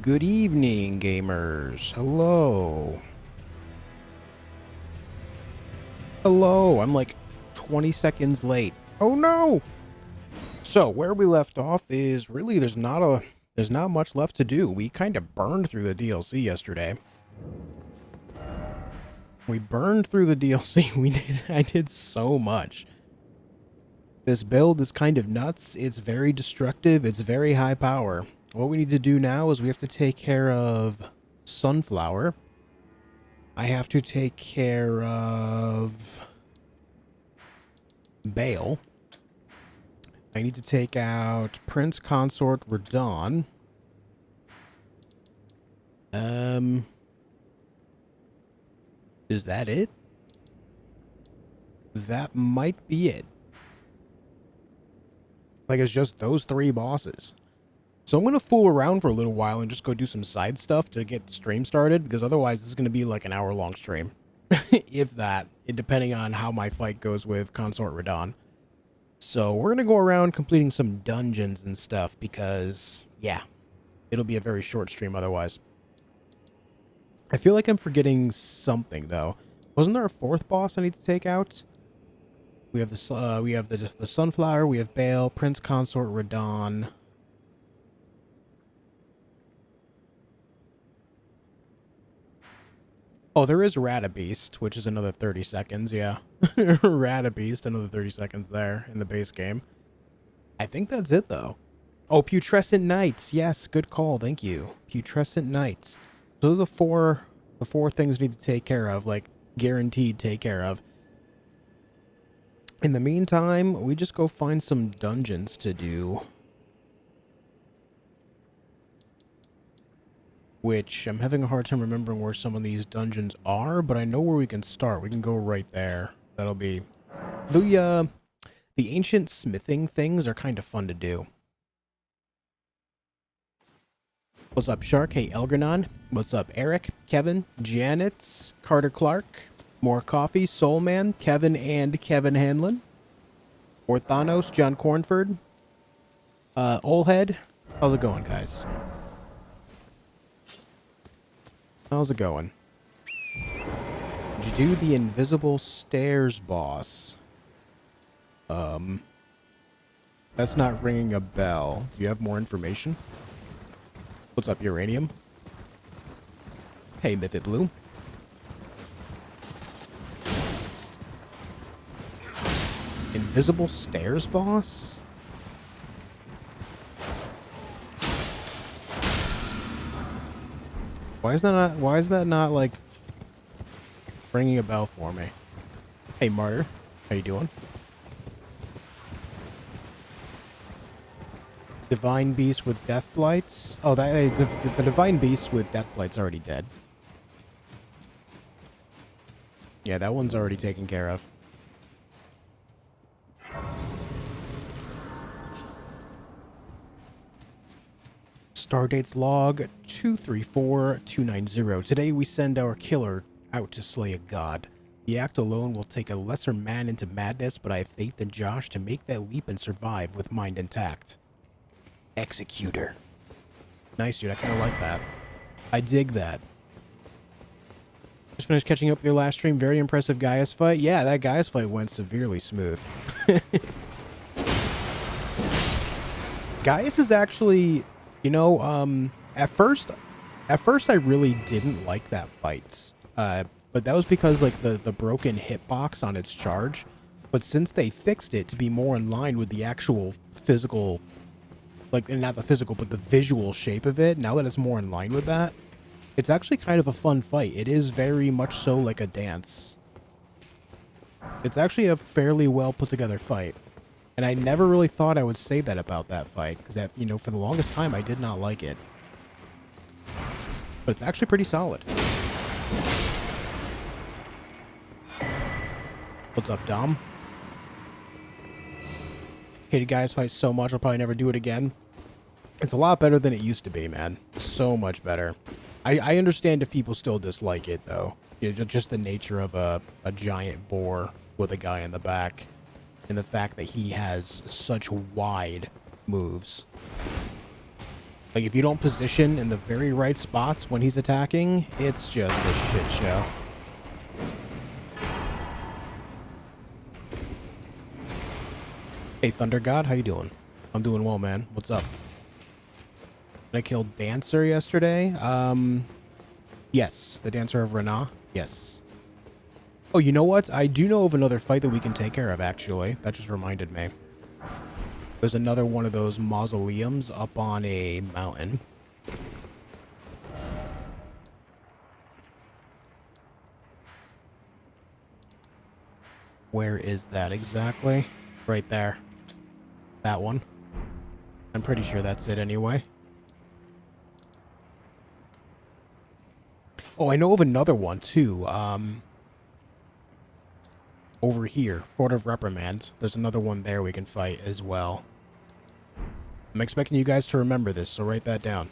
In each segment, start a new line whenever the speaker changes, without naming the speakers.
Good evening, gamers. Hello. Hello. I'm like 20 seconds late. Oh no. So where we left off is really there's not much left to do. We kind of burned through the DLC yesterday. We burned through the DLC. I did so much. This build is kind of nuts. It's very destructive. It's very high power. What we need to do now is we have to take care of Sunflower. I have to take care of Bayle. I need to take out Prince Consort Radahn. Is that it? That might be it. Like, it's just those three bosses. So I'm going to fool around for a little while and just go do some side stuff to get the stream started, because otherwise this is going to be like an hour-long stream. If that, depending on how my fight goes with Consort Radahn. So we're going to go around completing some dungeons and stuff, because, yeah, it'll be a very short stream otherwise. I feel like I'm forgetting something, though. Wasn't there a fourth boss I need to take out? We have the Sunflower, we have Bayle, Prince Consort Radahn. Oh, there is Radabeast, which is another 30 seconds, yeah. Radabeast, another 30 seconds there in the base game. I think that's it, though. Oh, Putrescent Knights. Yes, good call. Thank you. Putrescent Knights. Those are the four things we need to take care of, like, guaranteed take care of. In the meantime, we just go find some dungeons to do. Which I'm having a hard time remembering where some of these dungeons are, but I know where we can start. We can go right there. That'll be... The ancient smithing things are kind of fun to do. What's up, Shark? Hey, Elgernon. What's up, Eric, Kevin, Janet, Carter Clark, More Coffee, Soulman, Kevin and Kevin Hanlon, Orthanos, John Cornford, Olhead. How's it going, guys? How's it going? Did you do the invisible stairs boss? That's not ringing a bell. Do you have more information? What's up, Uranium? Hey, Mythic Blue. Invisible stairs boss? Why is that not like ringing a bell for me? Hey, Martyr, how you doing? Divine Beast with Death Blights? Oh, the Divine Beast with Death Blights already dead. Yeah, that one's already taken care of. Stardate's log 234290. Today we send our killer out to slay a god. The act alone will take a lesser man into madness, but I have faith in Josh to make that leap and survive with mind intact. Executor. Nice, dude. I kind of like that. I dig that. Just finished catching up with your last stream. Very impressive Gaius fight. Yeah, that Gaius fight went severely smooth. Gaius is actually... You know, at first I really didn't like that fight. But that was because, like, the broken hitbox on its charge. But since they fixed it to be more in line with the actual physical, like, not the physical, but the visual shape of it, now that it's more in line with that, it's actually kind of a fun fight. It is very much so like a dance. It's actually a fairly well put together fight. And I never really thought I would say that about that fight, because, you know, for the longest time, I did not like it. But it's actually pretty solid. What's up, Dom? Hated Gaius fight so much, I'll probably never do it again. It's a lot better than it used to be, man. So much better. I understand if people still dislike it, though. You know, just the nature of a giant boar with a guy in the back. And the fact that he has such wide moves. Like, if you don't position in the very right spots when he's attacking, it's just a shit show. Hey, Thunder God, how you doing? I'm doing well, man. What's up? Did I kill Dancer yesterday? Yes. The Dancer of Radahn. Yes. Oh, you know what? I do know of another fight that we can take care of, actually. That just reminded me. There's another one of those mausoleums up on a mountain. Where is that exactly? Right there. That one. I'm pretty sure that's it anyway. Oh, I know of another one too. Over here, Fort of Reprimand. There's another one there we can fight as well. I'm expecting you guys to remember this, so write that down.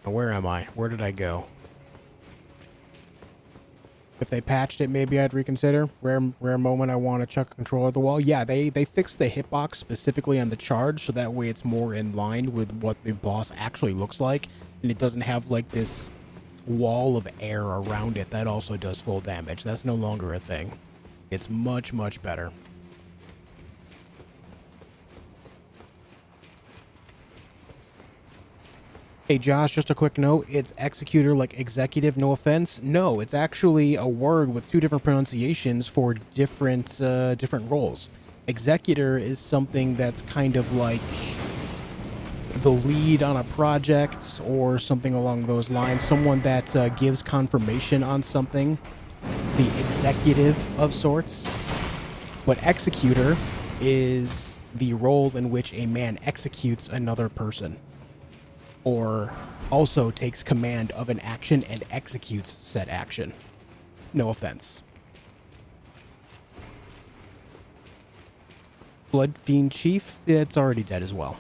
Now, where am I? Where did I go? If they patched it, maybe I'd reconsider. Rare moment I want to chuck a controller at the wall. Yeah, they fixed the hitbox specifically on the charge, so that way it's more in line with what the boss actually looks like. And it doesn't have, like, this wall of air around it that also does full damage. That's no longer a thing. It's much, much better. Hey Josh, just a quick note. It's executor like executive, no offense. No, it's actually a word with two different pronunciations for different roles. Executor is something that's kind of like the lead on a project or something along those lines. Someone that gives confirmation on something. The executive of sorts. But executor is the role in which a man executes another person, or also takes command of an action and executes said action. No offense. Blood Fiend Chief, it's already dead as well.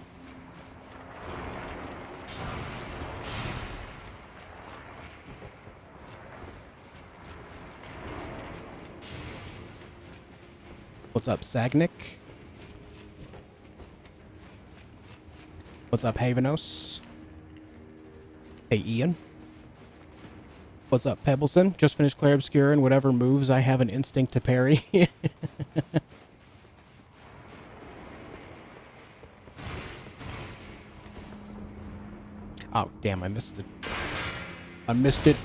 What's up, Sagnik? What's up, Havenos? Hey, Ian. What's up, Pebbleson? Just finished Clair Obscure, and whatever moves I have an instinct to parry. Oh, damn, I missed it. I missed it.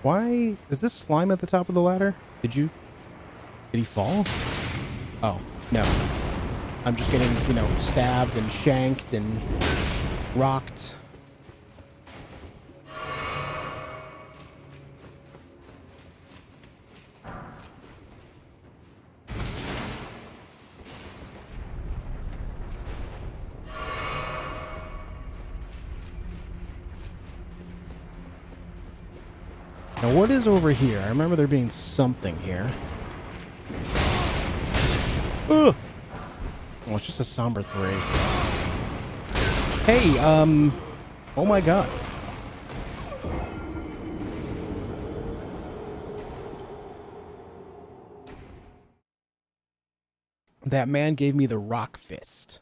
Why is this slime at the top of the ladder? Did he fall? Oh, no. I'm just getting, you know, stabbed and shanked and rocked. Now, what is over here? I remember there being something here. Ugh! Oh, it's just a somber 3. Hey, oh my god. That man gave me the rock fist.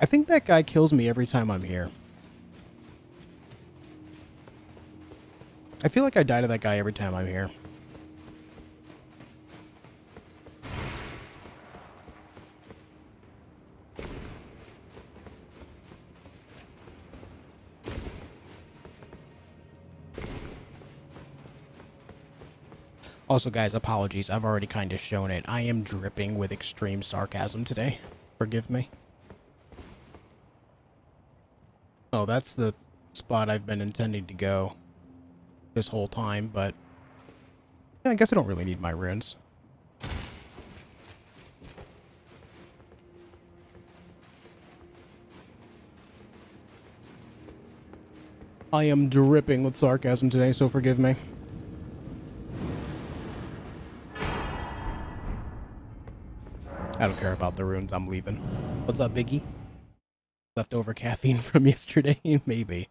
I think that guy kills me every time I'm here. I feel like I die to that guy every time I'm here. Also, guys, apologies. I've already kind of shown it. I am dripping with extreme sarcasm today. Forgive me. Oh, that's the spot I've been intending to go this whole time, but yeah, I guess I don't really need my runes. I am dripping with sarcasm today, so forgive me. I don't care about the runes. I'm leaving. What's up, Biggie? Leftover caffeine from yesterday? Maybe.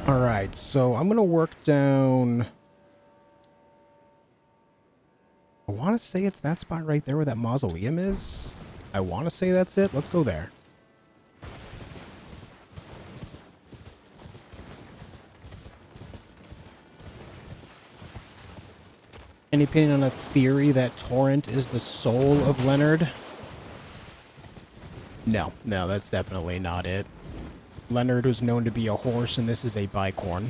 Alright, so I'm gonna work down... I want to say it's that spot right there where that mausoleum is. I want to say that's it. Let's go there. Any opinion on a theory that Torrent is the soul of Leonard? No, that's definitely not it. Leonard was known to be a horse, and this is a bicorn.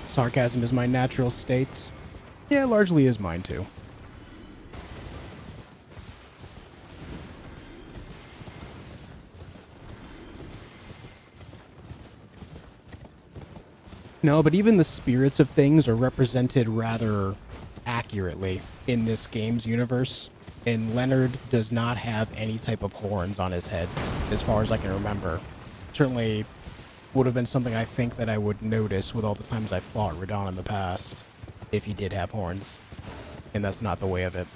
Sarcasm is my natural state. Yeah, largely is mine too. No, but even the spirits of things are represented rather accurately in this game's universe. And Leonard does not have any type of horns on his head, as far as I can remember. Certainly would have been something I think that I would notice with all the times I fought Radahn in the past, if he did have horns. And that's not the way of it.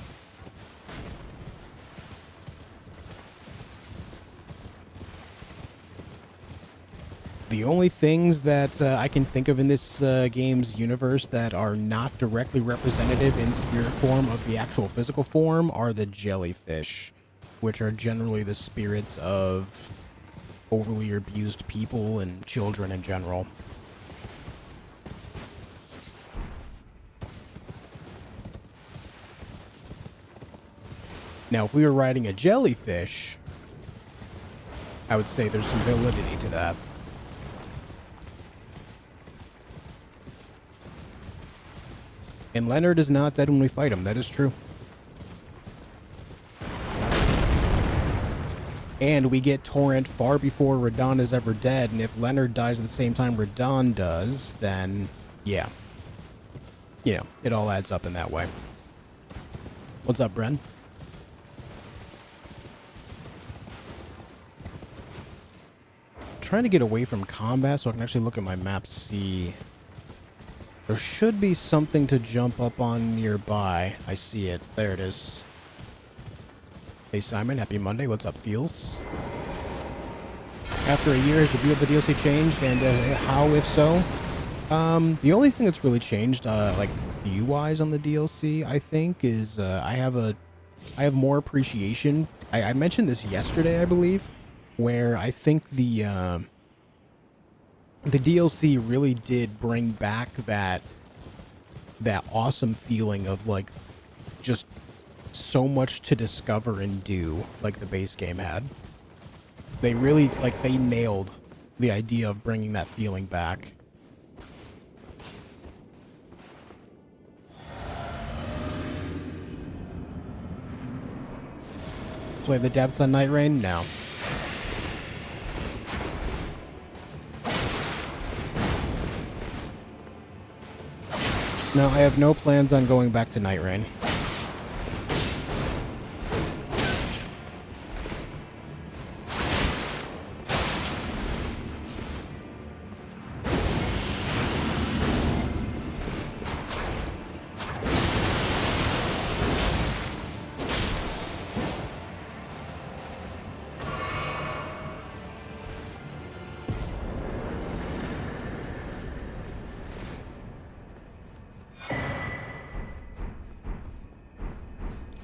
The only things that I can think of in this game's universe that are not directly representative in spirit form of the actual physical form are the jellyfish, which are generally the spirits of overly abused people and children in general. Now, if we were riding a jellyfish, I would say there's some validity to that. And Leonard is not dead when we fight him, that is true. And we get Torrent far before Radahn is ever dead, and if Leonard dies at the same time Radahn does, then, yeah. You know, it all adds up in that way. What's up, Bren? Trying to get away from combat so I can actually look at my map to see. There should be something to jump up on nearby. I see it. There it is. Hey Simon, happy Monday. What's up, Feels? After a year, has your view of the DLC changed, and how, if so? The only thing that's really changed, like view-wise on the DLC, I think, is I have more appreciation. I mentioned this yesterday, I believe, where I think the DLC really did bring back that awesome feeling of like just so much to discover and do, like the base game had. They really, like, they nailed the idea of bringing that feeling back. Play the depths on Night Rain? No. No, I have no plans on going back to Night Rain.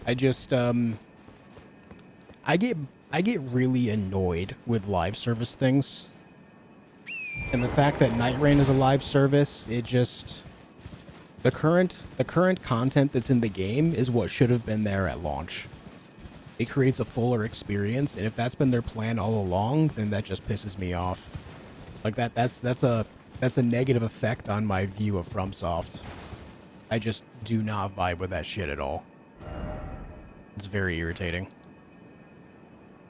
I just, I get really annoyed with live service things. And the fact that Night Rain is a live service, it just, the current content that's in the game is what should have been there at launch. It creates a fuller experience, and if that's been their plan all along, then that just pisses me off. Like that's a negative effect on my view of FromSoft. I just do not vibe with that shit at all. It's very irritating.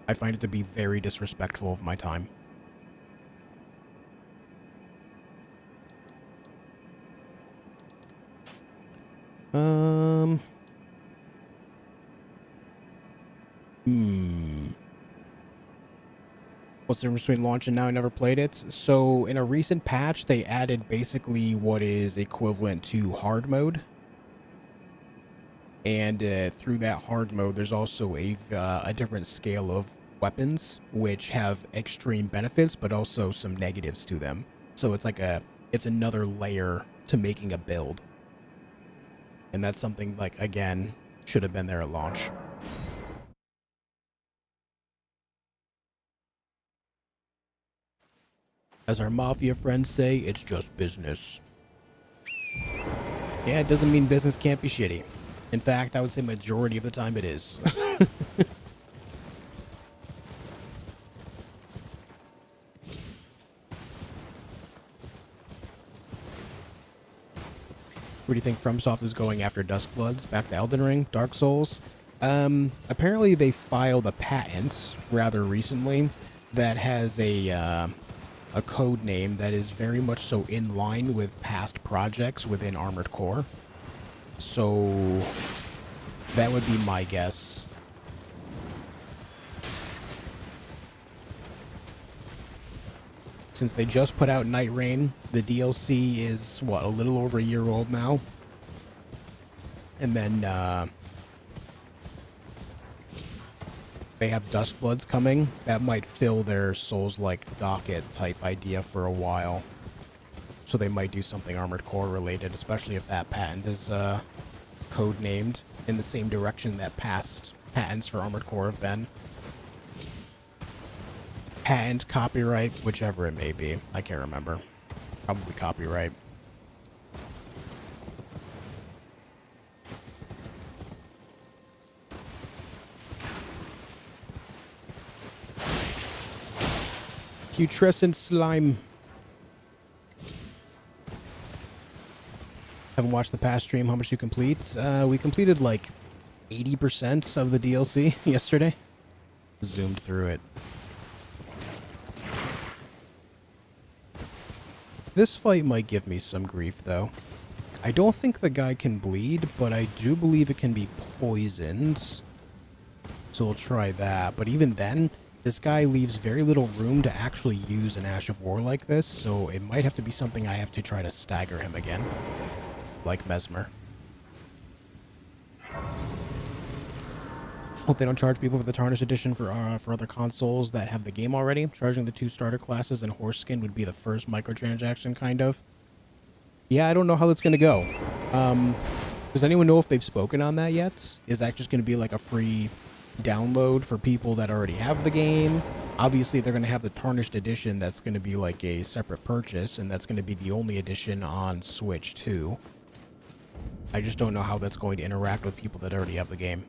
I find it to be very disrespectful of my time. Um. What's the difference between launch and now? I never played it. So in a recent patch, they added basically what is equivalent to hard mode. And through that hard mode, there's also a different scale of weapons, which have extreme benefits, but also some negatives to them. So it's like it's another layer to making a build. And that's something, like, again, should have been there at launch. As our Mafia friends say, it's just business. Yeah, it doesn't mean business can't be shitty. In fact, I would say majority of the time it is. What do you think FromSoft is going after Duskbloods? Back to Elden Ring? Dark Souls? Apparently they filed a patent rather recently that has a code name that is very much so in line with past projects within Armored Core. So that would be my guess. Since they just put out Night Rain, the DLC is, what, a little over a year old now? And then, they have Duskbloods coming. That might fill their Souls-like docket type idea for a while. So they might do something Armored Core related, especially if that patent is, code-named in the same direction that past patents for Armored Core have been. Patent, copyright, whichever it may be. I can't remember. Probably copyright. Putrescent slime. Haven't watched the past stream. How much you complete? We completed like 80% of the DLC yesterday. Zoomed through it. This fight might give me some grief, though. I don't think the guy can bleed, but I do believe it can be poisoned. So we'll try that. But even then, this guy leaves very little room to actually use an Ash of War like this, so it might have to be something I have to try to stagger him again. Like Mesmer. Hope they don't charge people for the Tarnished Edition for other consoles that have the game already. Charging the 2 starter classes and horse skin would be the first microtransaction, kind of. Yeah, I don't know how that's going to go. Does anyone know if they've spoken on that yet? Is that just going to be like a free download for people that already have the game? Obviously, they're going to have the Tarnished Edition that's going to be like a separate purchase, and that's going to be the only edition on Switch, too. I just don't know how that's going to interact with people that already have the game.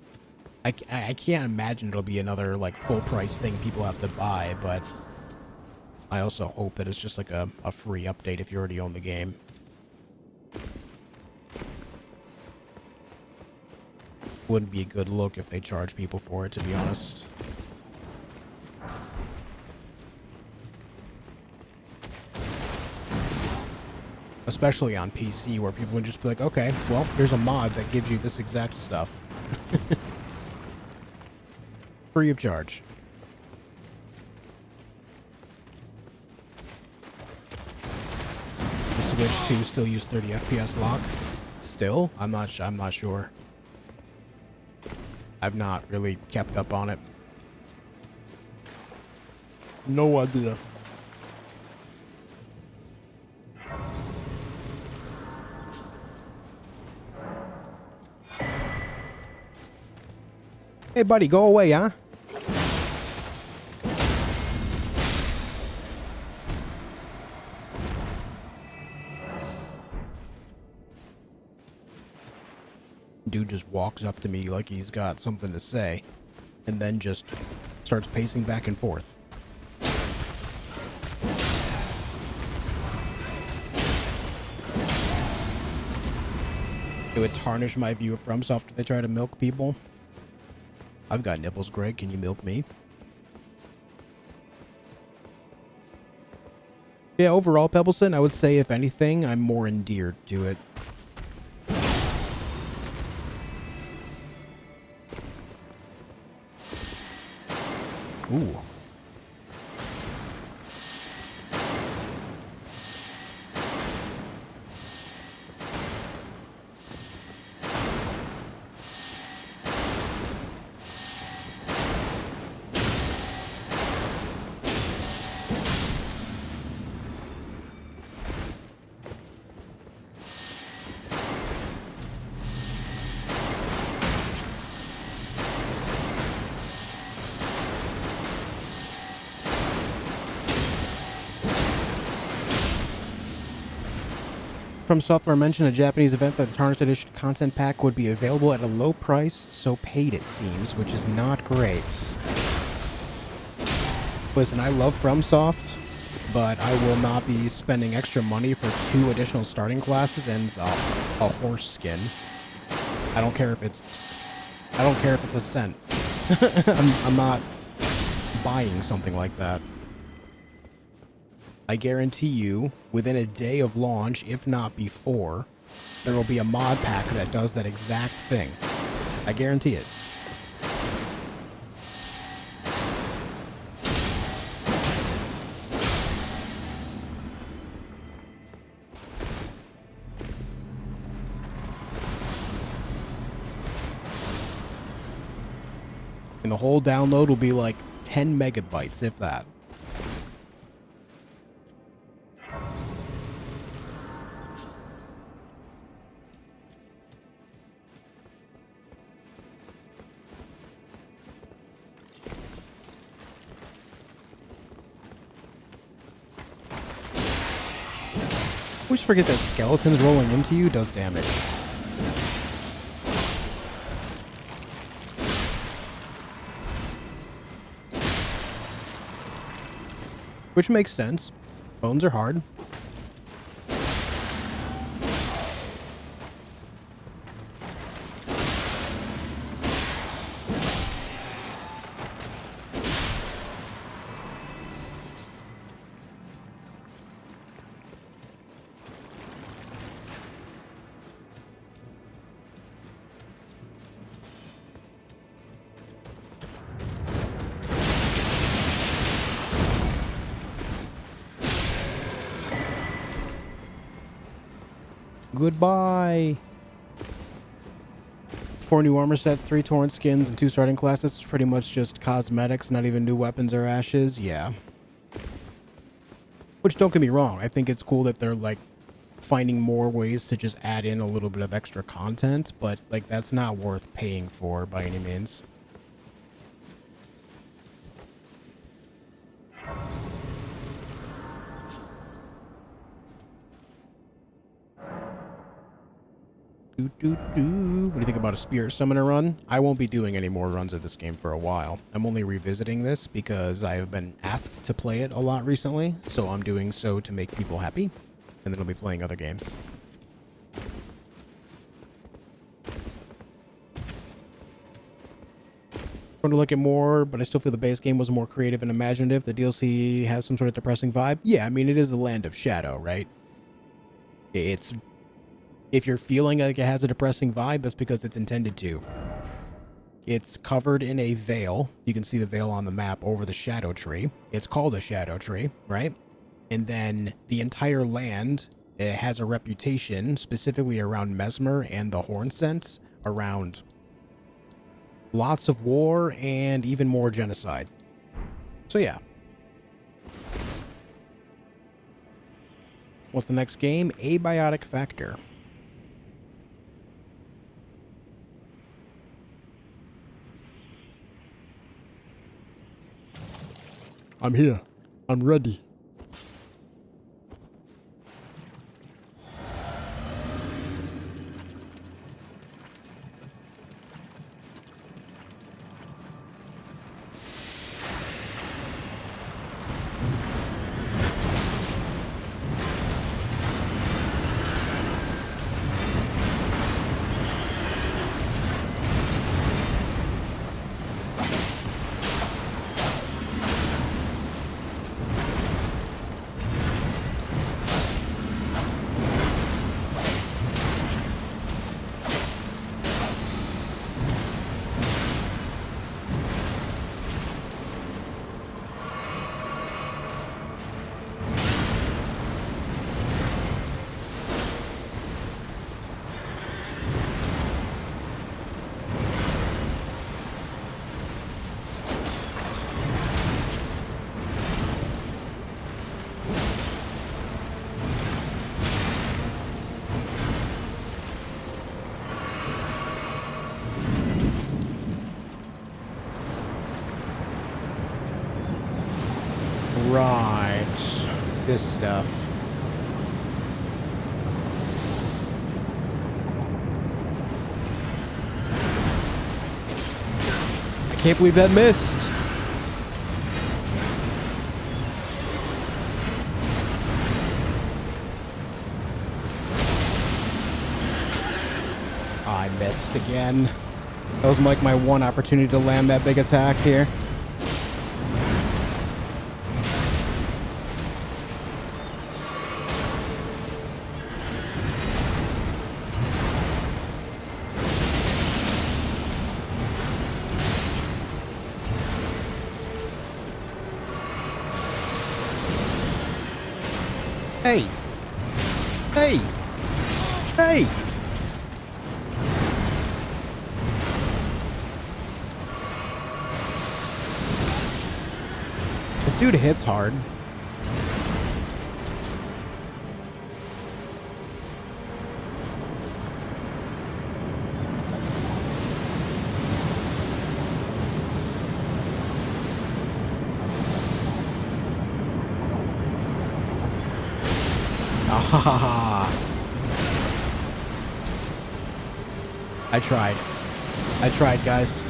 I can't imagine it'll be another, like, full-price thing people have to buy, but I also hope that it's just, like, a free update if you already own the game. Wouldn't be a good look if they charge people for it, to be honest. Especially on PC, where people would just be like, okay, well, there's a mod that gives you this exact stuff. Free of charge. The Switch 2 still use 30 FPS lock? Still? I'm not sure. I've not really kept up on it. No idea. Hey, buddy, go away, huh? Dude just walks up to me like he's got something to say, and then just starts pacing back and forth. It would tarnish my view of FromSoft if they try to milk people. I've got nipples, Greg. Can you milk me? Yeah, overall, Pebbleson, I would say, if anything, I'm more endeared to it. Ooh. From Software mentioned a Japanese event that the Tarnished Edition content pack would be available at a low price, so paid it seems, which is not great. Listen, I love FromSoft, but I will not be spending extra money for 2 additional starting classes and a horse skin. I don't care if it's a cent. I'm not buying something like that. I guarantee you, within a day of launch, if not before, there will be a mod pack that does that exact thing. I guarantee it. And the whole download will be like 10 megabytes, if that. I always forget that skeletons rolling into you does damage. Which makes sense. Bones are hard. Goodbye. 4 new armor sets, 3 torrent skins, and 2 starting classes. It's pretty much just cosmetics, not even new weapons or ashes. Yeah. Which, don't get me wrong, I think it's cool that they're, like, finding more ways to just add in a little bit of extra content, but, like, that's not worth paying for by any means. What do you think about a Spirit Summoner run? I won't be doing any more runs of this game for a while. I'm only revisiting this because I have been asked to play it a lot recently, so I'm doing so to make people happy, and then I'll be playing other games. Going to look at more, but I still feel the base game was more creative and imaginative. The DLC has some sort of depressing vibe. Yeah, I mean, it is the land of shadow, right? It's... If you're feeling like it has a depressing vibe, that's because it's intended to. It's covered in a veil. You can see the veil on the map over the Scadutree. It's called a Scadutree, right? And then the entire land has a reputation, specifically around Mesmer and the Horn Sense, around lots of war and even more genocide. So yeah. What's the next game? Abiotic Factor. I'm here. I'm ready. Right. This stuff. I can't believe that missed. I missed again. That was like my one opportunity to land that big attack here. Hey! Hey! Hey! This dude hits hard. I tried. I tried, guys.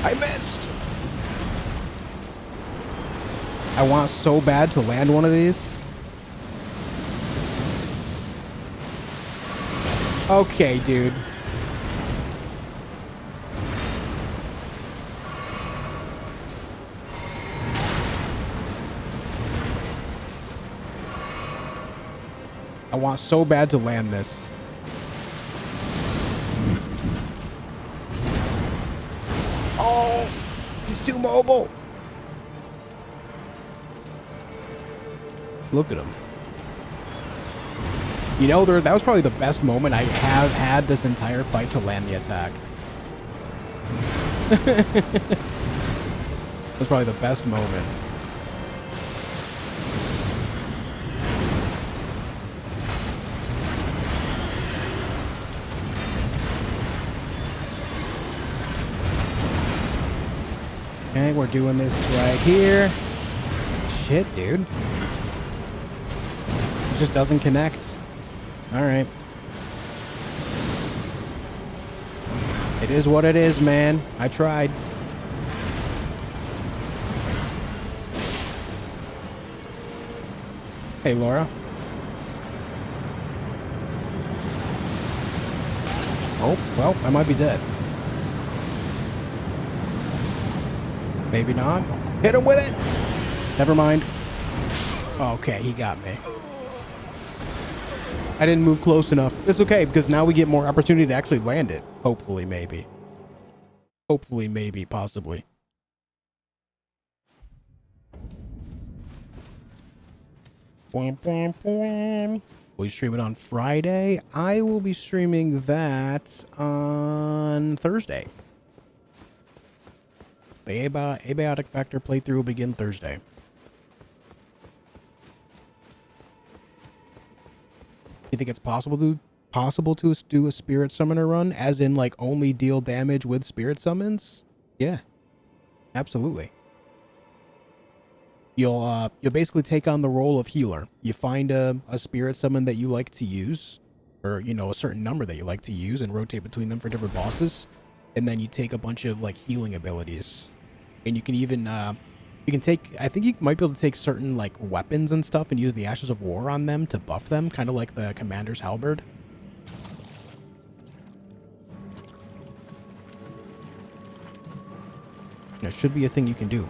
I missed. I want so bad to land one of these. Okay, dude. I want so bad to land this. Oh, he's too mobile. Look at him. You know, that was probably the best moment I have had this entire fight to land the attack. That's probably the best moment. Okay, we're doing this right here. Shit, dude. It just doesn't connect. Alright. It is what it is, man. I tried. Hey, Laura. Oh, well, I might be dead. Maybe not. Hit him with it! Never mind. Okay, he got me. I didn't move close enough. It's okay, because now we get more opportunity to actually land it. Hopefully, maybe. Hopefully, maybe, possibly. Will you stream it on Friday? I will be streaming that on Thursday. The abiotic factor playthrough will begin Thursday. You think it's possible to do a spirit summoner run, as in like only deal damage with spirit summons? Yeah, absolutely. You'll basically take on the role of healer. You find a spirit summon that you like to use, or you know, a certain number that you like to use, and rotate between them for different bosses, and then you take a bunch of like healing abilities. And you can even, you can take, I think you might be able to take certain, like, weapons and stuff and use the Ashes of War on them to buff them, kind of like the Commander's Halberd. There should be a thing you can do.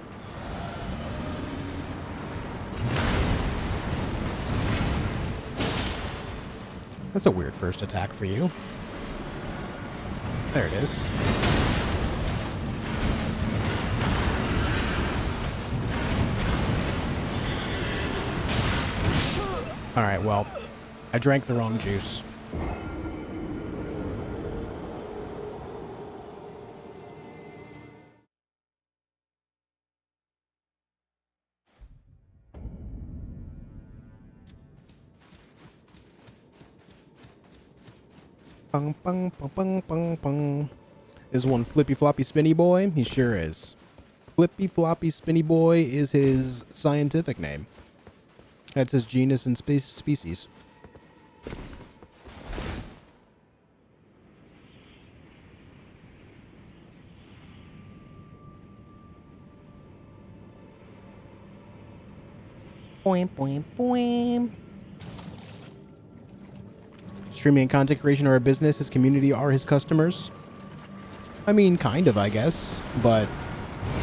That's a weird first attack for you. There it is. Alright, well, I drank the wrong juice. Bung, bung, bung, bung, bung, bung. Is one Flippy Floppy Spinny Boy? He sure is. Flippy Floppy Spinny Boy is his scientific name. That's his genus and species. Boing, boing, boing. Streaming and content creation are a business. His community are his customers. I mean, kind of, I guess. But,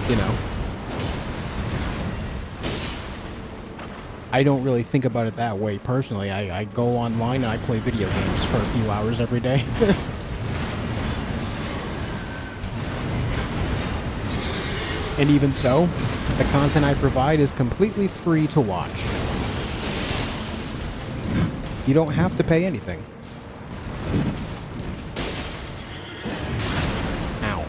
you know. I don't really think about it that way personally. I go online and I play video games for a few hours every day. And even so, the content I provide is completely free to watch. You don't have to pay anything. Ow.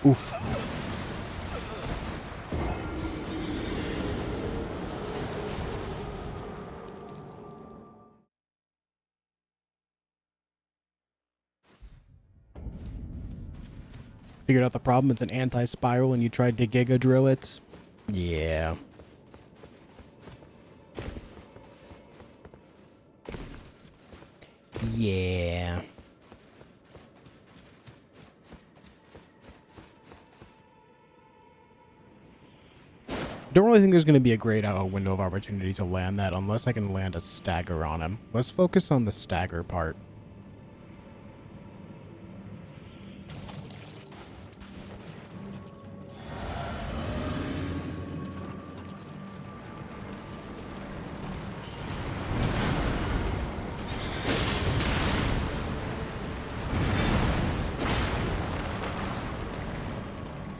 Oof. Figured out the problem. It's an anti-spiral and you tried to giga drill it. Yeah. Yeah. Don't really think there's going to be a great window of opportunity to land that unless I can land a stagger on him. Let's focus on the stagger part.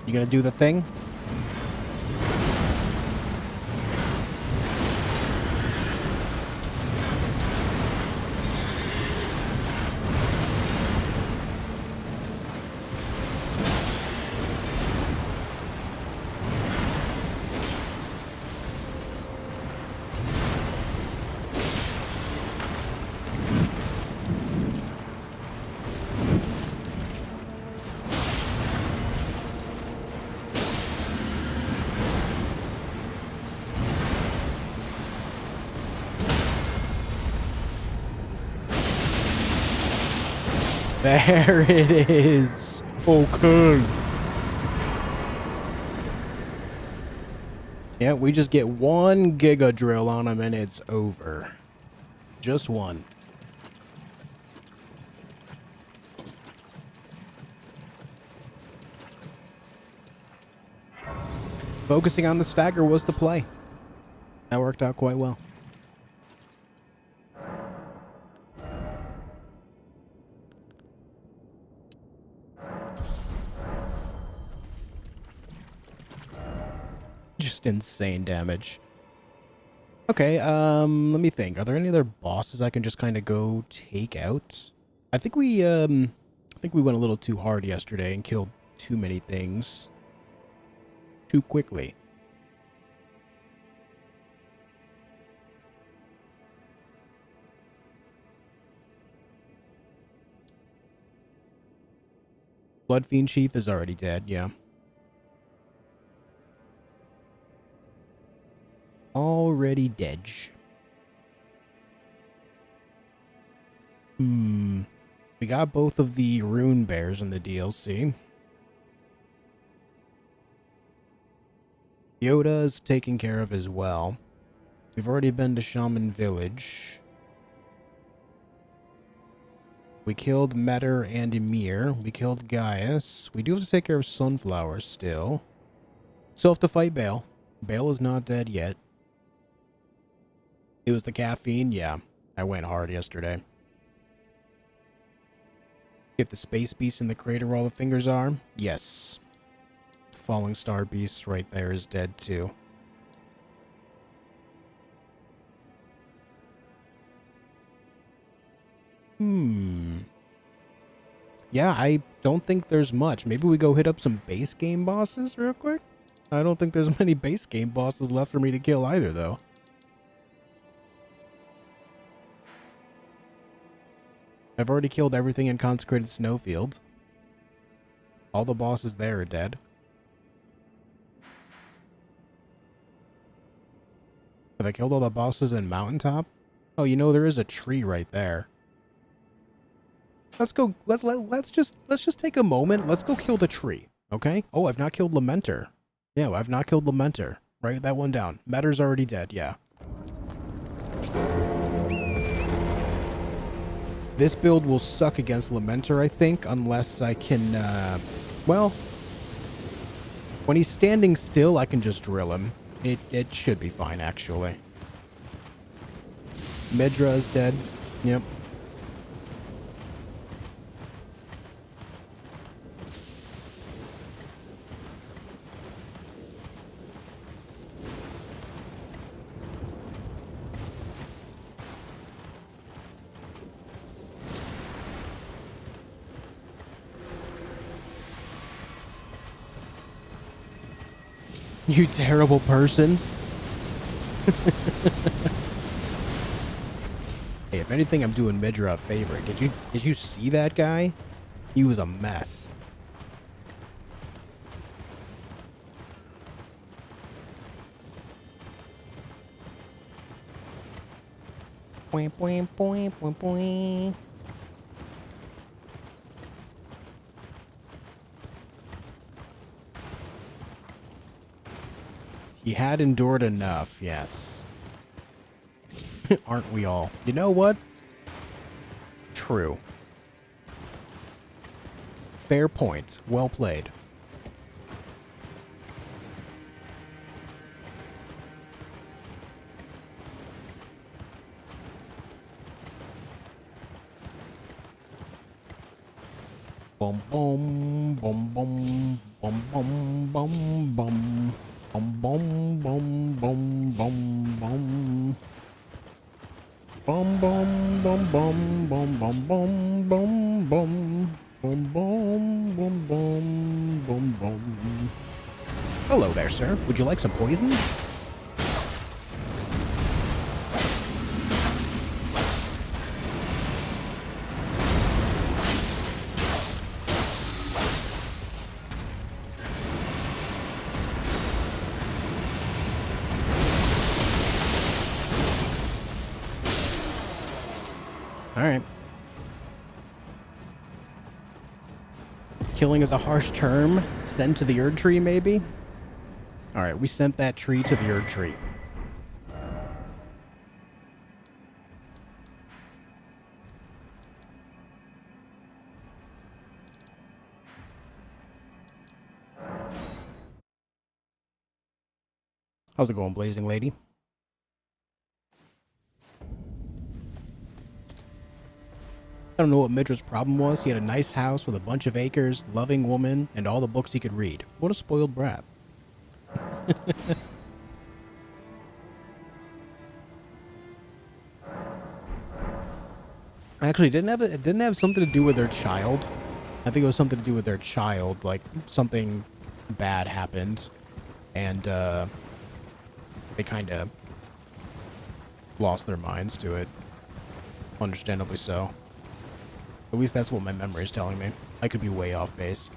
You gonna do the thing? There it is. Okay. Yeah, we just get one giga drill on him and it's over. Just one. Focusing on the stagger was the play. That worked out quite well. Just insane damage. Okay, let me think. Are there any other bosses I can just kind of go take out? I think we went a little too hard yesterday and killed too many things too quickly. Bloodfiend Chief is already dead, yeah. Already dead. We got both of the rune bears in the DLC. Yoda's taken care of as well. We've already been to Shaman Village. We killed Metter and Emir. We killed Gaius. We do have to take care of Sunflower still. Still have to fight Bayle. Bayle is not dead yet. It was the caffeine? Yeah. I went hard yesterday. Get the space beast in the crater where all the fingers are? Yes. Falling star beast right there is dead too. Yeah, I don't think there's much. Maybe we go hit up some base game bosses real quick? I don't think there's many base game bosses left for me to kill either, though. I've already killed everything in Consecrated Snowfield. All the bosses there are dead. Have I killed all the bosses in Mountaintop? Oh, you know, there is a tree right there. Let's go. Let's just take a moment. Let's go kill the tree. Okay. Oh, I've not killed Lamenter. Yeah, I've not killed Lamenter. Write that one down. Matter's already dead. Yeah. This build will suck against Lamenter, I think, unless I can. Well, when he's standing still, I can just drill him. It should be fine, actually. Midra is dead. Yep. You terrible person. Hey, if anything, I'm doing Midra a favor. Did you see that guy? He was a mess. Boing, boing, boing, boing, boing. He had endured enough, yes. Aren't we all? You know what? True. Fair point. Well played. Boom, boom, boom, boom, boom, boom, boom, boom. Boom, boom, boom, boom, boom, boom. Boom, boom, boom, boom, boom, boom, boom, boom, boom. Boom, boom, boom, boom, boom, boom. Hello there, sir. Would you like some poison? Alright. Killing is a harsh term. Sent to the Erd Tree, maybe? Alright, we sent that tree to the Erd Tree. How's it going, Blazing Lady? I don't know what Midra's problem was. He had a nice house with a bunch of acres, loving woman, and all the books he could read. What a spoiled brat. Actually, it didn't have something to do with their child. I think it was something to do with their child. Like, something bad happened. And, they kind of lost their minds to it. Understandably so. At least that's what my memory is telling me. I could be way off base.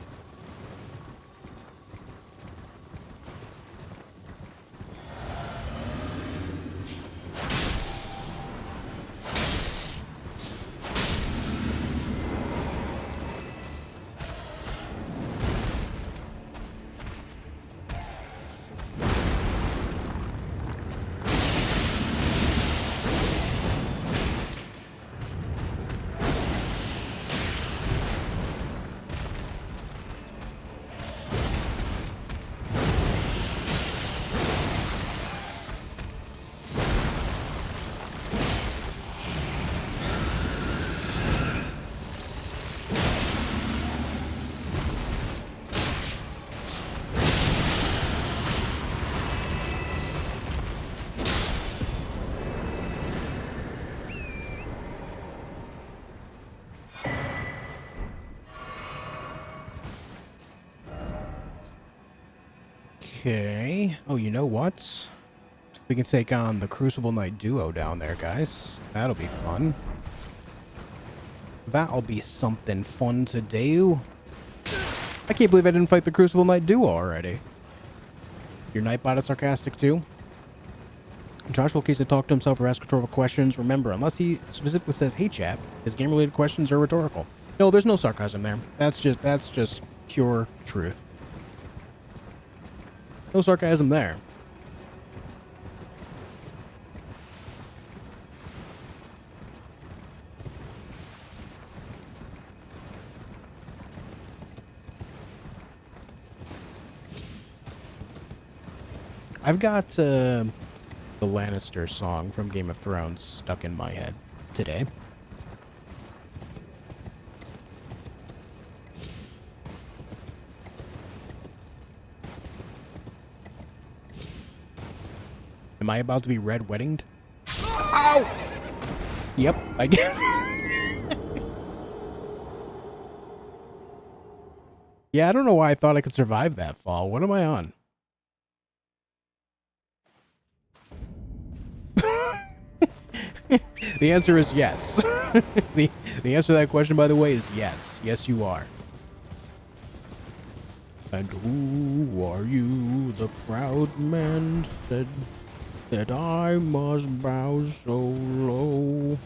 Okay. Oh, you know what? We can take on the Crucible Knight duo down there, guys. That'll be fun. That'll be something fun to do. I can't believe I didn't fight the Crucible Knight duo already. Your Nightbot is sarcastic too. Josh will occasionally talk to himself or ask rhetorical questions. Remember, unless he specifically says, "Hey chap," his game-related questions are rhetorical. No, there's no sarcasm there. That's just pure truth. No sarcasm there. I've got the Lannister song from Game of Thrones stuck in my head today. Am I about to be red weddinged? Ow! Yep, I guess. Yeah, I don't know why I thought I could survive that fall. What am I on? The answer is yes. the answer to that question, by the way, is yes. Yes, you are. And who are you? The proud man said that I must bow so low.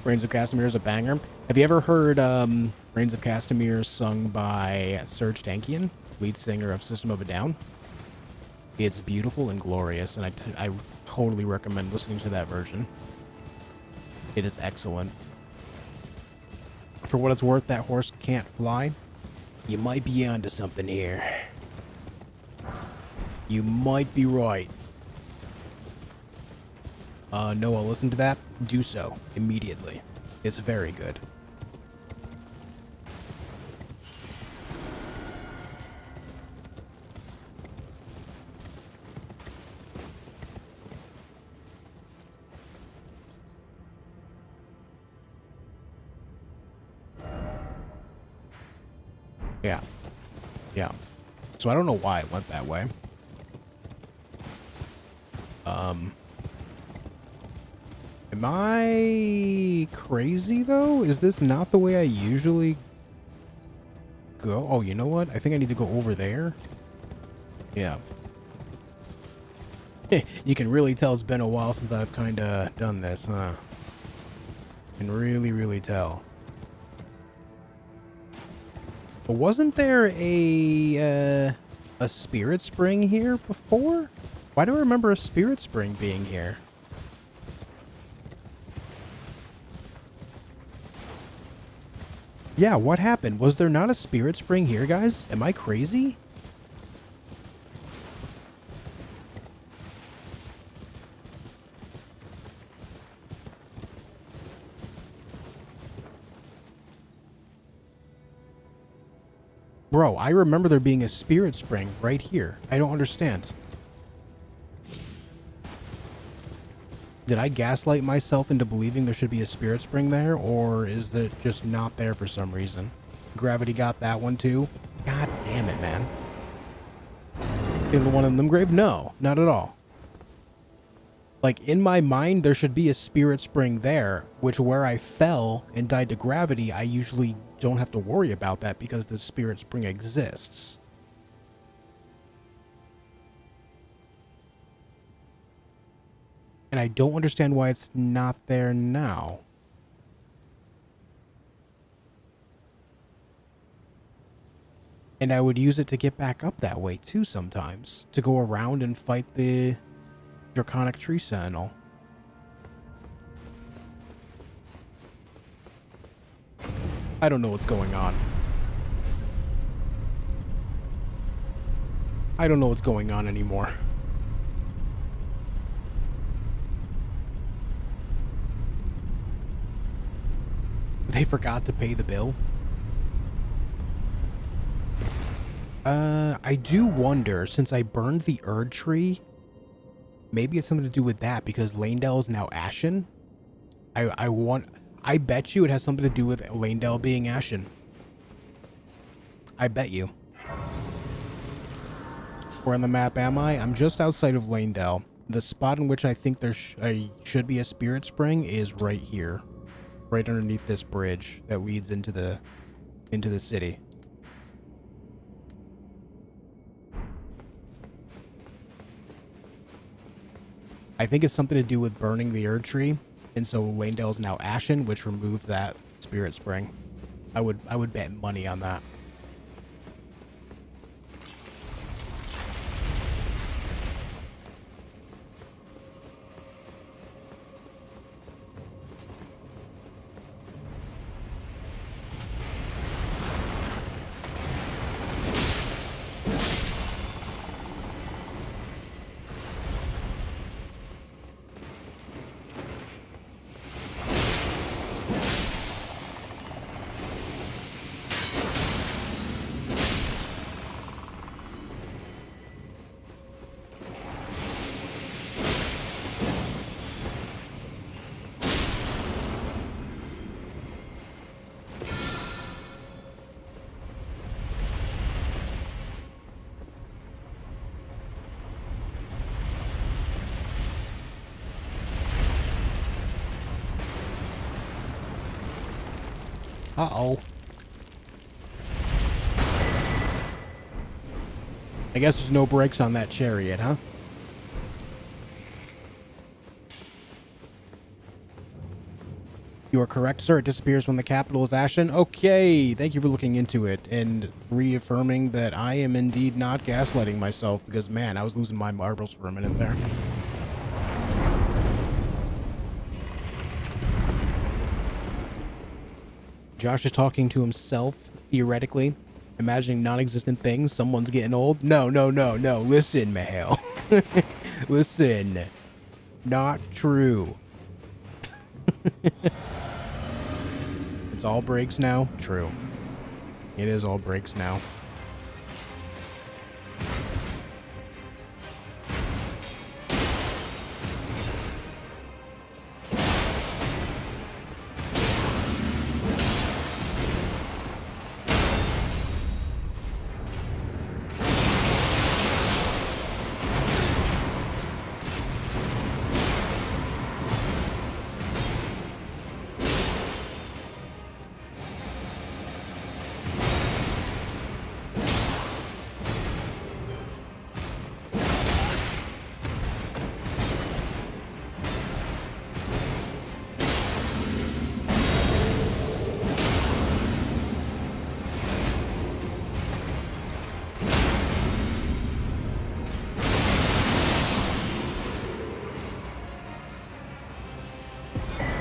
Reigns of Castamere is a banger. Have you ever heard Reigns of Castamere sung by Serge Tankian, lead singer of System of a Down? It's beautiful and glorious, and I totally recommend listening to that version. It is excellent. For what it's worth, that horse can't fly. You might be onto something here. You might be right. Noah, listen to that. Do so immediately. It's very good. Yeah. Yeah. So I don't know why it went that way. Am I crazy though? Is this not the way I usually go? Oh, you know what? I think I need to go over there. Yeah. You can really tell it's been a while since I've kind of done this, huh? Can really, really tell. But wasn't there a spirit spring here before? Why do I remember a spirit spring being here? Yeah, what happened? Was there not a spirit spring here, guys? Am I crazy? Bro, I remember there being a spirit spring right here. I don't understand. Did I gaslight myself into believing there should be a spirit spring there, or is it just not there for some reason? Gravity got that one too? God damn it, man. In the one in Limgrave? No, not at all. Like, in my mind, there should be a spirit spring there, which where I fell and died to gravity, I usually don't have to worry about that because the spirit spring exists. And I don't understand why it's not there now. And I would use it to get back up that way too sometimes. To go around and fight the Draconic Tree Sentinel. I don't know what's going on. I don't know what's going on anymore. They forgot to pay the bill. I do wonder, since I burned the Erd tree, maybe it's something to do with that because Lanedale is now ashen. I bet you it has something to do with Lanedale being ashen. I bet you. Where on the map am I? I'm just outside of Lanedale. The spot in which I think there should be a spirit spring is right here. Right underneath this bridge that leads into the city. I think it's something to do with burning the Erd Tree, and so Lanedale is now ashen, which removed that spirit spring. I would bet money on that. Uh-oh. I guess there's no brakes on that chariot, huh? You are correct, sir. It disappears when the capital is ashen. Okay, thank you for looking into it and reaffirming that I am indeed not gaslighting myself because, man, I was losing my marbles for a minute there. Josh is talking to himself, theoretically, imagining non-existent things. Someone's getting old. No, no, no, no. Listen, Mahale. Listen. Not true. It's all brakes now? True. It is all brakes now.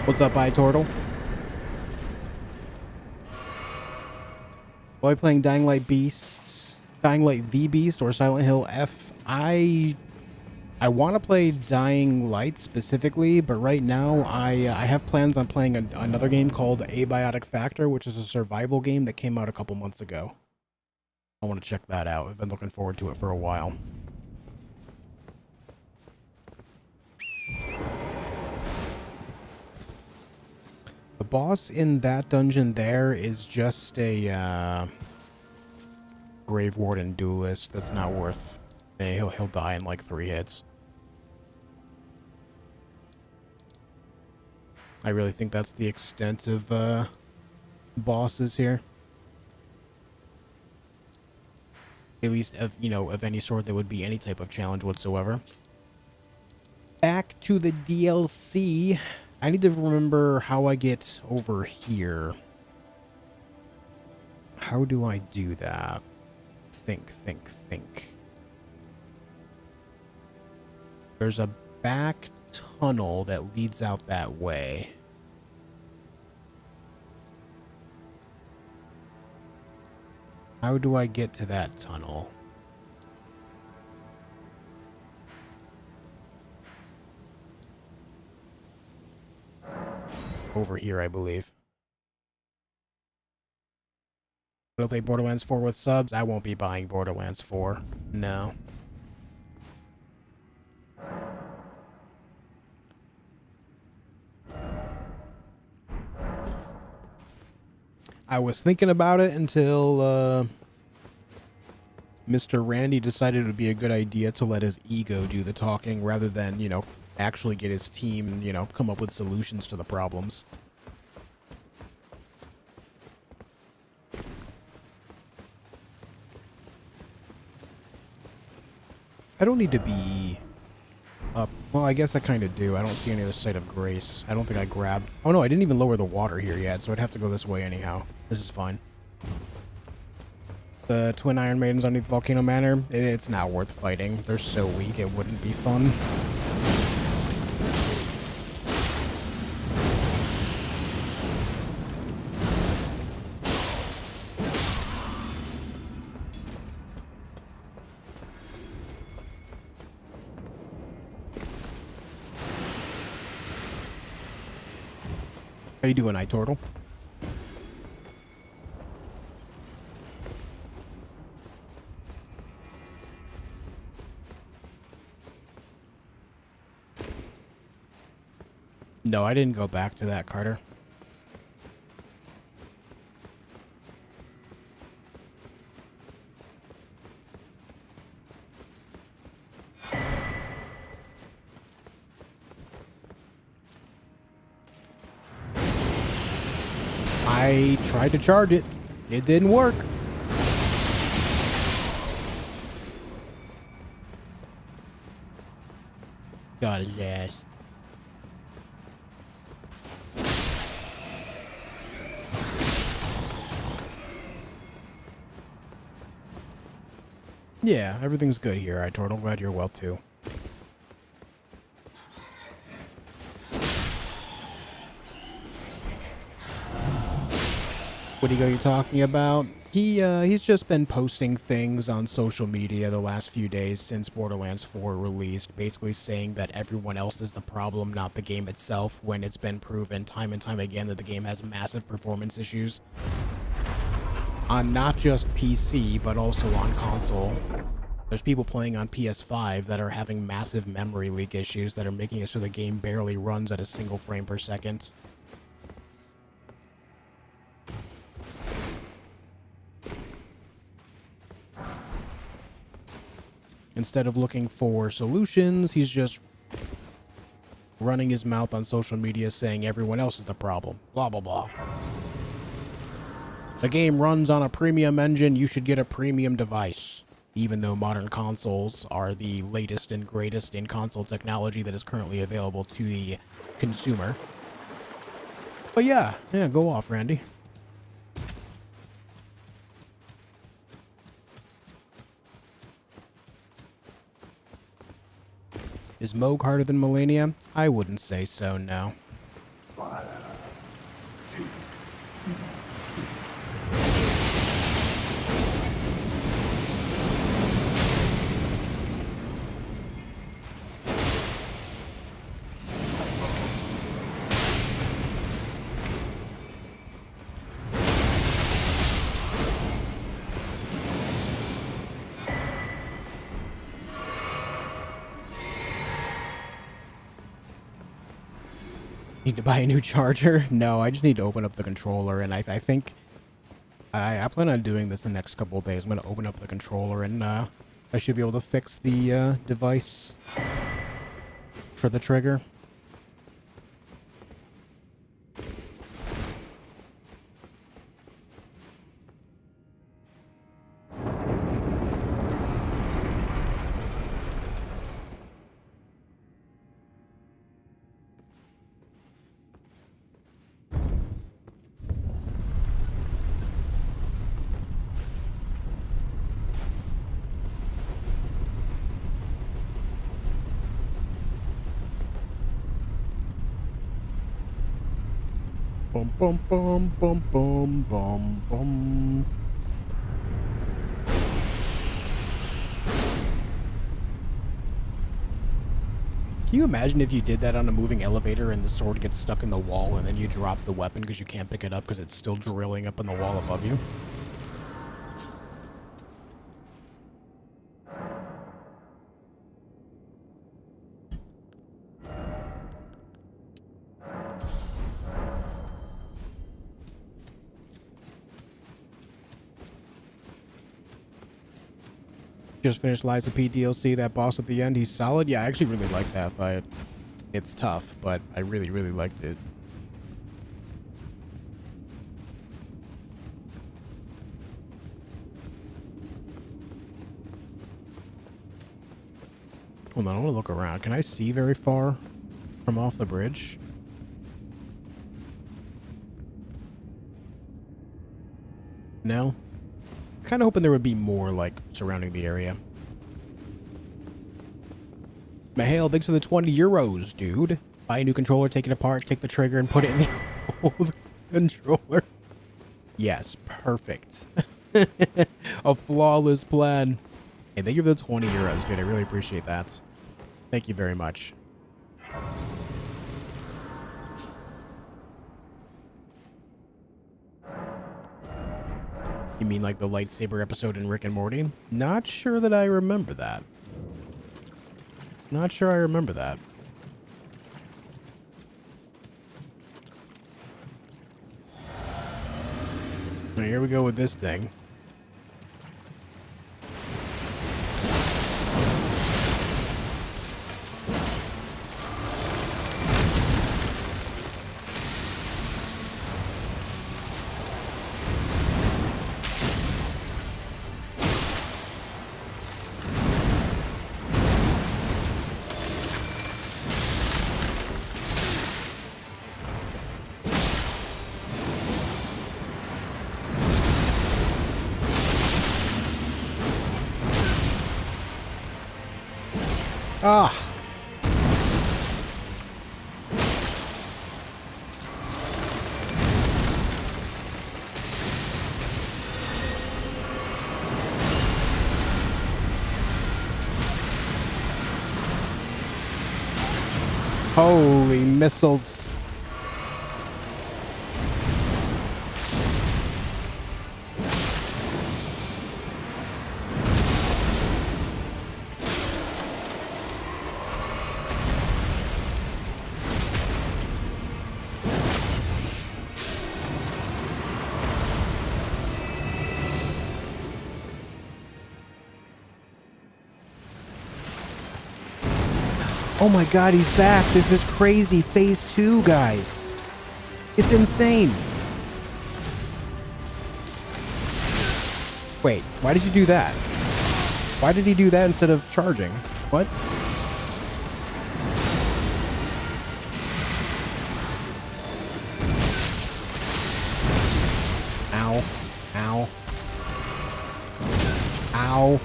What's up, iTortle? While playing Dying Light Beasts, Dying Light the Beast, or Silent Hill F, I want to play Dying Light specifically, but right now I have plans on playing another game called Abiotic Factor, which is a survival game that came out a couple months ago. I want to check that out. I've been looking forward to it for a while. The boss in that dungeon there is just a Grave Warden duelist that's not worth... He'll die in like 3 hits. I really think that's the extent of bosses here. At least of, you know, of any sort that would be any type of challenge whatsoever. Back to the DLC. I need to remember how I get over here. How do I do that? Think. There's a back tunnel that leads out that way. How do I get to that tunnel? Over here, I believe. I'll play Borderlands 4 with subs. I won't be buying Borderlands 4. No. I was thinking about it until Mr. Randy decided it would be a good idea to let his ego do the talking rather than, you know, actually get his team, you know, come up with solutions to the problems. I don't need to be up. Well, I guess I kind of do. I don't see any other site of grace. I don't think I grabbed... Oh, no, I didn't even lower the water here yet, so I'd have to go this way anyhow. This is fine. The Twin Iron Maidens underneath Volcano Manor, it's not worth fighting. They're so weak, it wouldn't be fun. How you doing, Night Turtle? No, I didn't go back to that, Carter. I tried to charge it. It didn't work. Got his ass. Yeah, everything's good here. I Turtle. Glad you're well too. What are you talking about? He's just been posting things on social media the last few days since Borderlands 4 released, basically saying that everyone else is the problem, not the game itself, when it's been proven time and time again that the game has massive performance issues on not just PC, but also on console. There's people playing on PS5 that are having massive memory leak issues that are making it so the game barely runs at a single frame per second. Instead of looking for solutions, he's just running his mouth on social media saying everyone else is the problem. Blah, blah, blah. The game runs on a premium engine, you should get a premium device. Even though modern consoles are the latest and greatest in console technology that is currently available to the consumer. But yeah, go off, Randy. Is Moog harder than Melania? I wouldn't say so, no. Need to buy a new charger? No, I just need to open up the controller, and I think I plan on doing this the next couple of days. I'm going to open up the controller, and I should be able to fix the device for the trigger. Bum bum bum bum bum bum bum. Can you imagine if you did that on a moving elevator and the sword gets stuck in the wall and then you drop the weapon because you can't pick it up because it's still drilling up in the wall above you? Just finished Lies of P DLC. That boss at the end, he's solid. Yeah, I actually really like that fight. It's tough, but I really, really liked it. Hold on, I want to look around. Can I see very far from off the bridge? No? Kind of hoping there would be more, like, surrounding the area. Mahail, thanks for the 20 euros, dude. Buy a new controller, take it apart, take the trigger, and put it in the old controller. Yes, perfect. A flawless plan. Hey, thank you for the 20 euros, dude. I really appreciate that. Thank you very much. You mean like the lightsaber episode in Rick and Morty? Not sure that I remember that. Not sure I remember that. Now, here we go with this thing. Ah. Holy missiles. Oh my god, he's back. This is crazy. Phase 2, guys. It's insane. Wait, why did you do that? Why did he do that instead of charging? What? Ow. Ow. Ow.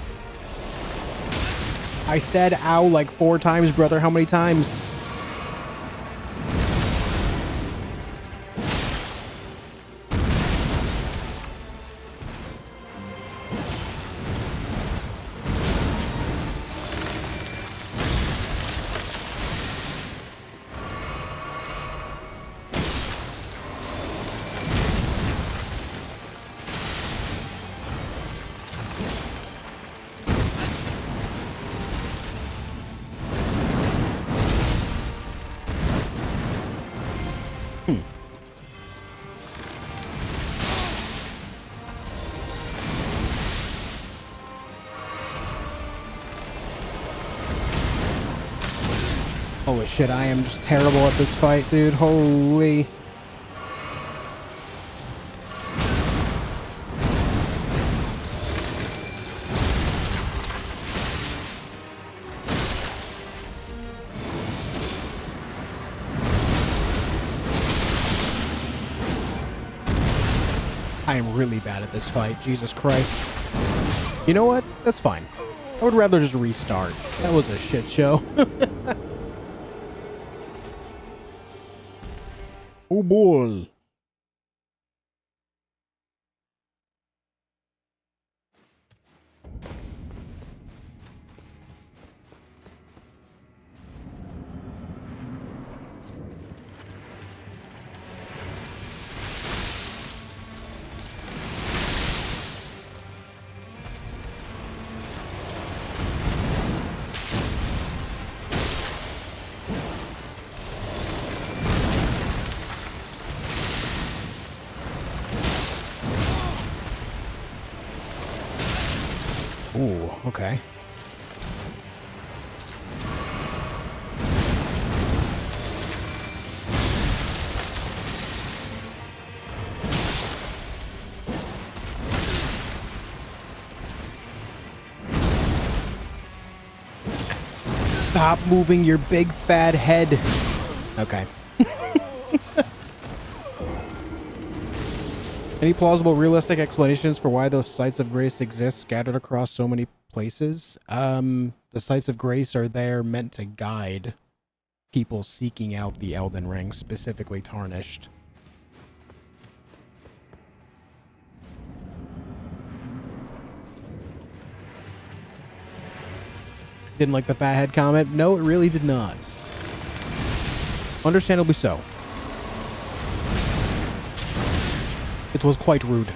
I said ow like 4 times, brother. How many times? Holy shit, I am just terrible at this fight, dude. Holy. I am really bad at this fight. Jesus Christ. You know what? That's fine. I would rather just restart. That was a shit show. Oh boy. Ooh, okay. Stop moving your big fat head. Okay. Any plausible, realistic explanations for why those sites of grace exist scattered across so many places? The sites of grace are there meant to guide people seeking out the Elden Ring, specifically Tarnished. Didn't like the fathead comment? No, it really did not. Understandably so. It was quite rude.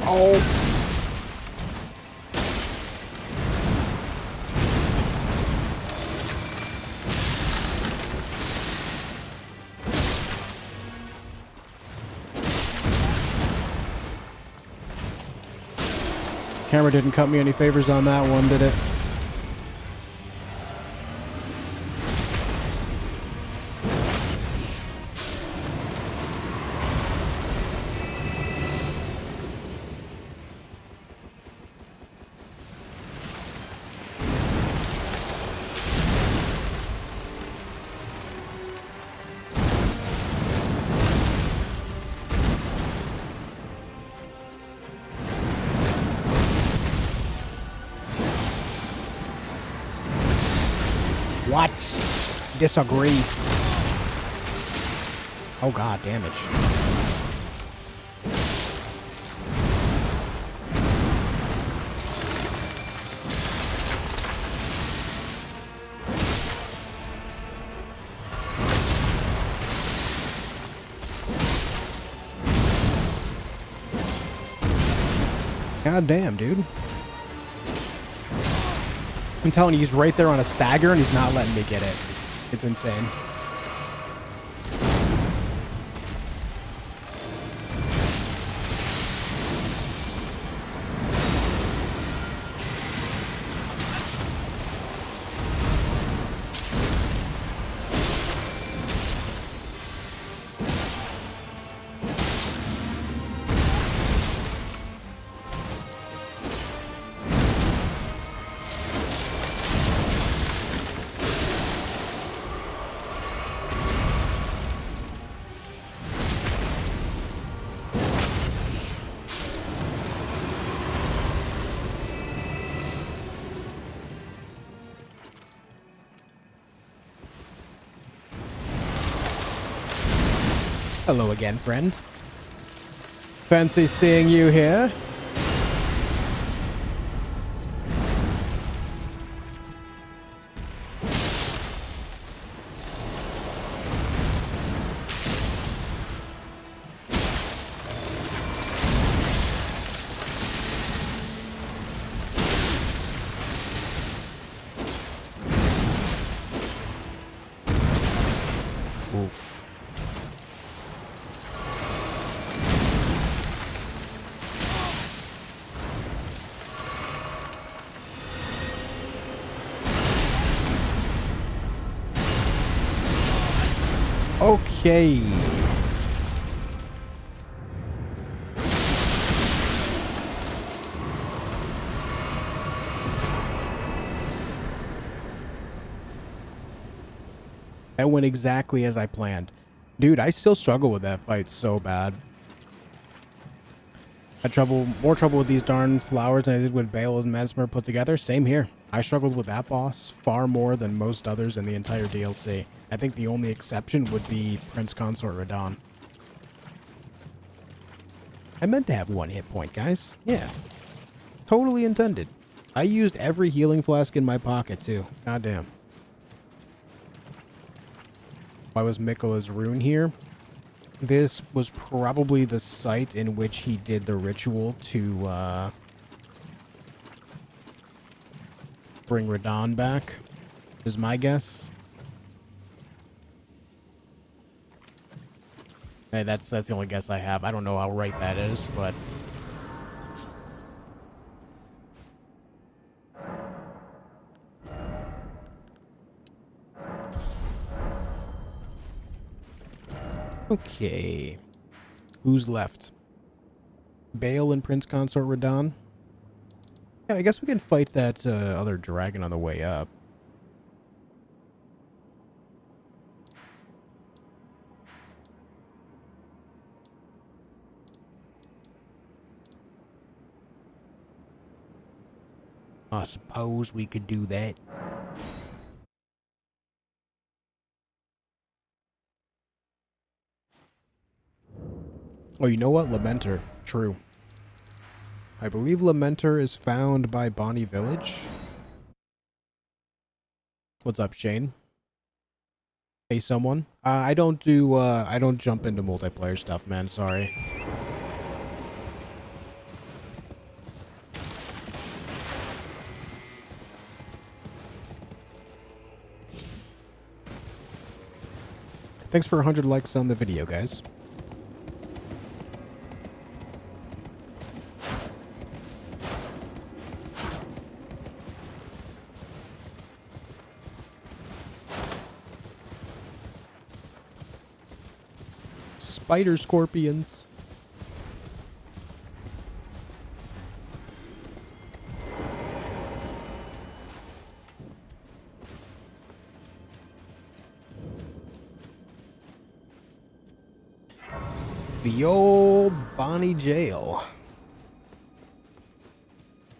Oh. Camera didn't cut me any favors on that one, did it? What? Disagree. Oh god, damage. God damn, dude. I'm telling you, he's right there on a stagger and he's not letting me get it. It's insane. Hello again, friend. Fancy seeing you here. Oof. Okay. That went exactly as I planned. Dude, I still struggle with that fight so bad. I had more trouble with these darn flowers than I did with Bayle and Mesmer put together. Same here. I struggled with that boss far more than most others in the entire DLC. I think the only exception would be Prince Consort Radahn. I meant to have one hit point, guys. Yeah. Totally intended. I used every healing flask in my pocket, too. Goddamn. Why was Miquella's rune here? This was probably the site in which he did the ritual to bring Radahn back, is my guess. Hey, that's the only guess I have. I don't know how right that is, but okay. Who's left? Bayle and Prince Consort Radahn. Yeah, I guess we can fight that other dragon on the way up. I suppose we could do that. Oh, you know what? Lamenter. True. I believe Lamenter is found by Bonnie Village. What's up, Shane? Hey, someone. I don't jump into multiplayer stuff, man. Sorry. Thanks for 100 likes on the video, guys. Spider scorpions. The old Bonnie Jail.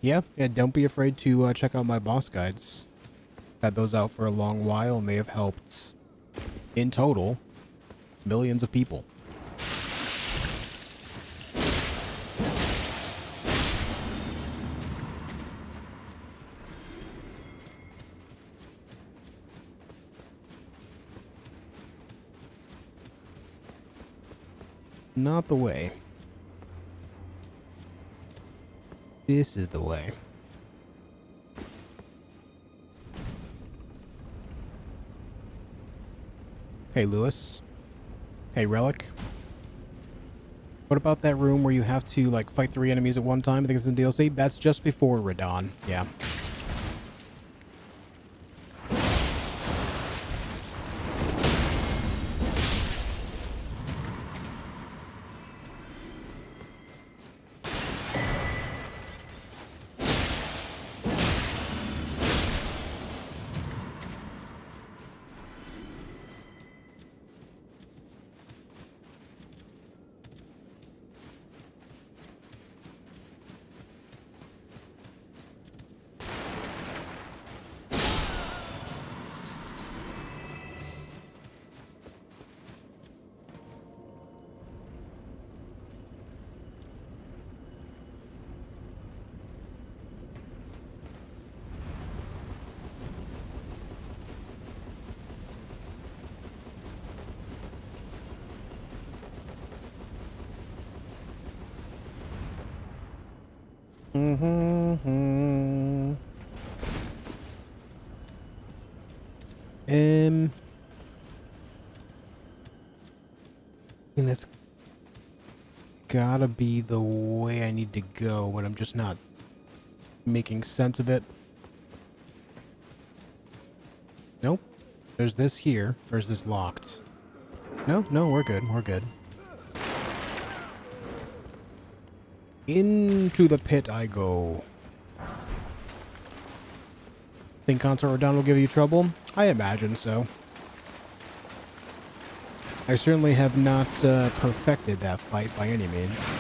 Yeah, don't be afraid to check out my boss guides. Had those out for a long while, and they have helped, in total, millions of people. Not the way. This is the way. Hey, Lewis. Hey, Relic. What about that room where you have to, like, fight 3 enemies at one time? I think it's in DLC. That's just before Radahn. Yeah. I mean, that's gotta be the way I need to go, but I'm just not making sense of it. Nope. There's this here. Or is this locked? No, we're good. We're good. Into the pit I go. Think Consort Radahn will give you trouble? I imagine so. I certainly have not perfected that fight by any means.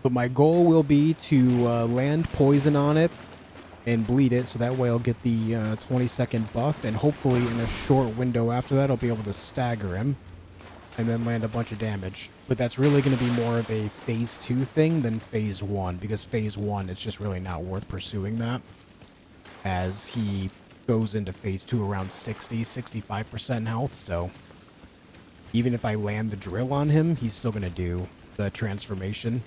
But my goal will be to land poison on it and bleed it, so that way I'll get the 20-second buff, and hopefully in a short window after that I'll be able to stagger him and then land a bunch of damage. But that's really going to be more of a phase 2 thing than phase 1, because phase 1 it's just really not worth pursuing that, as he goes into phase 2 around 65% health, so even if I land the drill on him, he's still going to do the transformation.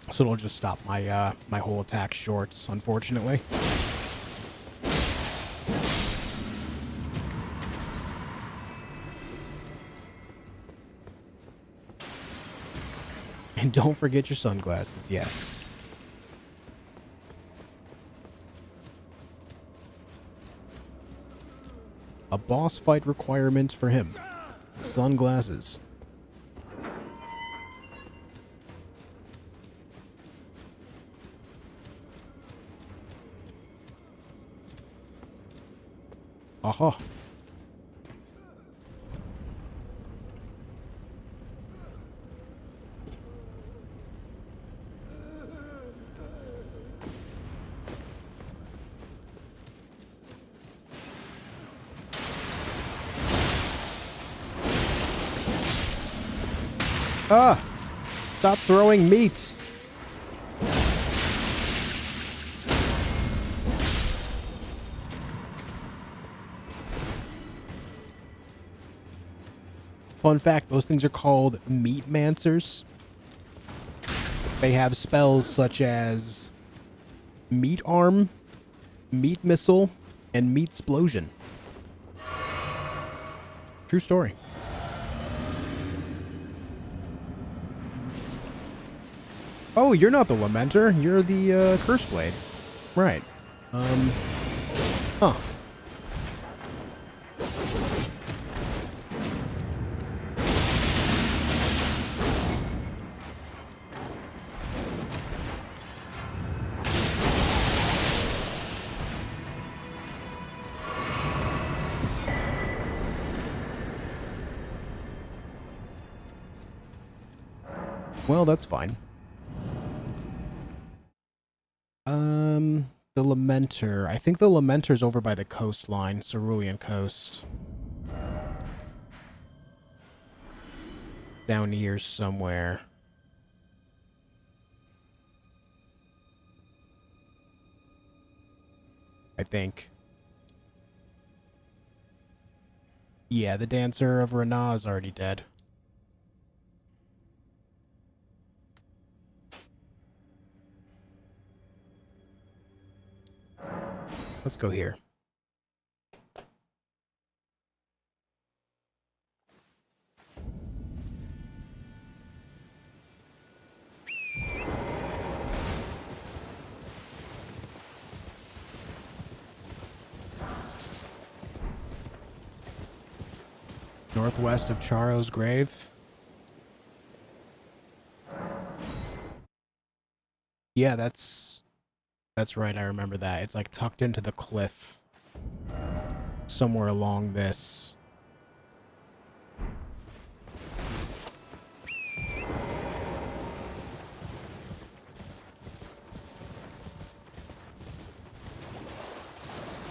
So it'll just stop my my whole attack shorts, unfortunately. And don't forget your sunglasses, yes. A boss fight requirement for him. Sunglasses. Aha. Ah! Stop throwing meat! Fun fact, those things are called meat mancers. They have spells such as meat arm, meat missile, and meat explosion. True story. Oh, you're not the Lamenter. You're the Curse Blade. Right. Huh. Well, that's fine. The Lamenter. I think the Lamenter's over by the coastline, Cerulean Coast. Down here somewhere. I think. Yeah, the Dancer of Radahn is already dead. Let's go here. Northwest of Charo's grave. Yeah, that's right. I remember that. It's like tucked into the cliff somewhere along this.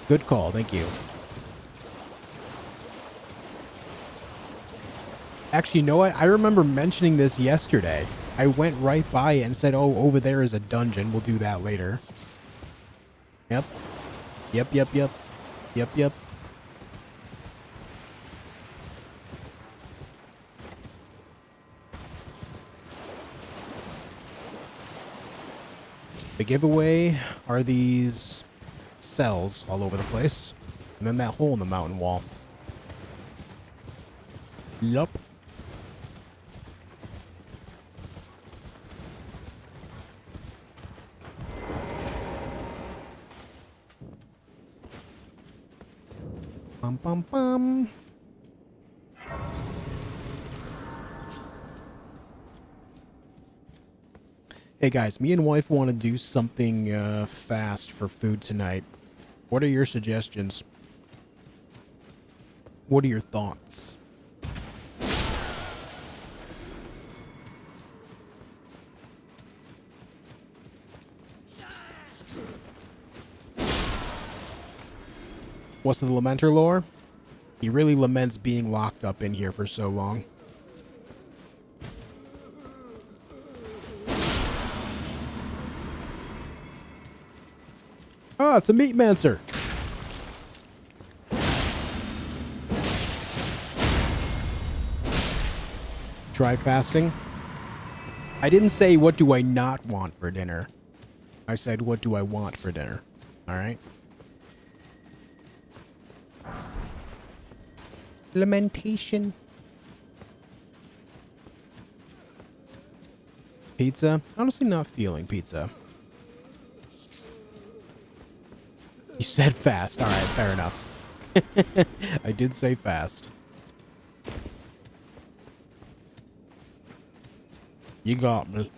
Good call. Thank you. Actually, you know what? I remember mentioning this yesterday. I went right by it and said, oh, over there is a dungeon. We'll do that later. Yep. Yep, yep, yep. Yep, yep. The giveaway are these cells all over the place. And then that hole in the mountain wall. Yup. Bum, bum, bum. Hey guys, me and wife want to do something fast for food tonight. What are your suggestions? What are your thoughts? What's the Lamenter lore? He really laments being locked up in here for so long. Ah, it's a meat mancer. Try fasting. I didn't say what do I not want for dinner. I said what do I want for dinner. All right. Lamentation. Pizza? Honestly, not feeling pizza. You said fast. All right, fair enough. I did say fast. You got me.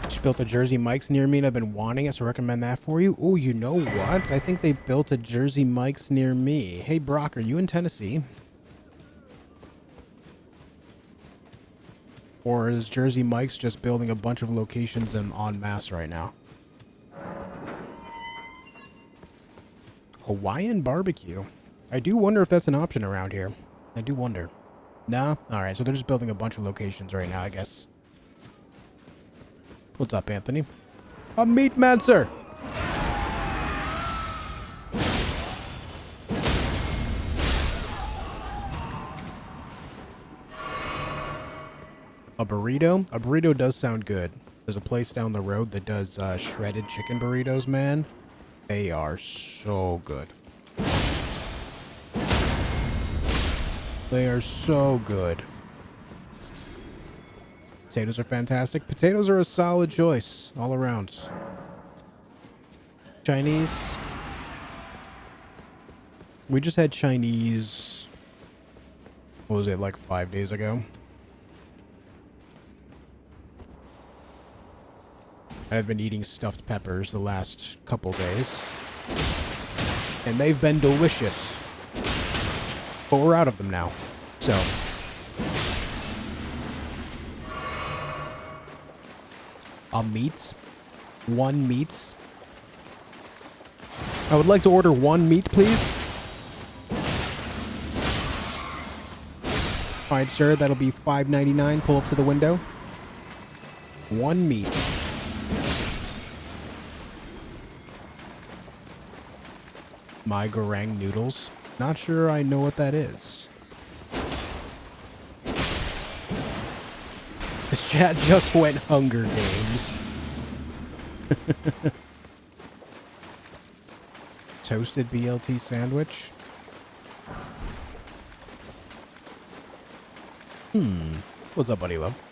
Just built a Jersey Mike's near me and I've been wanting it, so recommend that for you. Oh, you know what? I think they built a Jersey Mike's near me. Hey, Brock, are you in Tennessee? Or is Jersey Mike's just building a bunch of locations en masse right now? Hawaiian barbecue. I do wonder if that's an option around here. I do wonder. Nah? Alright, so they're just building a bunch of locations right now, I guess. What's up, Anthony? A meat mancer! A burrito? A burrito does sound good. There's a place down the road that does shredded chicken burritos, man. They are so good. They are so good. Potatoes are fantastic. Potatoes are a solid choice all around. Chinese. We just had Chinese. What was it, like 5 days ago? I've been eating stuffed peppers the last couple days. And they've been delicious. But we're out of them now. So. A meat. 1 meat. I would like to order 1 meat, please. Alright, sir. That'll be $5.99. Pull up to the window. 1 meat. My goreng noodles. Not sure I know what that is. This chat just went Hunger Games. Toasted BLT sandwich. What's up, buddy love?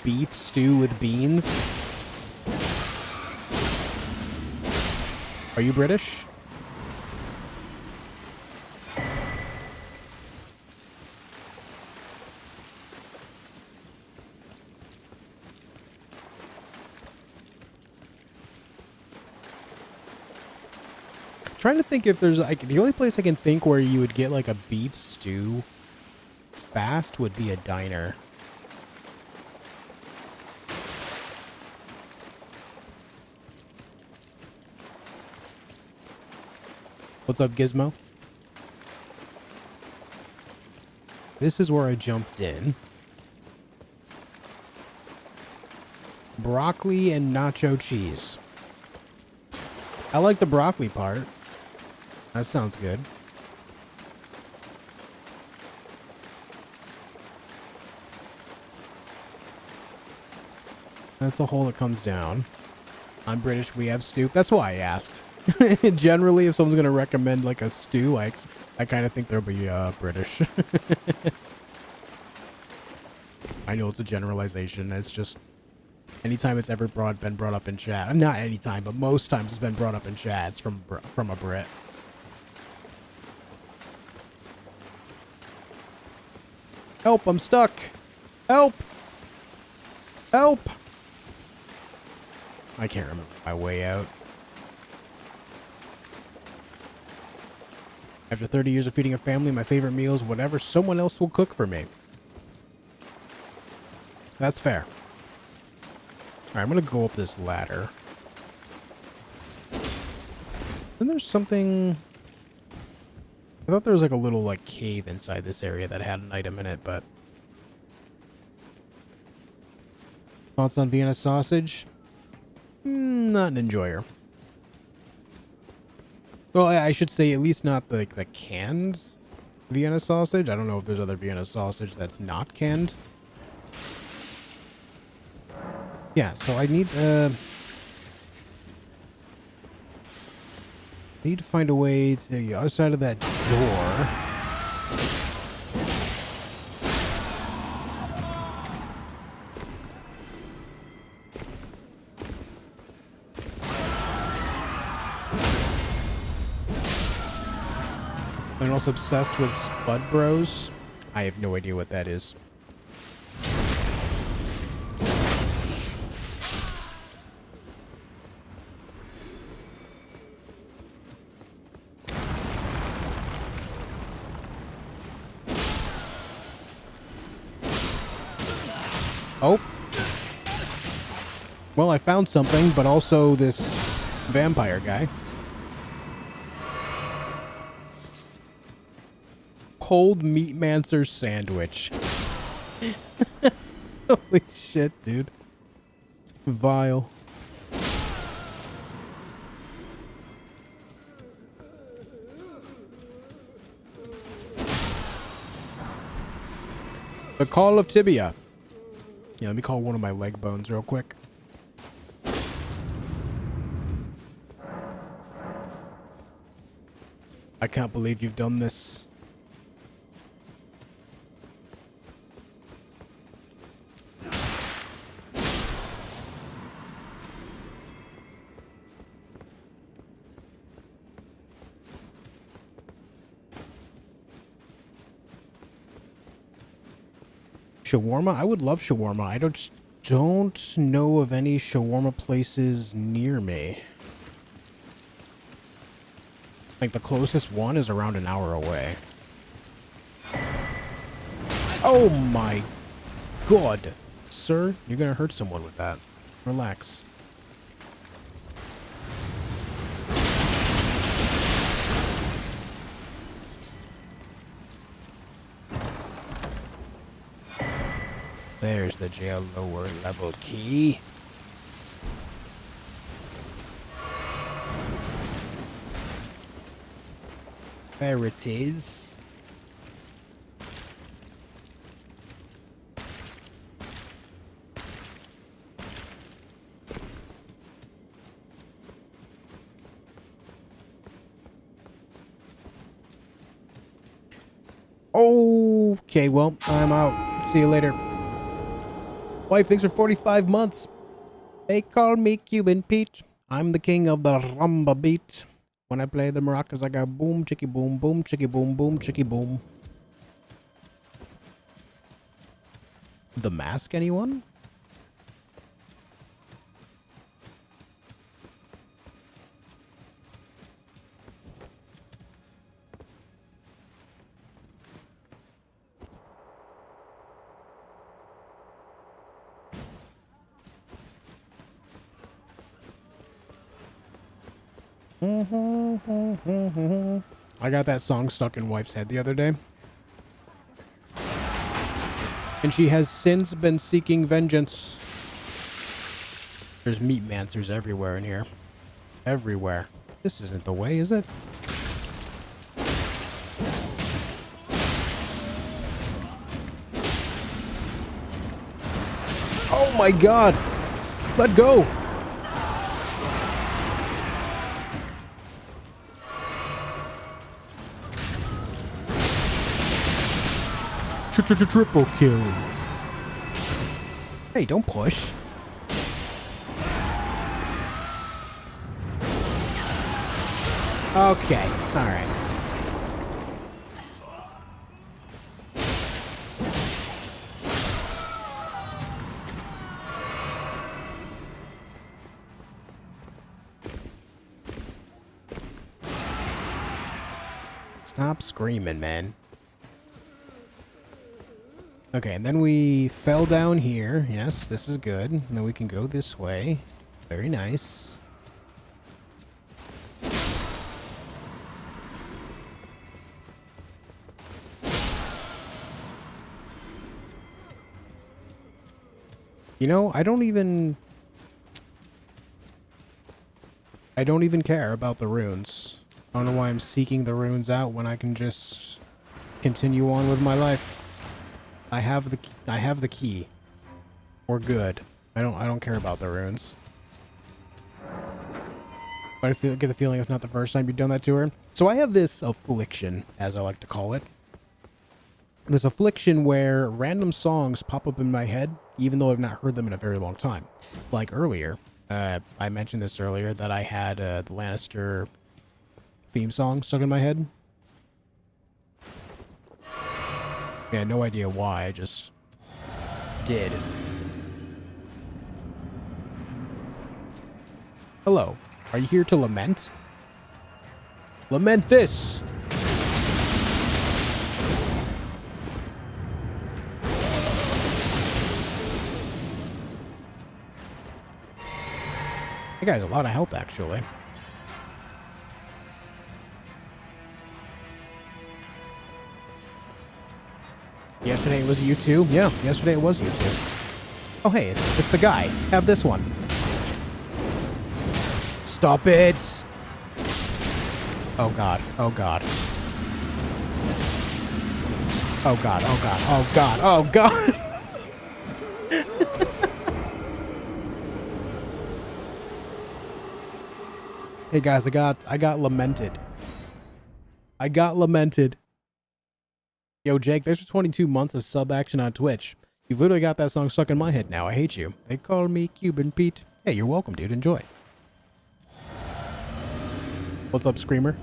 Beef stew with beans? Are you British? Trying to think if there's like the only place I can think where you would get like a beef stew fast would be a diner. What's up, Gizmo? This is where I jumped in. Broccoli and nacho cheese. I like the broccoli part. That sounds good. That's the hole that comes down. I'm British. We have stew. That's why I asked. Generally, if someone's going to recommend like a stew, I kind of think they'll be British. I know it's a generalization. It's just anytime it's ever been brought up in chat. Not anytime, but most times it's been brought up in chat. It's from a Brit. Help, I'm stuck. Help. Help. I can't remember my way out. After 30 years of feeding a family, my favorite meal is whatever someone else will cook for me. That's fair. Alright, I'm gonna go up this ladder. Then there's something... I thought there was like a little like cave inside this area that had an item in it, but... Thoughts on Vienna sausage? Not an enjoyer. Well, I should say at least not the canned Vienna sausage. I don't know if there's other Vienna sausage that's not canned. Yeah, so I need to find a way to the other side of that door. I'm also obsessed with Spud Bros. I have no idea what that is. Oh. Well, I found something, but also this vampire guy. Cold Meatmancer sandwich. Holy shit, dude. Vile. The Call of Tibia. Yeah, let me call one of my leg bones real quick. I can't believe you've done this. Shawarma? I would love shawarma. I don't know of any shawarma places near me. Like, the closest one is around an hour away. Oh my god. Sir, you're gonna hurt someone with that. Relax. There's the jail lower level key. There it is. Okay, well, I'm out. See you later. Wife, thanks for 45 months. They call me Cuban Pete. I'm the king of the rumba beat. When I play the maracas, I go boom, chicky boom, boom, chicky boom, boom, chicky boom. The Mask, anyone? I got that song stuck in wife's head the other day. And she has since been seeking vengeance. There's Meatmancers everywhere in here. Everywhere. This isn't the way, is it? Oh my god! Let go! Triple kill. Hey, don't push. Okay, all right. Stop screaming, man. Okay, and then we fell down here. Yes, this is good. And then we can go this way. Very nice. You know, I don't even care about the runes. I don't know why I'm seeking the runes out when I can just continue on with my life. I have the key. We're good. I don't care about the runes. But I get the feeling it's not the first time you've done that to her. So I have this affliction, as I like to call it. This affliction where random songs pop up in my head, even though I've not heard them in a very long time. Like earlier, I mentioned this earlier, that I had the Lannister theme song stuck in my head. Yeah, no idea why, I just did. Hello, are you here to lament? Lament this! That guy's a lot of health, actually. Yesterday it was you too? Yeah, yesterday it was you too. Oh hey, it's the guy. Have this one. Stop it! Oh god, oh god. Oh god, oh god, oh god, oh god! Hey guys, I got lamented. I got lamented. Yo, Jake, thanks for 22 months of sub action on Twitch. You've literally got that song stuck in my head now. I hate you. They call me Cuban Pete. Hey, you're welcome, dude. Enjoy. What's up, Screamer?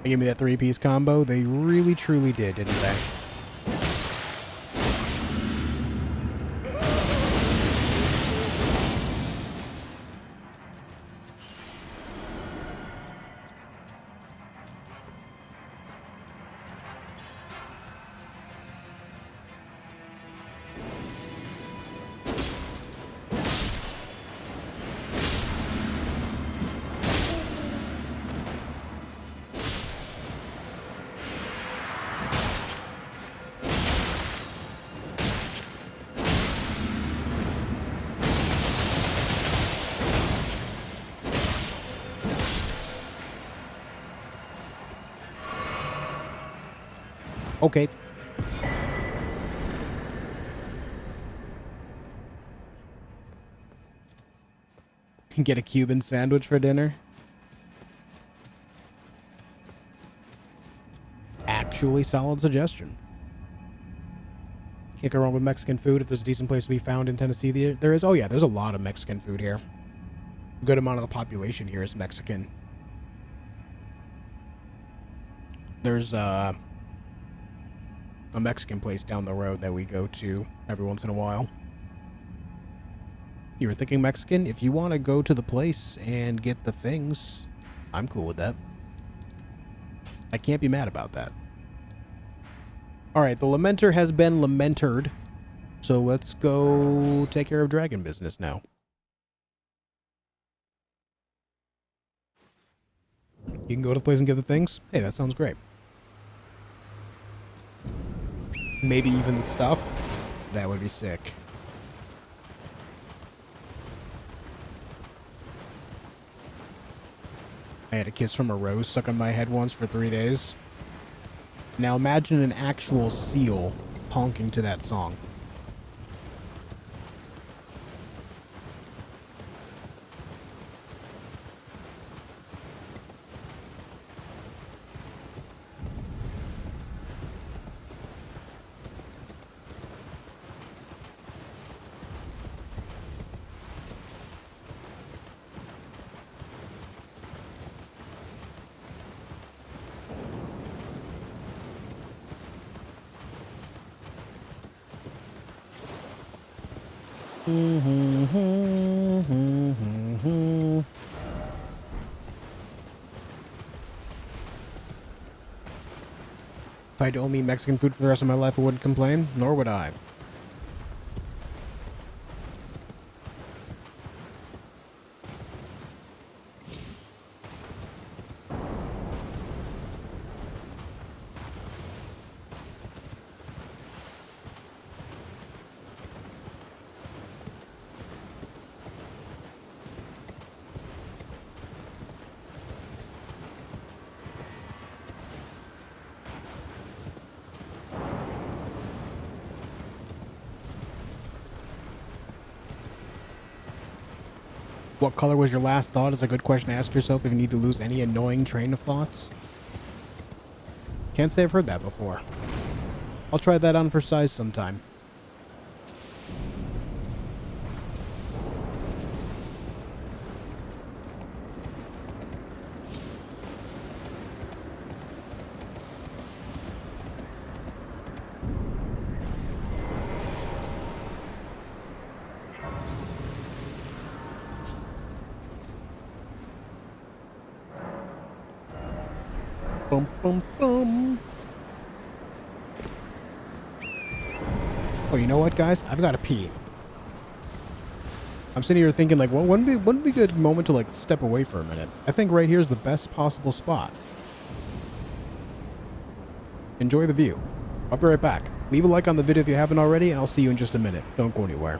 They gave me that 3-piece combo. They really, truly did, didn't they? Okay. Get a Cuban sandwich for dinner. Actually solid suggestion. Can't go wrong with Mexican food if there's a decent place to be found in Tennessee. There is. Oh yeah, there's a lot of Mexican food here. A good amount of the population here is Mexican. There's a Mexican place down the road that we go to every once in a while. You were thinking Mexican? If you want to go to the place and get the things, I'm cool with that. I can't be mad about that. Alright, the Lamenter has been lamentered. So let's go take care of dragon business now. You can go to the place and get the things? Hey, that sounds great. Maybe even the stuff? That would be sick. I had a kiss from a rose stuck on my head once for 3 days. Now imagine an actual seal honking to that song. If I had to only eat Mexican food for the rest of my life, I wouldn't complain, nor would I. What color was your last thought is a good question to ask yourself if you need to lose any annoying train of thoughts. Can't say I've heard that before. I'll try that on for size sometime. Boom, boom, boom. Oh, you know what, guys? I've got to pee. I'm sitting here thinking, like, well, wouldn't be a good moment to, like, step away for a minute. I think right here is the best possible spot. Enjoy the view. I'll be right back. Leave a like on the video if you haven't already, and I'll see you in just a minute. Don't go anywhere.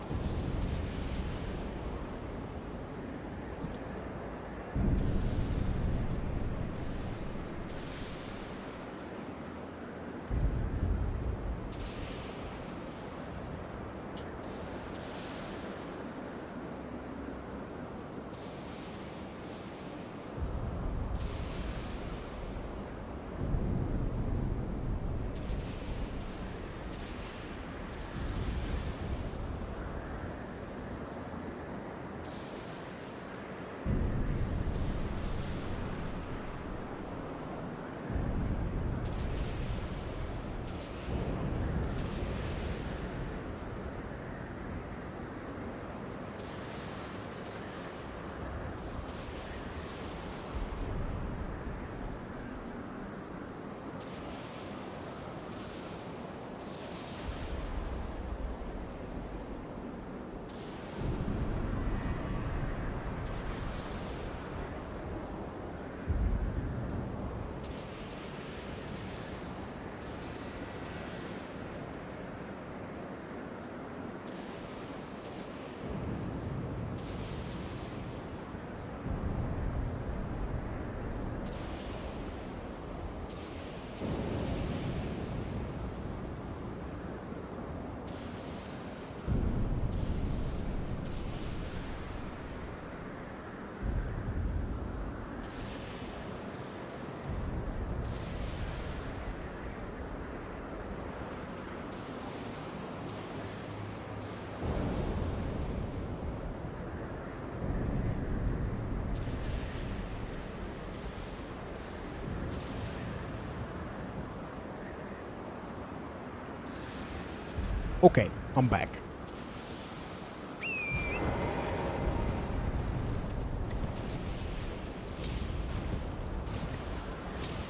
Okay, I'm back.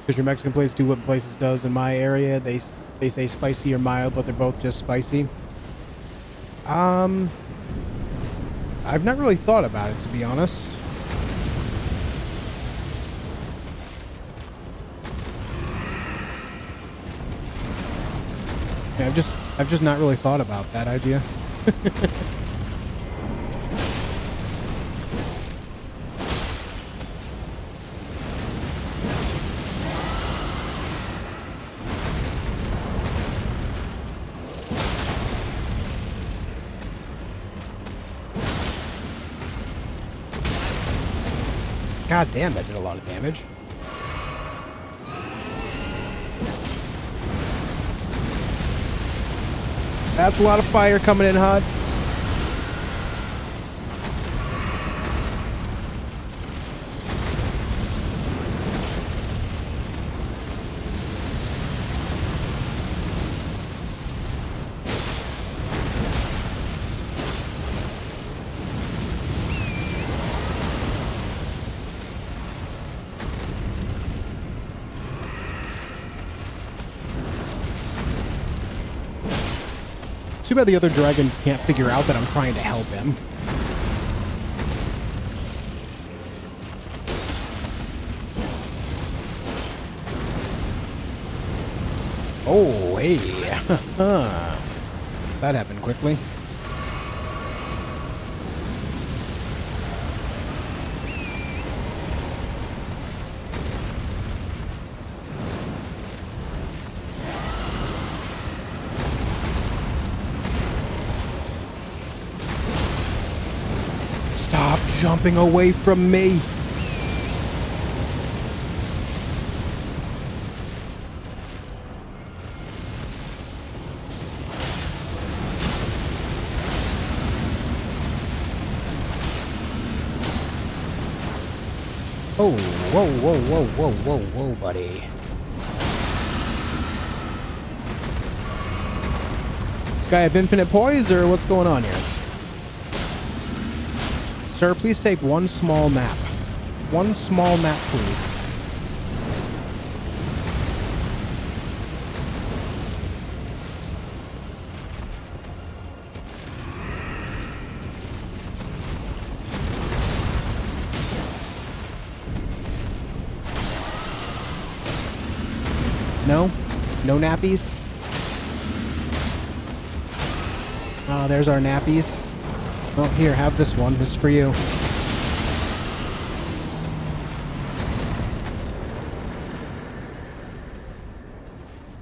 Because your Mexican place do what places does in my area. They say spicy or mild, but they're both just spicy. I've not really thought about it, to be honest. Yeah, I've just not really thought about that idea. God damn, that did a lot of damage. That's a lot of fire coming in hot. Too bad the other dragon can't figure out that I'm trying to help him. Oh, hey. That happened quickly. Stop jumping away from me. Oh, whoa, whoa, whoa, whoa, whoa, whoa, buddy. This guy have infinite poise, or what's going on here? Sir, please take one small map. One small map, please. No? No nappies? Oh, there's our nappies. Well, here, have this one. This is for you.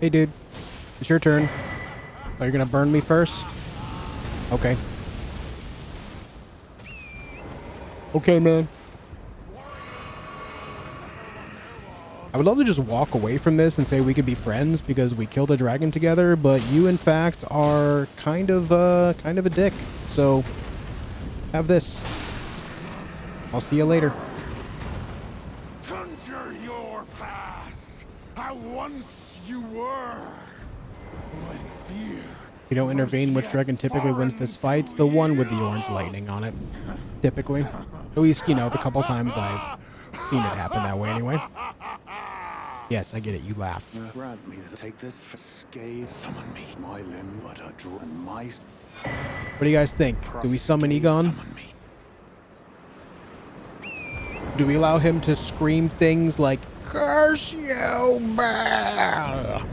Hey, dude. It's your turn. Oh, you're gonna burn me first? Okay. Okay, man. I would love to just walk away from this and say we could be friends because we killed a dragon together, but you, in fact, are kind of a dick. So, have this. I'll see you later.
Conjure your past, how once you were. When fear.
You don't intervene. Which dragon typically wins this fight? It's the one with the orange lightning on it. Typically. At least, you know, the couple times I've seen it happen that way anyway. Yes, I get it. You laugh.
Grant me to take this for scathe. Summon me, my limb, but a draw my.
What do you guys think? Do we summon Egon? Do we allow him to scream things like, "Curse you, Bayle"?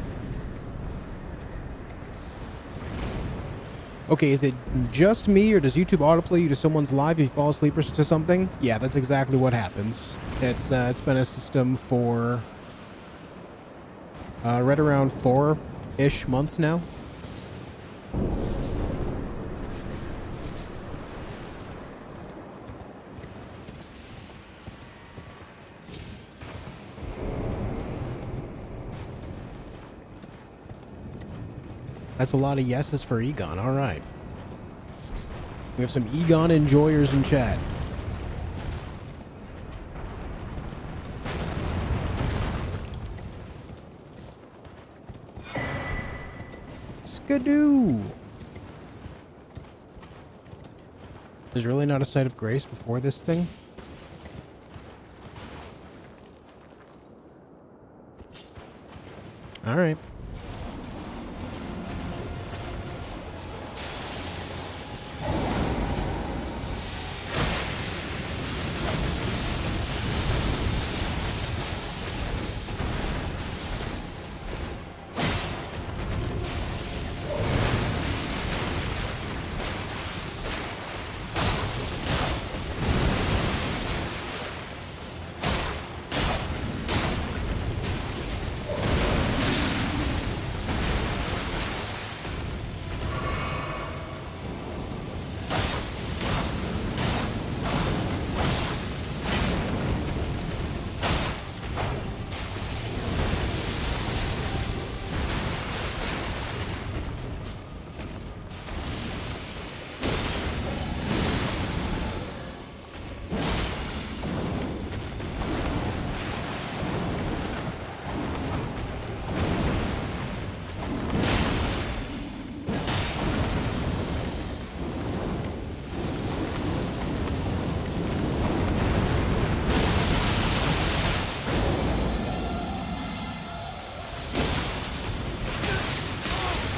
Okay, is it just me, or does YouTube autoplay you to someone's live if you fall asleep or to something? Yeah, that's exactly what happens. It's been a system for right around 4-ish months now. That's a lot of yeses for Egon. All right. We have some Egon enjoyers in chat. Skadoo. There's really not a site of grace before this thing. All right.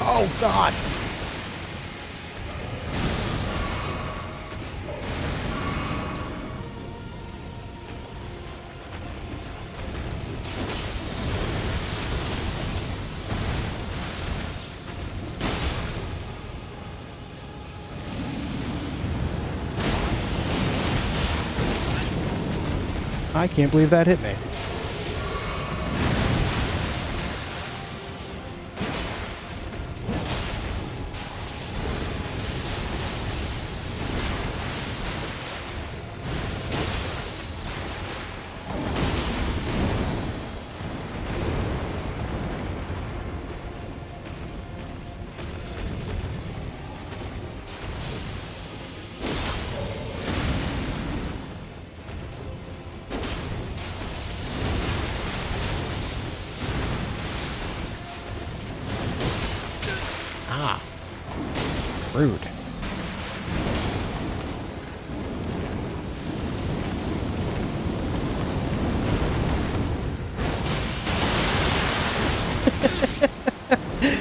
Oh, God. I can't believe that hit me. Rude.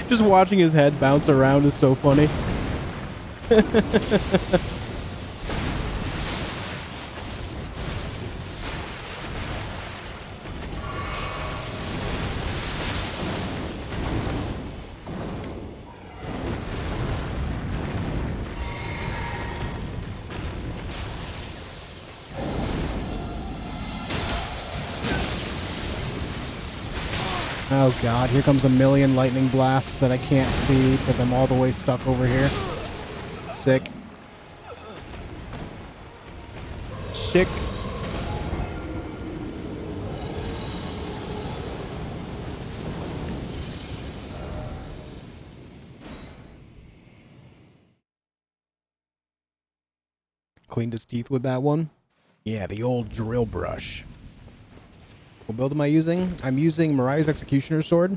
Just watching his head bounce around is so funny. Oh god, here comes a million lightning blasts that I can't see because I'm all the way stuck over here. Sick. Sick. Cleaned his teeth with that one. Yeah, the old drill brush. What build am I using? I'm using Marais Executioner Sword.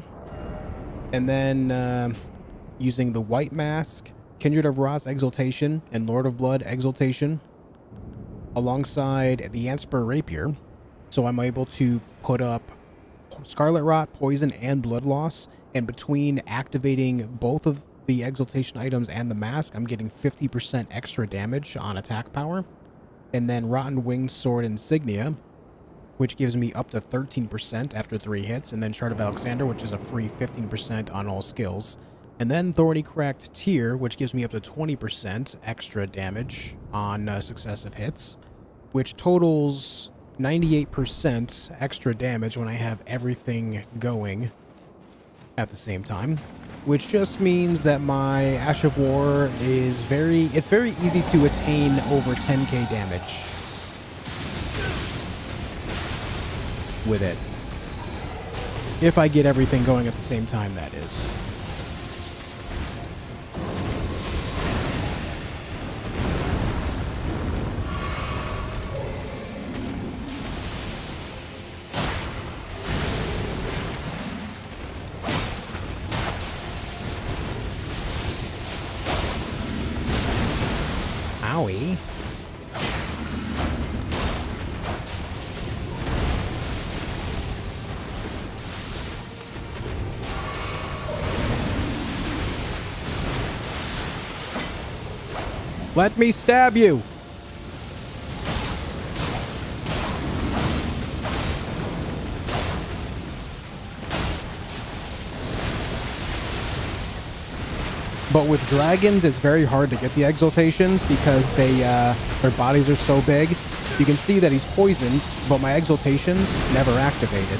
And then using the White Mask, Kindred of Rot's Exaltation, and Lord of Blood Exaltation. Alongside the Anspur Rapier. So I'm able to put up Scarlet Rot, Poison, and Blood Loss. And between activating both of the Exaltation items and the Mask, I'm getting 50% extra damage on attack power. And then Rotten Winged Sword Insignia, which gives me up to 13% after 3 hits, and then Shard of Alexander, which is a free 15% on all skills. And then Thorny Cracked Tear, which gives me up to 20% extra damage on successive hits, which totals 98% extra damage when I have everything going at the same time. Which just means that my Ash of War is very easy to attain over 10k damage with it. If I get everything going at the same time, that is. Owie. Let me stab you. But with dragons, it's very hard to get the exaltations because their bodies are so big. You can see that he's poisoned, but my exaltations never activated.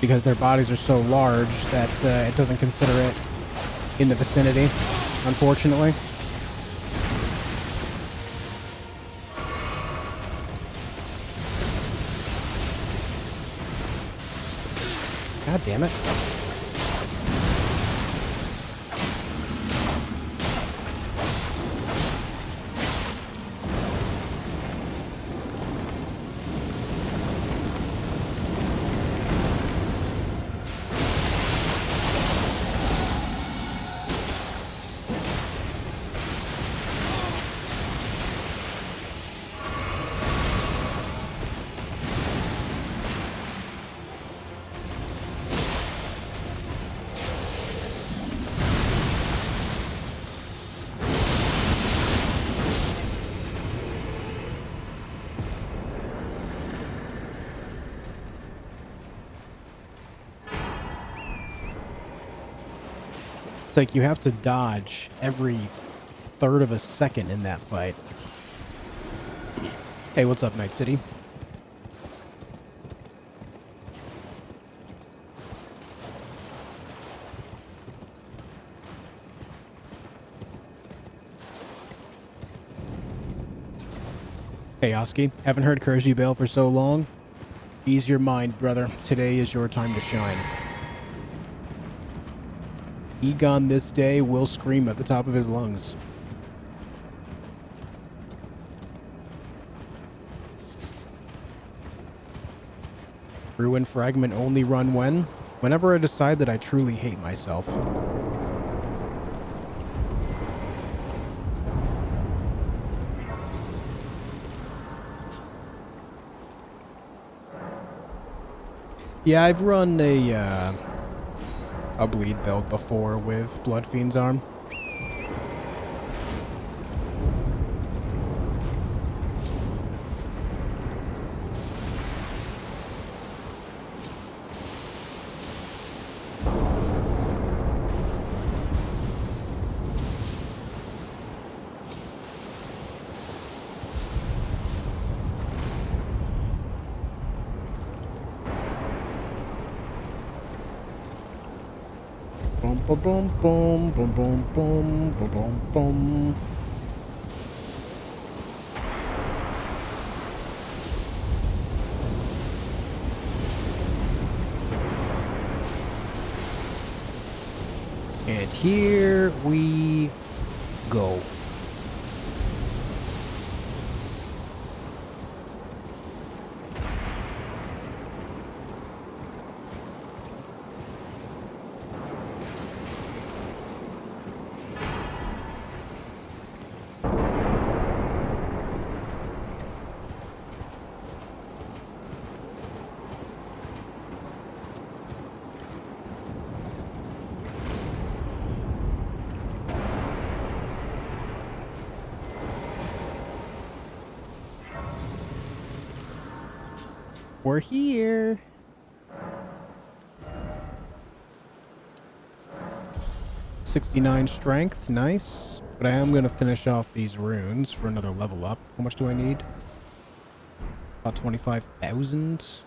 Because their bodies are so large that it doesn't consider it in the vicinity, unfortunately. God damn it. It's like you have to dodge every third of a second in that fight. Hey, what's up, Night City? Hey, Oski. Haven't heard Kurji Bayle for so long. Ease your mind, brother. Today is your time to shine. Egon this day will scream at the top of his lungs. Ruin Fragment only run when? Whenever I decide that I truly hate myself. Yeah, I've run a bleed build before with Bloodfiend's arm. Boom, boom, boom, boom, boom, boom, boom, boom, boom, boom. And here we go. We're here. '69 strength, nice. But I am gonna finish off these runes for another level up. How much do I need? About 25,000.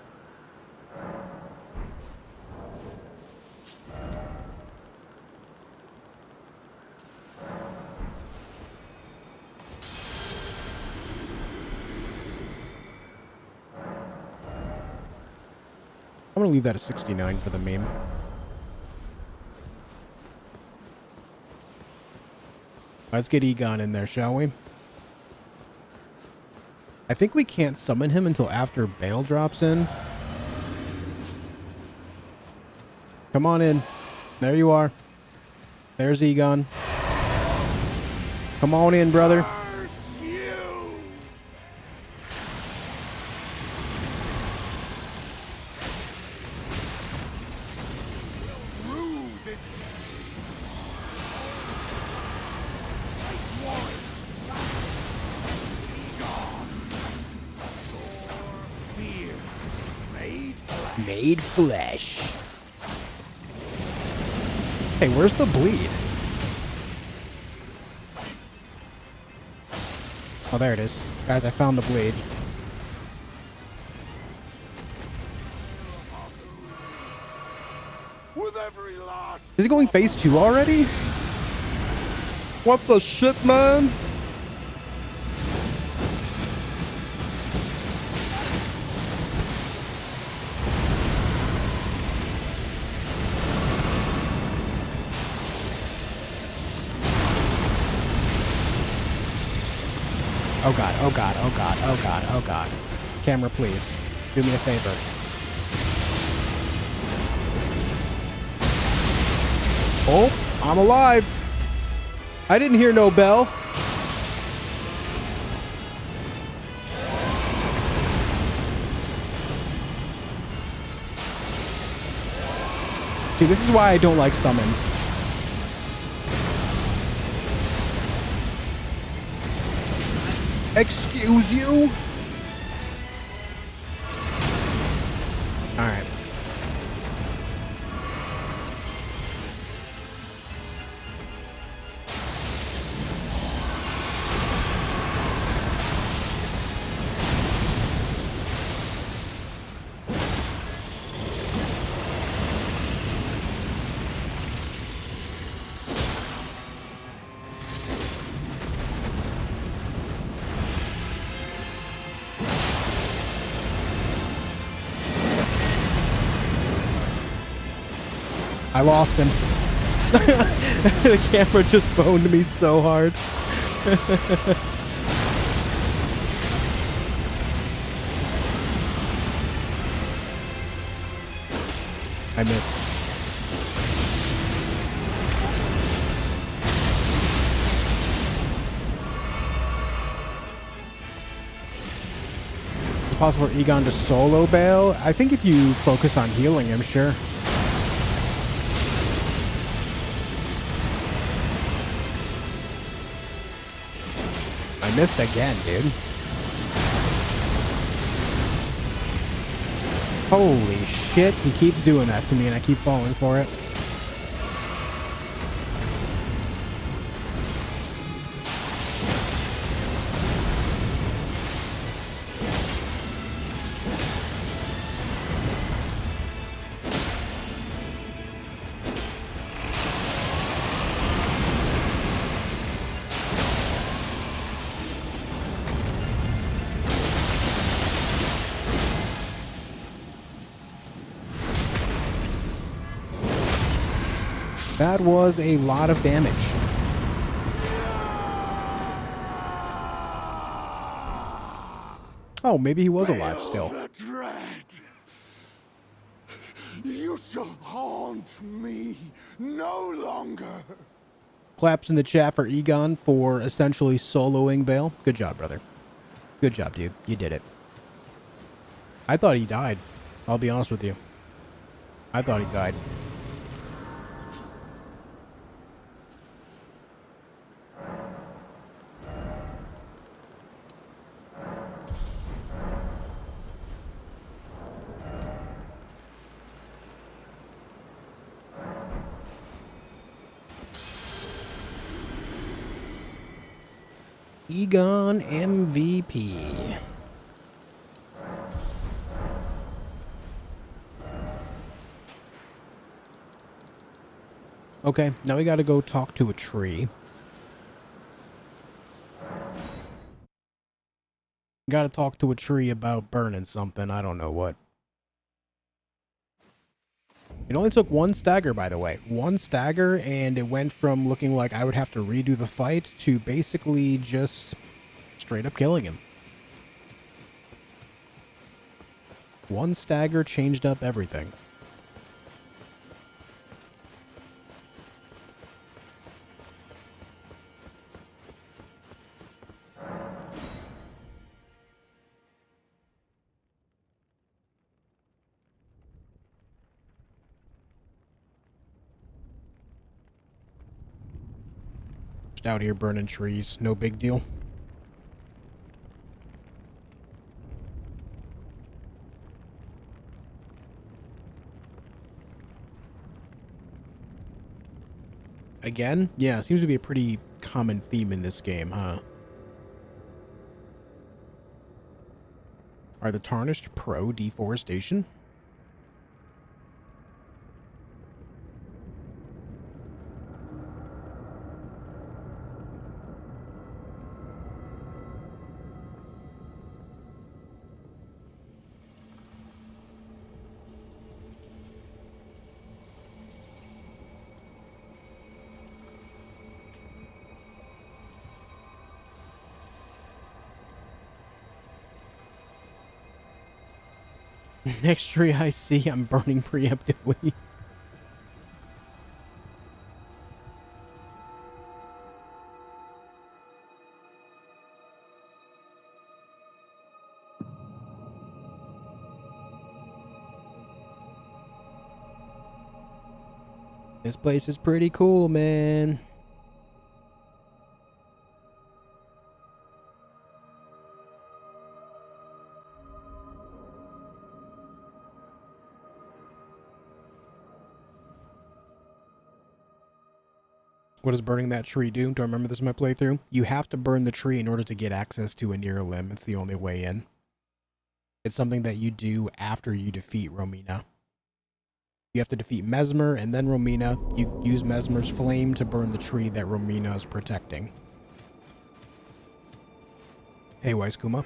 I'm gonna leave that at 69 for the meme. Let's get Egon in there, shall we? I think we can't summon him until after Bayle drops in. Come on in. There you are. There's Egon. Come on in, brother. Made flesh. Hey, where's the bleed? Oh, there it is. Guys, I found the bleed. Is he going phase 2 already? What the shit, man? Oh god, oh god, oh god, oh god, oh god. Camera, please. Do me a favor. Oh, I'm alive. I didn't hear no bell. See, this is why I don't like summons. Excuse you? All right. I lost him. The camera just boned me so hard. I missed. possible for Egon to solo Bayle? I think if you focus on healing him, sure. I missed again, dude. Holy shit, he keeps doing that to me and I keep falling for it. That was a lot of damage. Oh, maybe he was alive still.
The dread. You shall haunt me no longer.
Claps in the chat for Egon for essentially soloing Bayle. Good job, brother. Good job, dude. You did it. I thought he died. I'll be honest with you. I thought he died. Egon MVP. Okay, now we gotta go talk to a tree. Gotta talk to a tree about burning something. I don't know what. It only took one stagger, by the way. One stagger, and it went from looking like I would have to redo the fight to basically just straight up killing him. One stagger changed up everything. Out here burning trees, no big deal. Again? Yeah, seems to be a pretty common theme in this game, huh? Are the Tarnished pro deforestation? Next tree I see, I'm burning preemptively. This place is pretty cool, man. What does burning that tree do? Do I remember this in my playthrough? You have to burn the tree in order to get access to a near limb. It's the only way in. It's something that you do after you defeat Romina. You have to defeat Mesmer and then Romina. You use Mesmer's flame to burn the tree that Romina is protecting. Hey, Wise Kuma.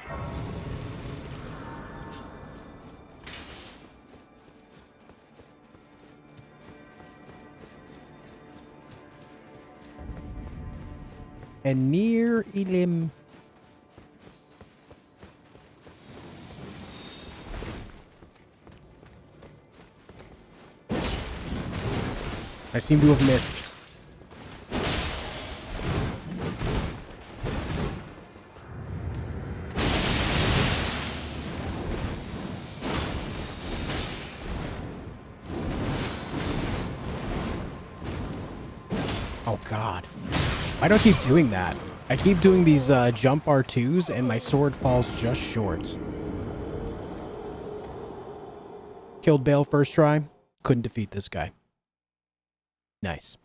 And near Elim. I seem to have missed. Oh, God. Why do I keep doing that? I keep doing these jump R2s, and my sword falls just short. Killed Bayle first try. Couldn't defeat this guy. Nice.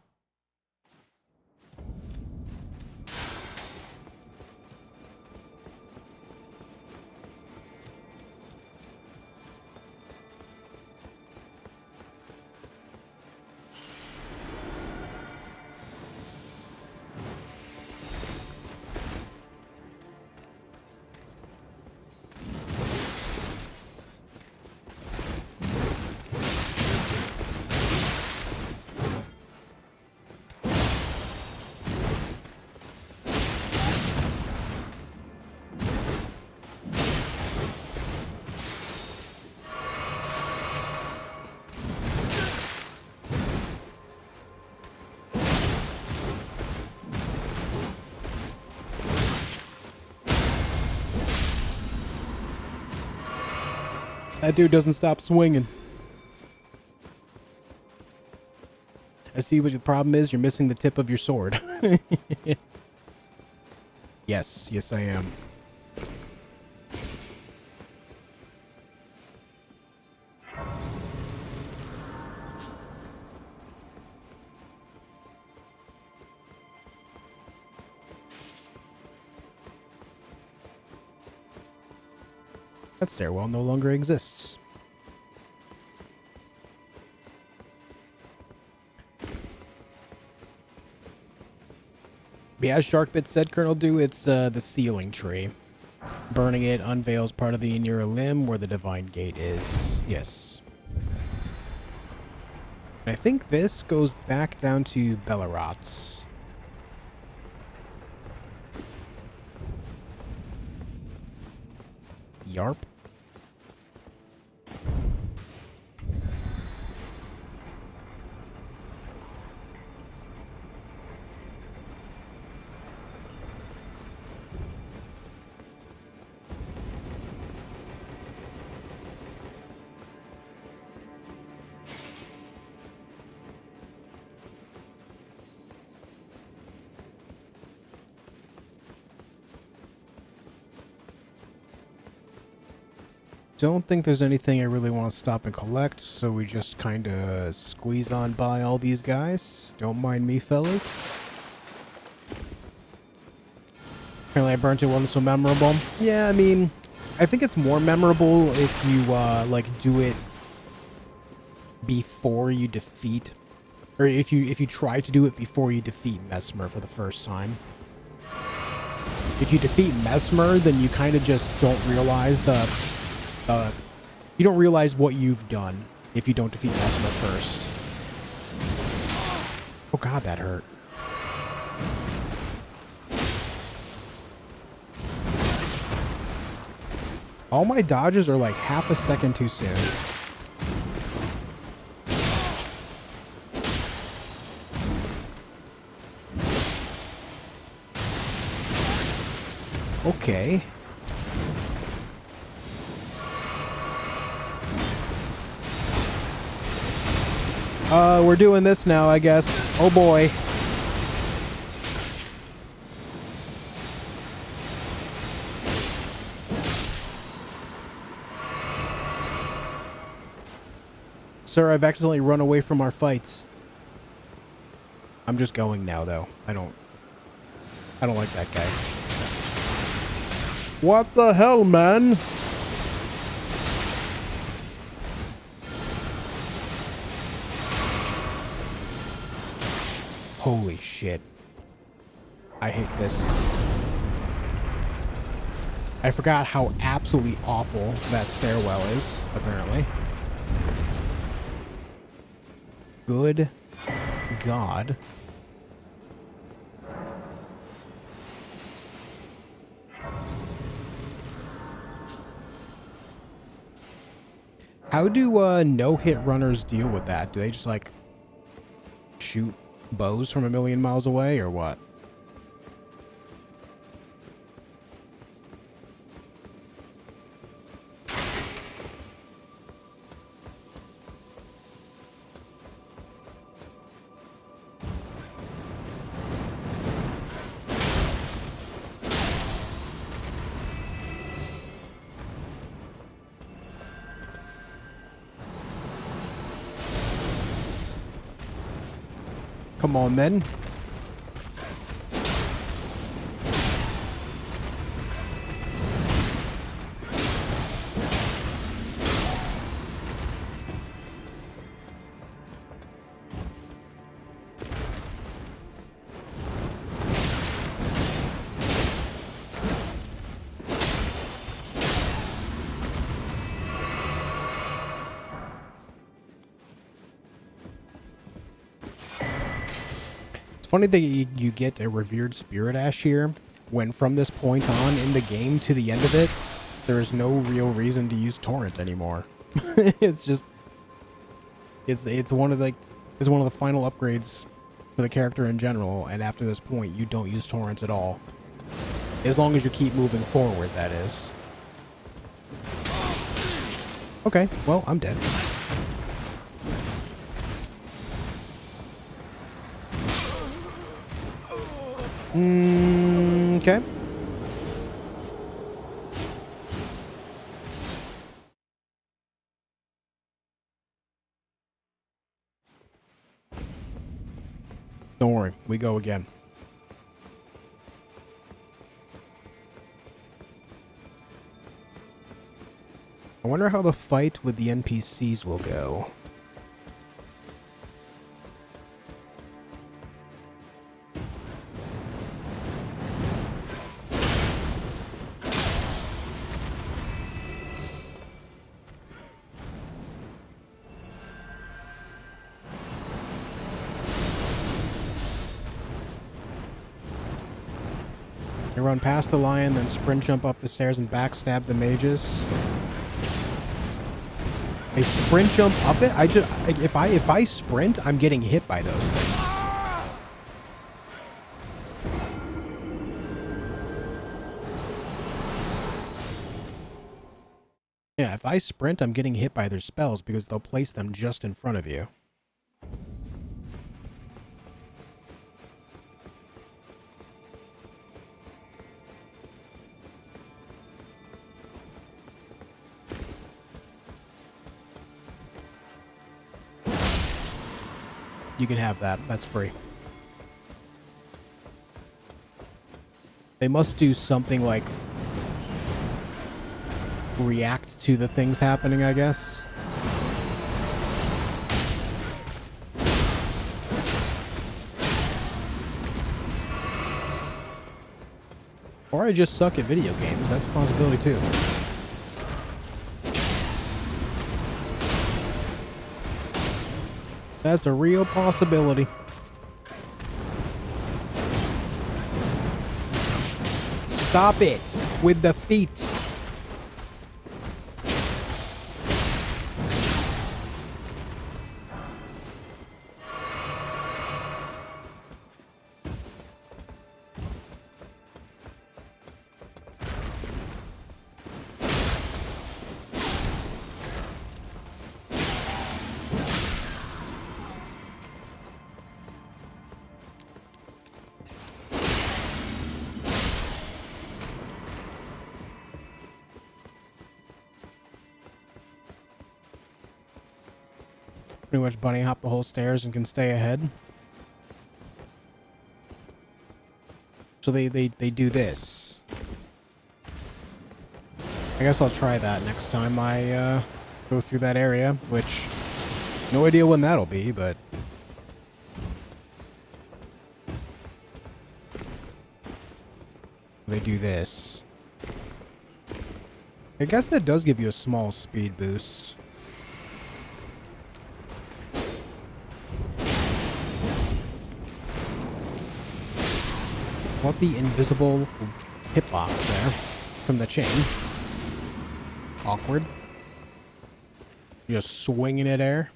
That dude doesn't stop swinging. I see what your problem is. You're missing the tip of your sword. Yes, I am. That stairwell no longer exists. But as Sharkbit said, Colonel Do, it's the ceiling tree. Burning it unveils part of the inner limb where the divine gate is. Yes. I think this goes back down to Bellerots. Yarp. Don't think there's anything I really want to stop and collect, so we just kind of squeeze on by all these guys. Don't mind me, fellas. Apparently I burnt it wasn't so memorable. Yeah, I mean, I think it's more memorable if you, like, do it before you defeat, or if you try to do it before you defeat Mesmer for the first time. If you defeat Mesmer, then you kind of just don't realize you don't realize what you've done if you don't defeat Mesmer first. Oh god, that hurt. All my dodges are like half a second too soon. Okay. We're doing this now, I guess. Oh boy. Sir, I've accidentally run away from our fights. I'm just going now, though. I don't like that guy. What the hell, man? Holy shit. I hate this. I forgot how absolutely awful that stairwell is, apparently. Good God. How do no-hit runners deal with that? Do they just, like, shoot bows from a million miles away, or what? Come on, then. Funny that you get a revered spirit ash here, when from this point on in the game to the end of it, there is no real reason to use torrent anymore. It's just it's one of the final upgrades for the character in general, and after this point you don't use torrent at all. As long as you keep moving forward, that is. Okay, well, I'm dead. Okay. Don't worry, we go again. I wonder how the fight with the NPCs will go. You run past the lion, then sprint jump up the stairs and backstab the mages. A sprint jump up it? If I sprint, I'm getting hit by those things. Yeah, if I sprint, I'm getting hit by their spells because they'll place them just in front of you. You can have that. That's free. They must do something like react to the things happening, I guess. Or I just suck at video games. That's a possibility too. That's a real possibility. Stop it with the feet. Pretty much bunny hop the whole stairs and can stay ahead. So they do this. I guess I'll try that next time I go through that area, which no idea when that'll be, but they do this. I guess that does give you a small speed boost. Want the invisible hitbox there from the chain. Awkward. Just swinging it air.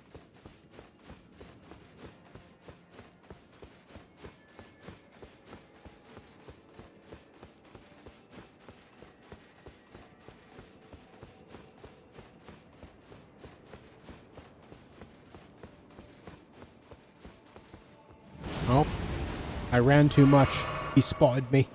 Oh, I ran too much. He spotted me.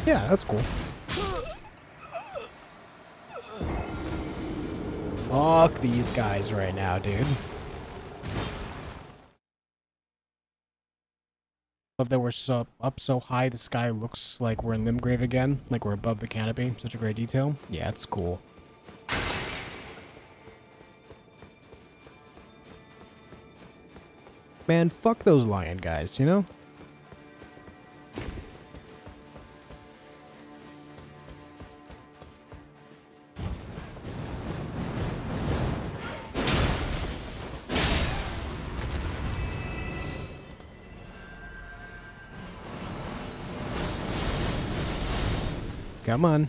Yeah, that's cool. Fuck these guys right now, dude. Love that we're so up so high the sky looks like we're in Limgrave again, like we're above the canopy. Such a great detail. Yeah, it's cool. Man, fuck those lion guys, you know? Come on.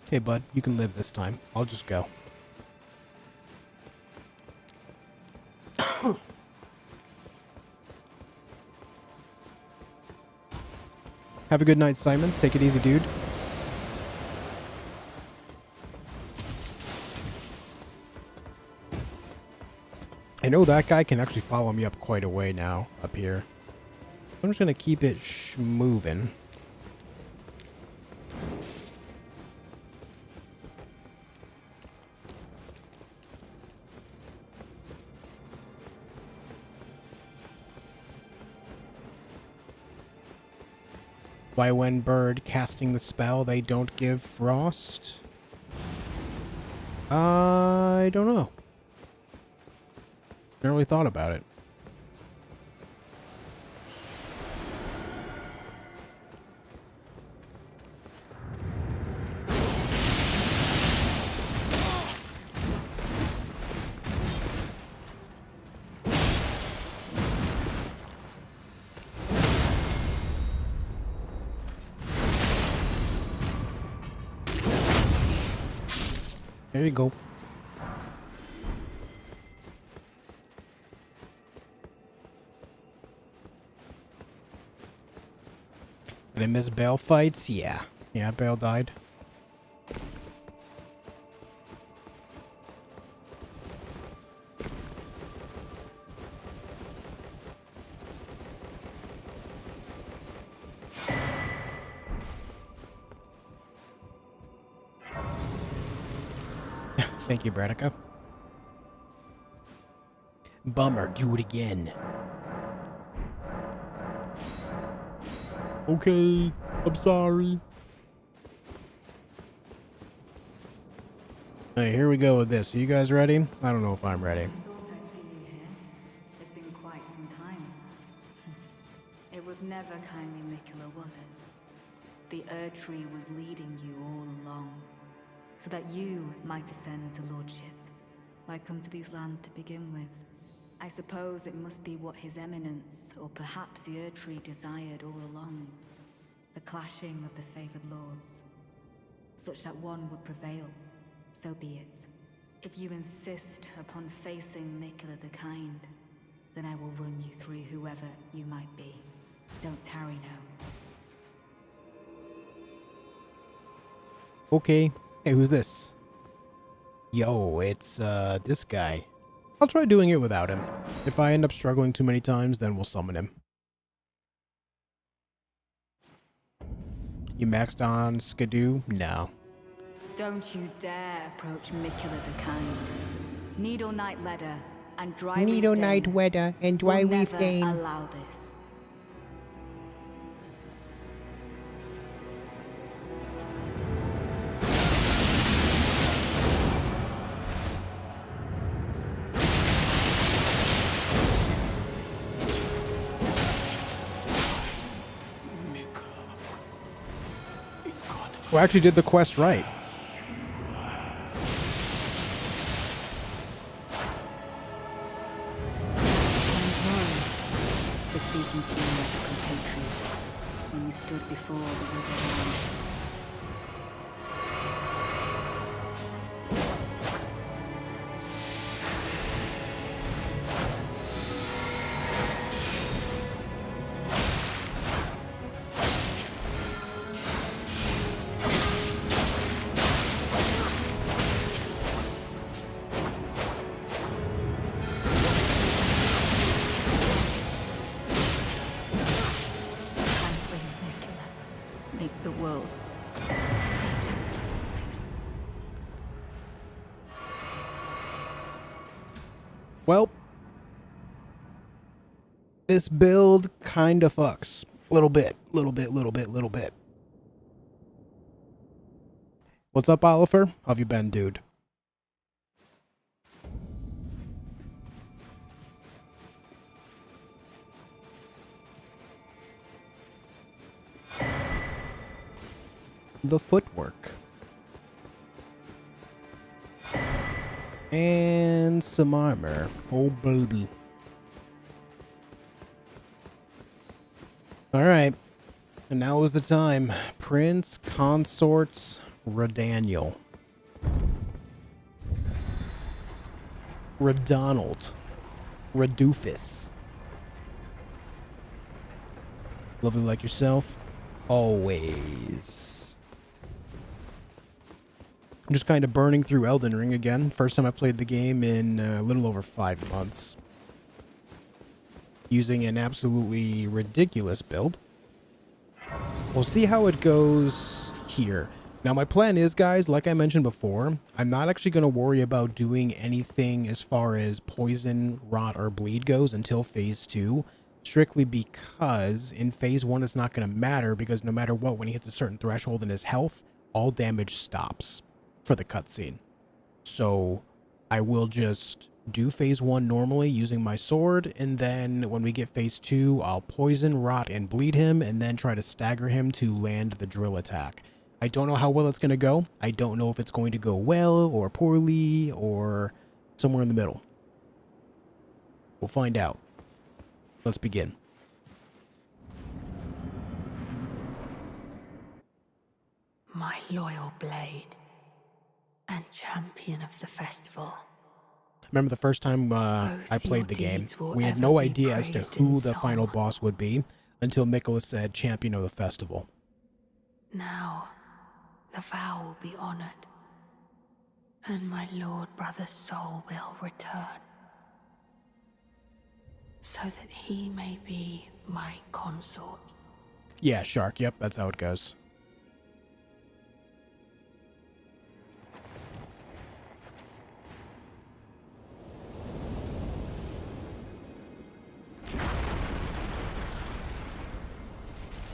Hey, bud, you can live this time. I'll just go. Have a good night, Simon. Take it easy, dude. I know that guy can actually follow me up quite a way now, up here. I'm just gonna keep it moving. Why when bird casting the spell they don't give frost? I don't know. Never really thought about it. There you go. Did I miss Bayle fights? Yeah. Yeah, Bayle died. Thank you, Bradica. Bummer, do it again. Okay, I'm sorry. Alright, here we go with this. Are you guys ready? I don't know if I'm ready.
It's been quite some time. It was never kindly Miquella, was it? The Erdtree was leading you all along, so that you might ascend to lordship. Why come to these lands to begin with? I suppose it must be what His Eminence, or perhaps the Erdtree desired all along. The clashing of the favored lords. Such that one would prevail. So be it. If you insist upon facing Miquella the Kind, then I will run you through whoever you might be. Don't tarry now.
Okay. Hey, who's this? Yo, it's, this guy. I'll try doing it without him. If I end up struggling too many times, then we'll summon him. You maxed on Skadoo? No.
Don't you dare approach Miquella the Kind. Needle Knight Ledder and Dry
Needle
Reef
Knight
Dane
Wedder and Dry
will
Reef
never
Dane.
allow this.
Well, I actually did the quest right.
For speaking to you as a compatriot when we stood before the river Rhine. make the world a gentle place.
Well, this build kind of fucks. Little bit. What's up, Oliver? How have you been, dude? The footwork. And some armor. Oh, baby. Alright. And now is the time. Prince Consort Radahn. Radonald. Radoofus. Lovely like yourself. Always. I'm just kind of burning through Elden Ring again. First time I played the game in a little over 5 months. Using an absolutely ridiculous build. We'll see how it goes here. Now my plan is, guys, like I mentioned before, I'm not actually going to worry about doing anything as far as poison, rot, or bleed goes until phase 2. Strictly because in phase 1 it's not going to matter, because no matter what, when he hits a certain threshold in his health, all damage stops for the cutscene. So I will just do phase 1 normally using my sword, and then when we get phase 2, I'll poison, rot, and bleed him, and then try to stagger him to land the drill attack. I don't know how well it's going to go. I don't know if it's going to go well or poorly or somewhere in the middle. We'll find out. Let's begin.
My loyal blade and champion of the festival.
Remember the first time I played the game, we had no idea as to who the final boss would be until Nicholas said champion of the festival.
Now, the vow will be honored, and my lord brother's soul will return, so that he may be my consort.
Yeah, Shark, yep, that's how it goes.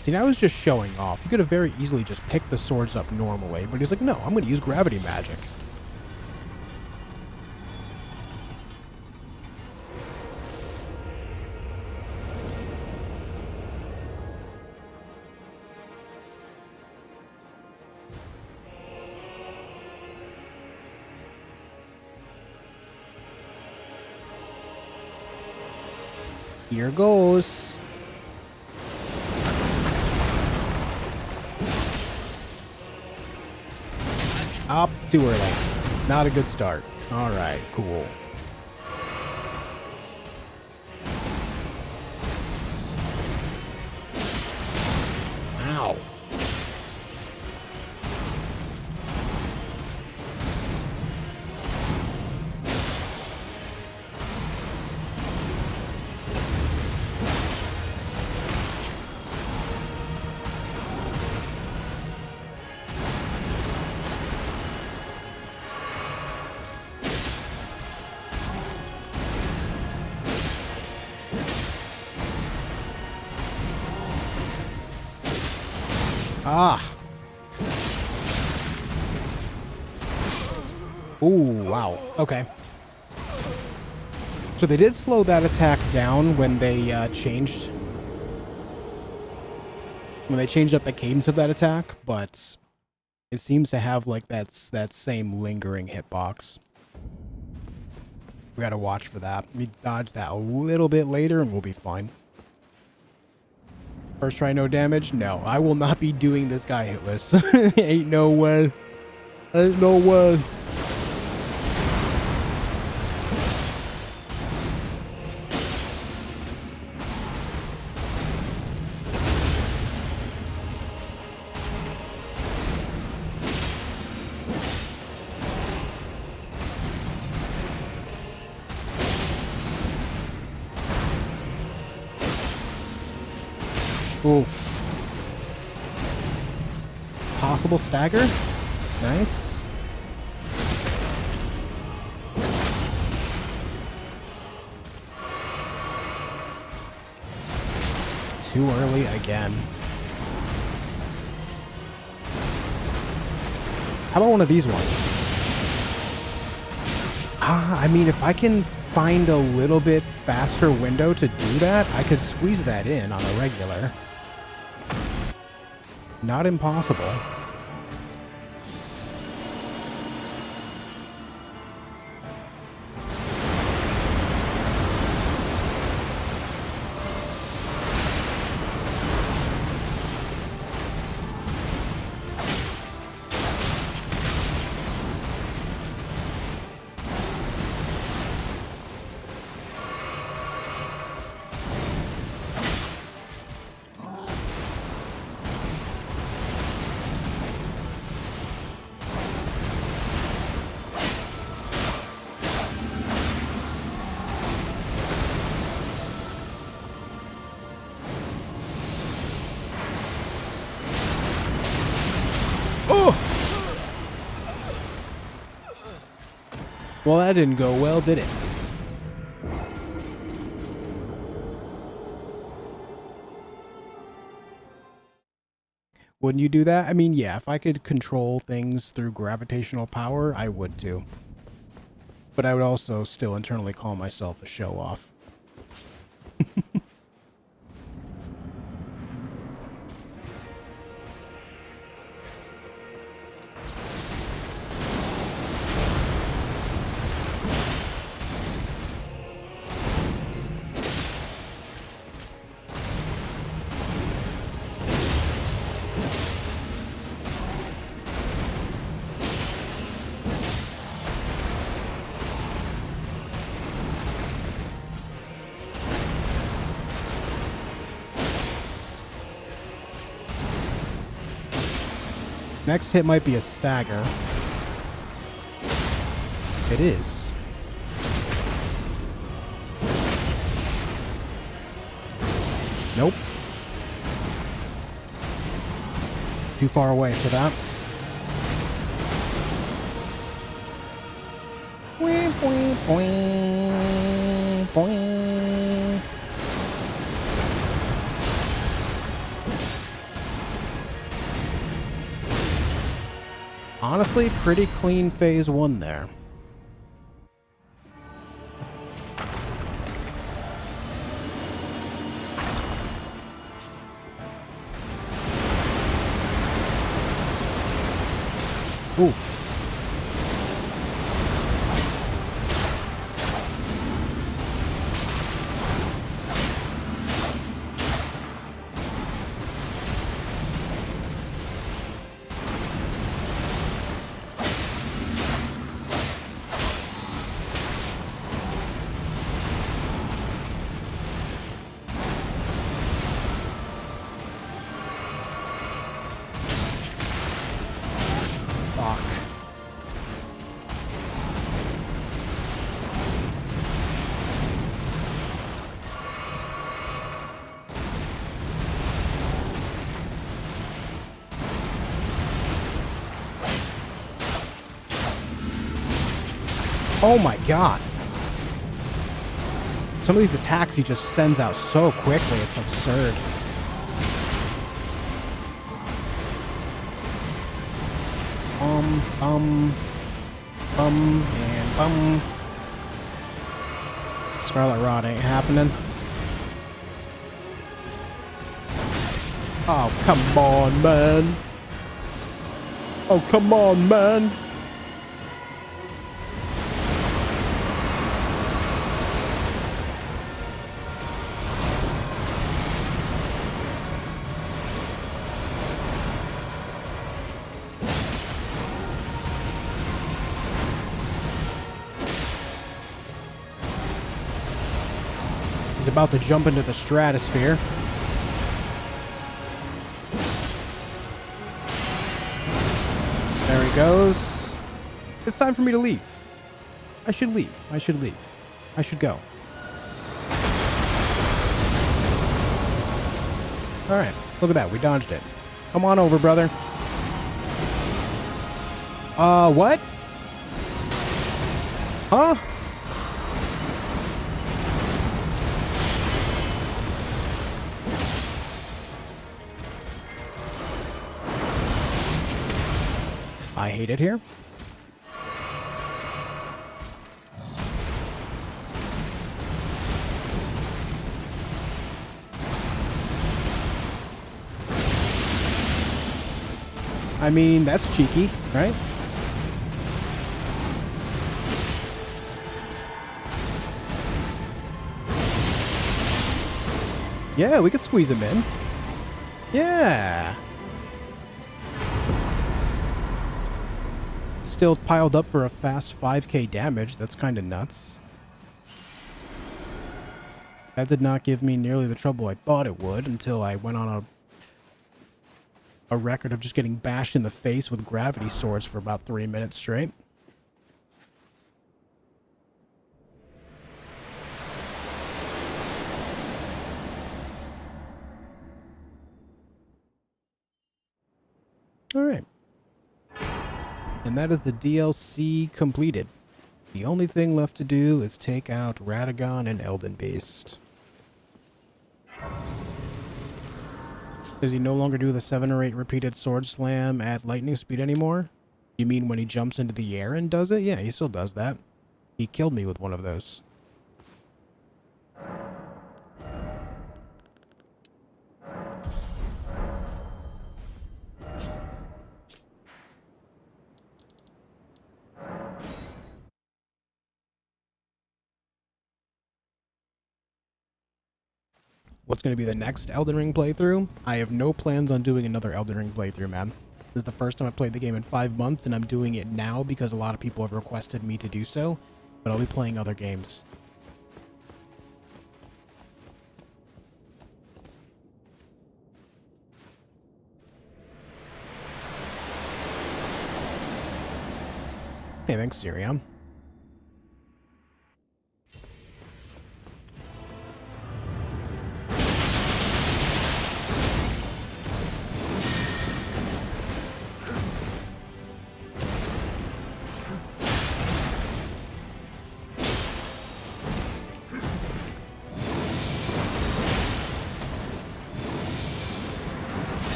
See, now he's just showing off. He could have very easily just picked the swords up normally, but he's like, no, I'm going to use gravity magic. Here goes. Up too early. Not a good start. All right, cool. Ow. Ah. Ooh, wow. Okay. So they did slow that attack down when they changed up the cadence of that attack, but it seems to have like that same lingering hitbox. We gotta watch for that. We dodge that a little bit later and we'll be fine. First try, no damage? No, I will not be doing this guy hitless. Ain't no way. Ain't no way. Oof. possible stagger. Nice. Too early again. How about one of these ones? I mean, if I can find a little bit faster window to do that, I could squeeze that in on a regular. Not impossible. Well, that didn't go well, did it? Wouldn't you do that? I mean, yeah, if I could control things through gravitational power, I would too. But I would also still internally call myself a show-off. Next hit might be a stagger. It is. Nope. Too far away for that. Boing, boing, boing, boing. Honestly, pretty clean phase 1 there. Oof. Oh my god. Some of these attacks he just sends out so quickly, it's absurd. And bum. Scarlet Rot ain't happening. Oh, come on, man. Oh, come on, man. About to jump into the stratosphere. There he goes. It's time for me to leave. I should leave. I should leave. I should go. Alright, look at that. We dodged it. Come on over, brother. What? Huh? I hate it here. I mean, that's cheeky, right? Yeah, we could squeeze him in. Yeah. Still piled up for a fast 5k damage. That's kind of nuts. That did not give me nearly the trouble I thought it would until I went on a record of just getting bashed in the face with gravity swords for about 3 minutes straight. Alright. And that is the DLC completed. The only thing left to do is take out Radahn and Elden Beast. Does he no longer do the 7 or 8 repeated sword slam at lightning speed anymore? You mean when he jumps into the air and does it? Yeah, he still does that. He killed me with one of those. What's going to be the next Elden Ring playthrough? I have no plans on doing another Elden Ring playthrough, man. This is the first time I played the game in 5 months, and I'm doing it now because a lot of people have requested me to do so, but I'll be playing other games. Hey, thanks, Siriam.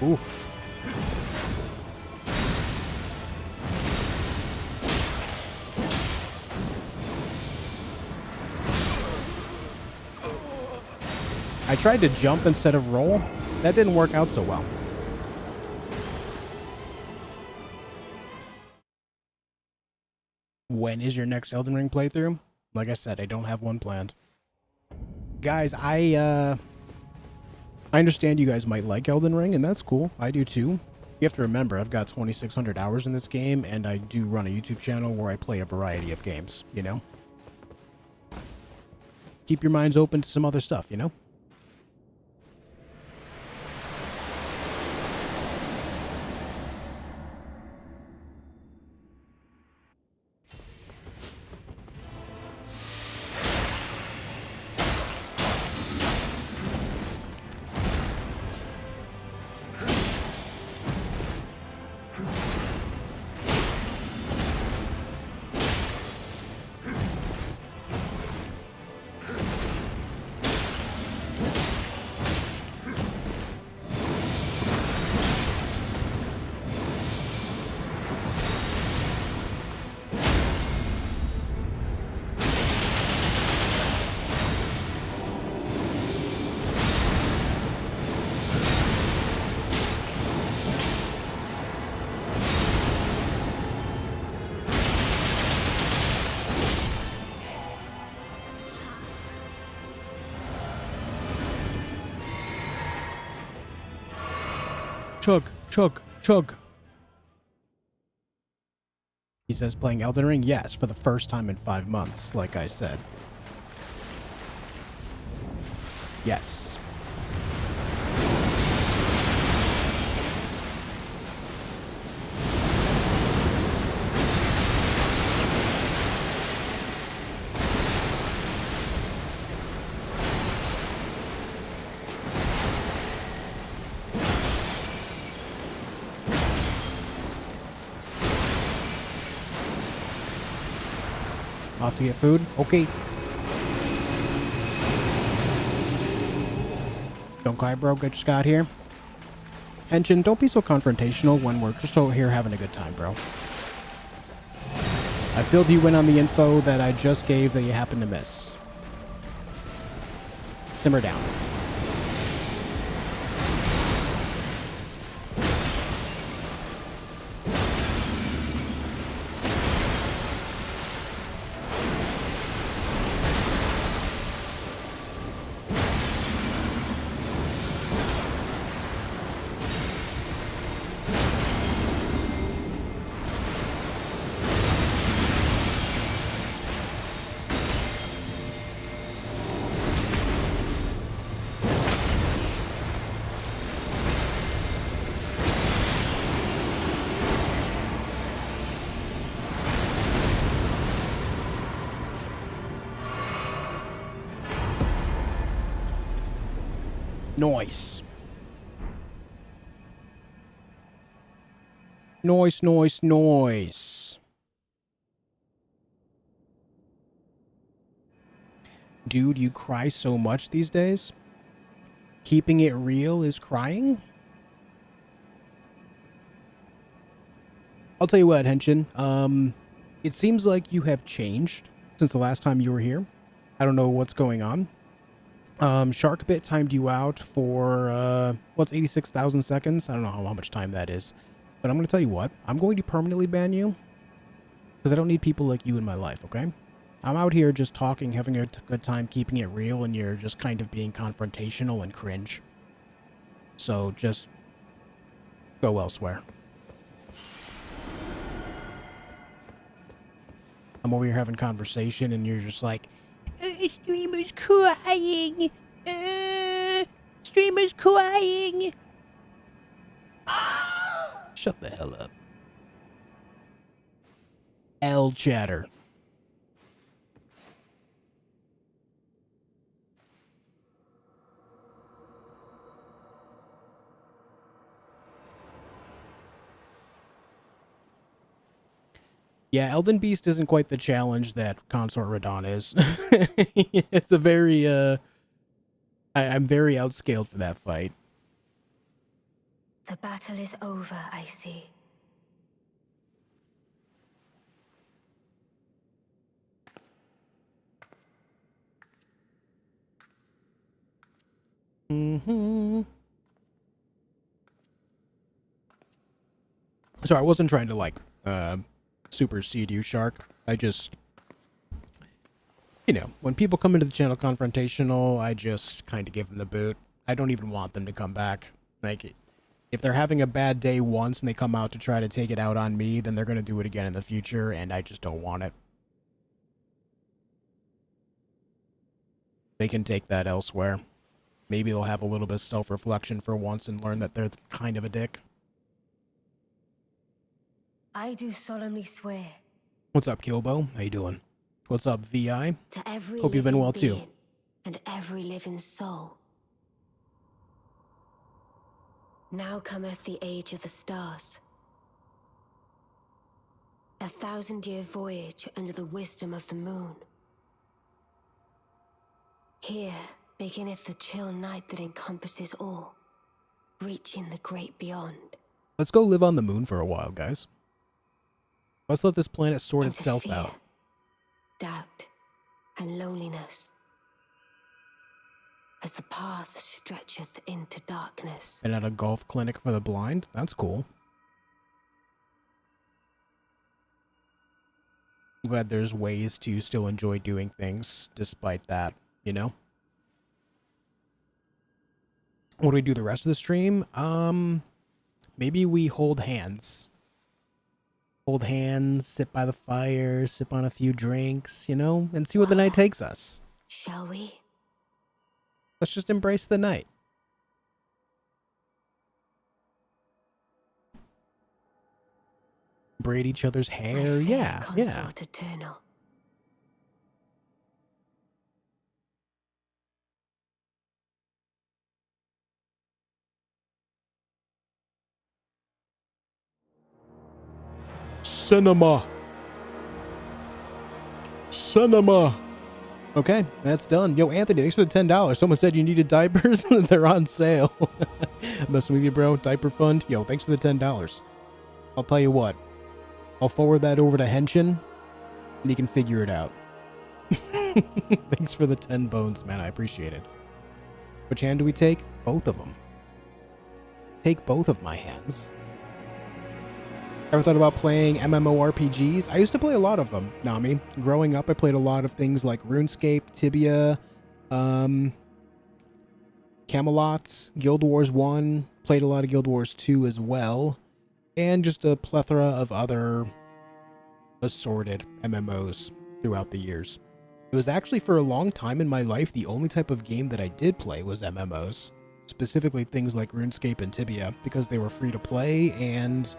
Oof. I tried to jump instead of roll. That didn't work out so well. When is your next Elden Ring playthrough? Like I said, I don't have one planned. Guys, I understand you guys might like Elden Ring, and that's cool. I do too. You have to remember, I've got 2,600 hours in this game, and I do run a YouTube channel where I play a variety of games, you know? Keep your minds open to some other stuff, you know? Chug, chug, chug. He says playing Elden Ring? Yes, for the first time in 5 months, like I said. Yes. Off to get food? Okay. Don't cry, bro. I just got here. Henshin, don't be so confrontational when we're just over here having a good time, bro. I filled you in on the info that I just gave that you happened to miss. Simmer down. Noise. Noise, noise, noise. Dude, you cry so much these days? Keeping it real is crying? I'll tell you what, Henshin. It seems like you have changed since the last time you were here. I don't know what's going on. Sharkbit timed you out for, what's 86,000 seconds? I don't know how much time that is. But I'm going to tell you what. I'm going to permanently ban you. Because I don't need people like you in my life, okay? I'm out here just talking, having a good time, keeping it real, and you're just kind of being confrontational and cringe. So just go elsewhere. I'm over here having conversation, and you're just like, streamer's crying. Streamer's crying. Shut the hell up. L chatter. Yeah, Elden Beast isn't quite the challenge that Consort Radahn is. It's a very, I'm very outscaled for that fight.
The battle is over, I see.
Sorry, I wasn't trying to, like, supersede you, Shark. I just, you know, when people come into the channel confrontational, I just kind of give them the boot. I don't even want them to come back. Like, if they're having a bad day once and they come out to try to take it out on me, then they're going to do it again in the future, and I just don't want it. They can take that elsewhere. Maybe they'll have a little bit of self-reflection for once and learn that they're kind of a dick.
I do solemnly swear.
What's up, Kilbo? How you doing? What's up, VI?
To every
Hope you've been
living
well, too.
being and every living soul. Now cometh the age of the stars. 1,000-year voyage under the wisdom of the moon. Here beginneth the chill night that encompasses all, reaching the great beyond.
Let's go live on the moon for a while, guys. Let's let this planet sort
Into
itself
fear,
out.
doubt, and loneliness. As the path stretcheth into darkness.
And at a golf clinic for the blind? That's cool. I'm glad there's ways to still enjoy doing things despite that, you know? What do we do the rest of the stream? Maybe we hold hands. hold hands, sit by the fire, sip on a few drinks, you know, and see where the night takes us.
Shall we?
Let's just embrace the night. Braid each other's hair,
My fair
yeah.
Consort Eternal.
Cinema. Okay, that's done. Yo, Anthony, thanks for the $10. Someone said you needed diapers. They're on sale. Messing with you, bro. Diaper fund. Yo, thanks for the $10. I'll tell you what. I'll forward that over to Henshin, and he can figure it out. Thanks for the 10 bones, man. I appreciate it. Which hand do we take? Both of them. Take both of my hands. Ever thought about playing MMORPGs? I used to play a lot of them, Nami. Growing up, I played a lot of things like RuneScape, Tibia, Camelot, Guild Wars 1, played a lot of Guild Wars 2 as well, and just a plethora of other assorted MMOs throughout the years. It was actually for a long time in my life, the only type of game that I did play was MMOs, specifically things like RuneScape and Tibia, because they were free to play and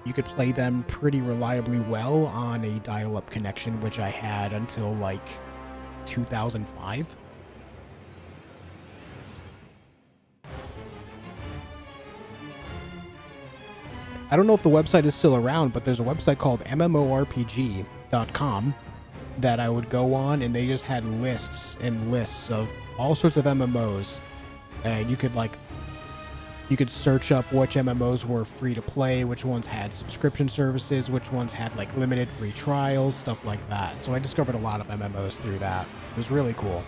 you could play them pretty reliably well on a dial-up connection, which I had until like 2005. I don't know if the website is still around, but there's a website called mmorpg.com that I would go on, and they just had lists and lists of all sorts of MMOs. And you could search up which MMOs were free to play, which ones had subscription services, which ones had like limited free trials, stuff like that. So I discovered a lot of MMOs through that. It was really cool.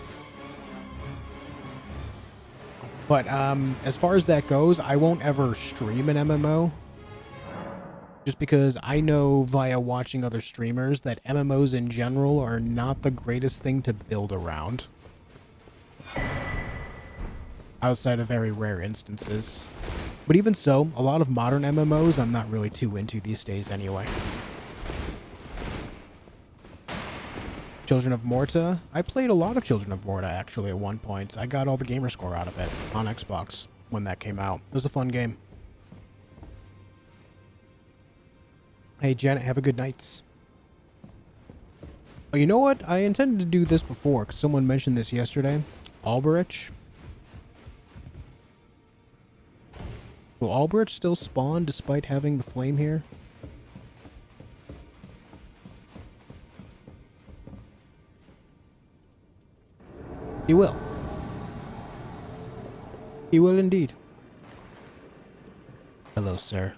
But as far as that goes, I won't ever stream an MMO. Just because I know via watching other streamers that MMOs in general are not the greatest thing to build around. Outside of very rare instances. But even so, a lot of modern MMOs I'm not really too into these days anyway. Children of Morta? I played a lot of Children of Morta actually at one point. I got all the gamer score out of it on Xbox when that came out. It was a fun game. Hey Janet, have a good night. Oh, you know what? I intended to do this before because someone mentioned this yesterday. Alberich. Will Alberich still spawn despite having the flame here? He will. He will indeed. Hello, sir.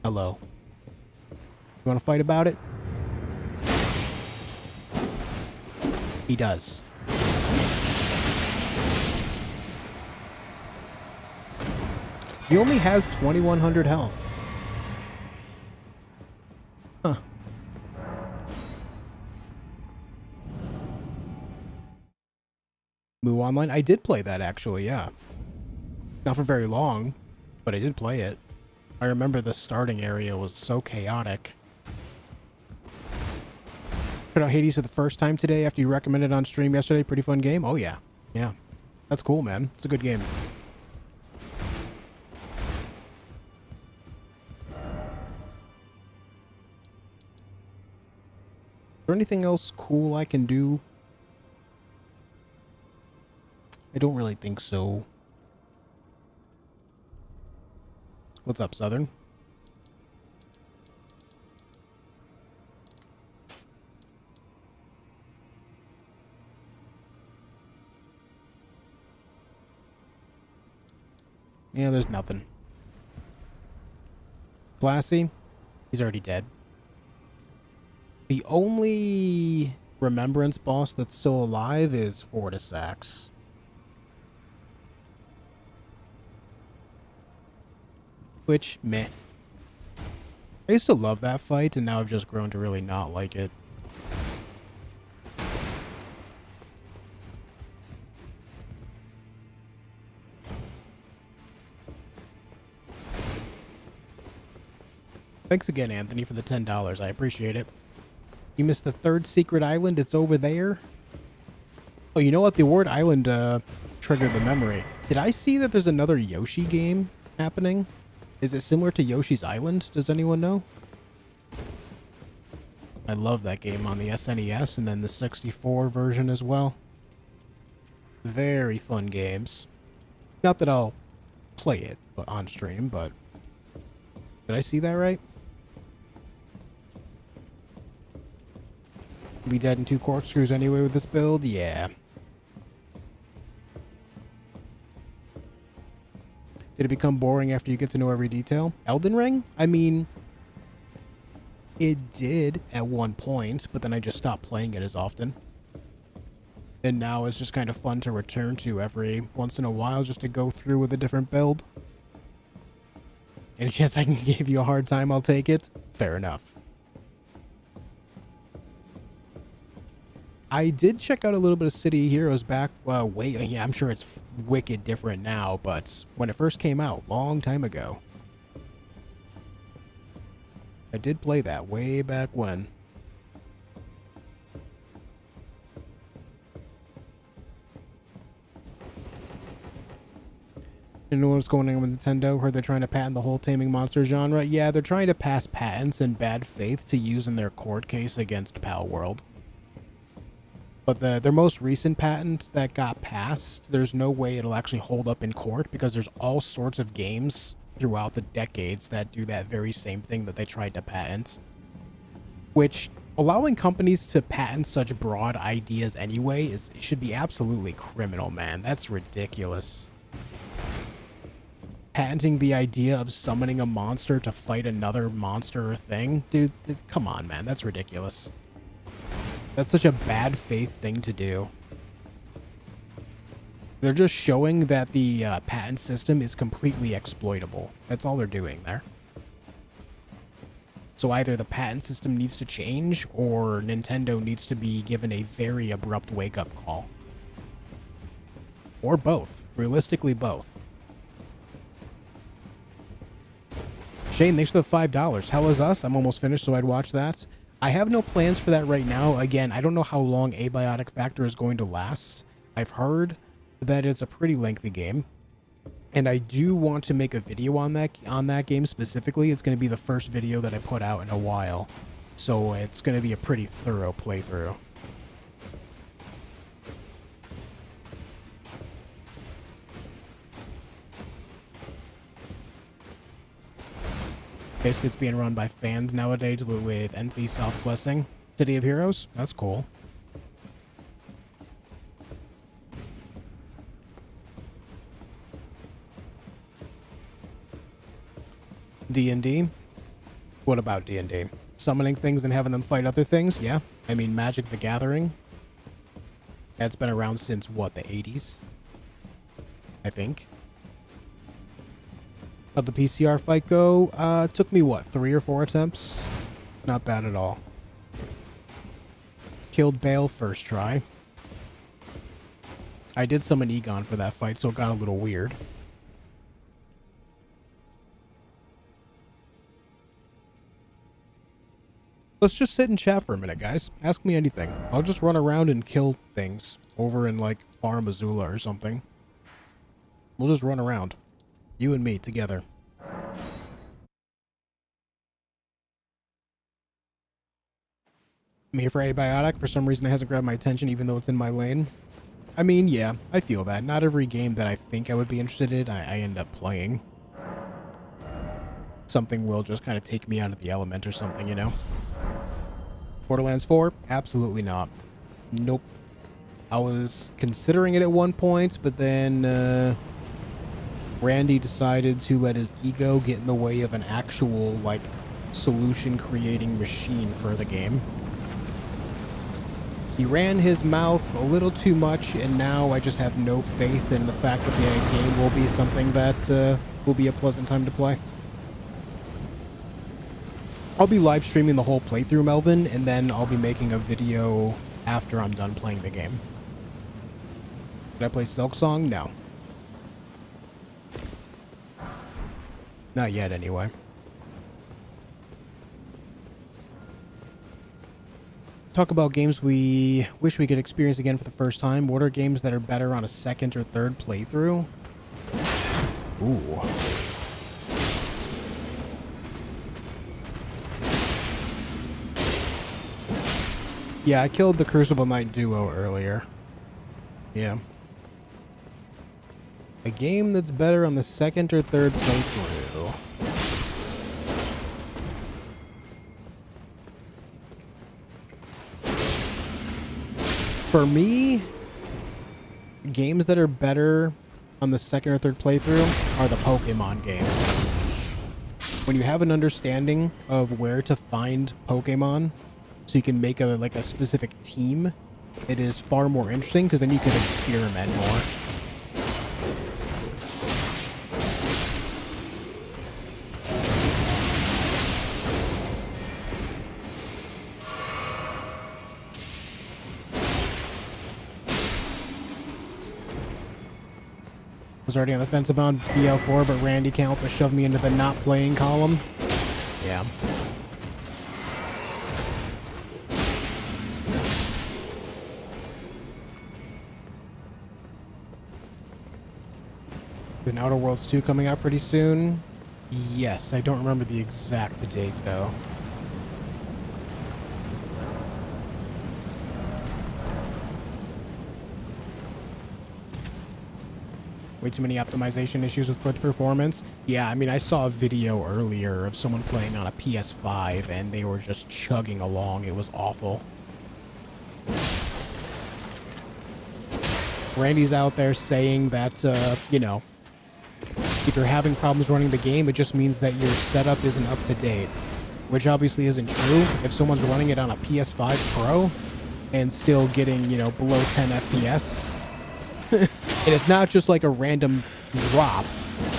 Hello. You want to fight about it? He does. He only has 2,100 health. Huh. Moo Online? I did play that actually, yeah. Not for very long, but I did play it. I remember the starting area was so chaotic. Put out Hades for the first time today after you recommended it on stream yesterday. Pretty fun game? Oh yeah. Yeah. That's cool, man. It's a good game. Is there anything else cool I can do? I don't really think so. What's up, Southern? Yeah, there's nothing. Blassie? He's already dead. The only Remembrance boss that's still alive is Fortisax. Which, meh. I used to love that fight, and now I've just grown to really not like it. Thanks again, Anthony, for the $10. I appreciate it. You missed the third secret island. It's over there. Oh, you know what? The word island triggered the memory. Did I see that there's another Yoshi game happening? Is it similar to Yoshi's Island? Does anyone know? I love that game on the SNES and then the 64 version as well. Very fun games. Not that I'll play it but on stream, but did I see that right? Be dead in 2 corkscrews anyway with this build? Yeah. Did it become boring after you get to know every detail? Elden Ring? I mean, it did at one point, but then I just stopped playing it as often. And now it's just kind of fun to return to every once in a while just to go through with a different build. Any chance I can give you a hard time, I'll take it. Fair enough. I did check out a little bit of City of Heroes back, yeah, I'm sure it's wicked different now, but when it first came out, long time ago. I did play that way back when. You know what's going on with Nintendo? Heard they're trying to patent the whole taming monster genre? Yeah, they're trying to pass patents in bad faith to use in their court case against Pal World. But their most recent patent that got passed, there's no way it'll actually hold up in court because there's all sorts of games throughout the decades that do that very same thing that they tried to patent. Which, allowing companies to patent such broad ideas anyway should be absolutely criminal, man. That's ridiculous. Patenting the idea of summoning a monster to fight another monster or thing? Dude, come on, man. That's ridiculous. That's such a bad faith thing to do. They're just showing that the patent system is completely exploitable. That's all they're doing there. So either the patent system needs to change, or Nintendo needs to be given a very abrupt wake-up call. Or both. Realistically, both. Shane, thanks for the $5. How is us? I'm almost finished, so I'd watch that. I have no plans for that right now. Again, I don't know how long Abiotic Factor is going to last. I've heard that it's a pretty lengthy game. And I do want to make a video on that game specifically. It's going to be the first video that I put out in a while. So it's going to be a pretty thorough playthrough. Basically, it's being run by fans nowadays with NC self-blessing. City of Heroes? That's cool. D&D? What about D&D? Summoning things and having them fight other things? Yeah. I mean, Magic the Gathering. That's been around since, what, the 80s? I think. How'd the PCR fight go? Took me, what, 3 or 4 attempts? Not bad at all. Killed Bayle first try. I did summon Egon for that fight, so it got a little weird. Let's just sit and chat for a minute, guys. Ask me anything. I'll just run around and kill things over in, like, Far Missoula or something. We'll just run around. You and me together. I'm here for Abiotic. For some reason, it hasn't grabbed my attention, even though it's in my lane. I mean, yeah, I feel that. Not every game that I think I would be interested in, I end up playing. Something will just kind of take me out of the element or something, you know? Borderlands 4? Absolutely not. Nope. I was considering it at one point, but then, Randy decided to let his ego get in the way of an actual, like, solution-creating machine for the game. He ran his mouth a little too much, and now I just have no faith in the fact that the game will be something that will be a pleasant time to play. I'll be live streaming the whole playthrough, Melvin, and then I'll be making a video after I'm done playing the game. Did I play Silksong? No. Not yet, anyway. Talk about games we wish we could experience again for the first time. What are games that are better on a second or third playthrough? Ooh. Yeah, I killed the Crucible Knight duo earlier. Yeah. A game that's better on the second or third playthrough. For me, games that are better on the second or third playthrough are the Pokemon games. When you have an understanding of where to find Pokemon, so you can make a specific team, it is far more interesting because then you can experiment more. Was already on the fence about BL4, but Randy can't help but shove me into the not playing column. Yeah. Is an Outer Worlds 2 coming out pretty soon? Yes, I don't remember the exact date though. Way too many optimization issues with performance. Yeah, I mean, I saw a video earlier of someone playing on a PS5 and they were just chugging along. It was awful. Randy's out there saying that, you know, if you're having problems running the game, it just means that your setup isn't up to date, which obviously isn't true. If someone's running it on a PS5 Pro and still getting, you know, below 10 FPS, and it's not just like a random drop.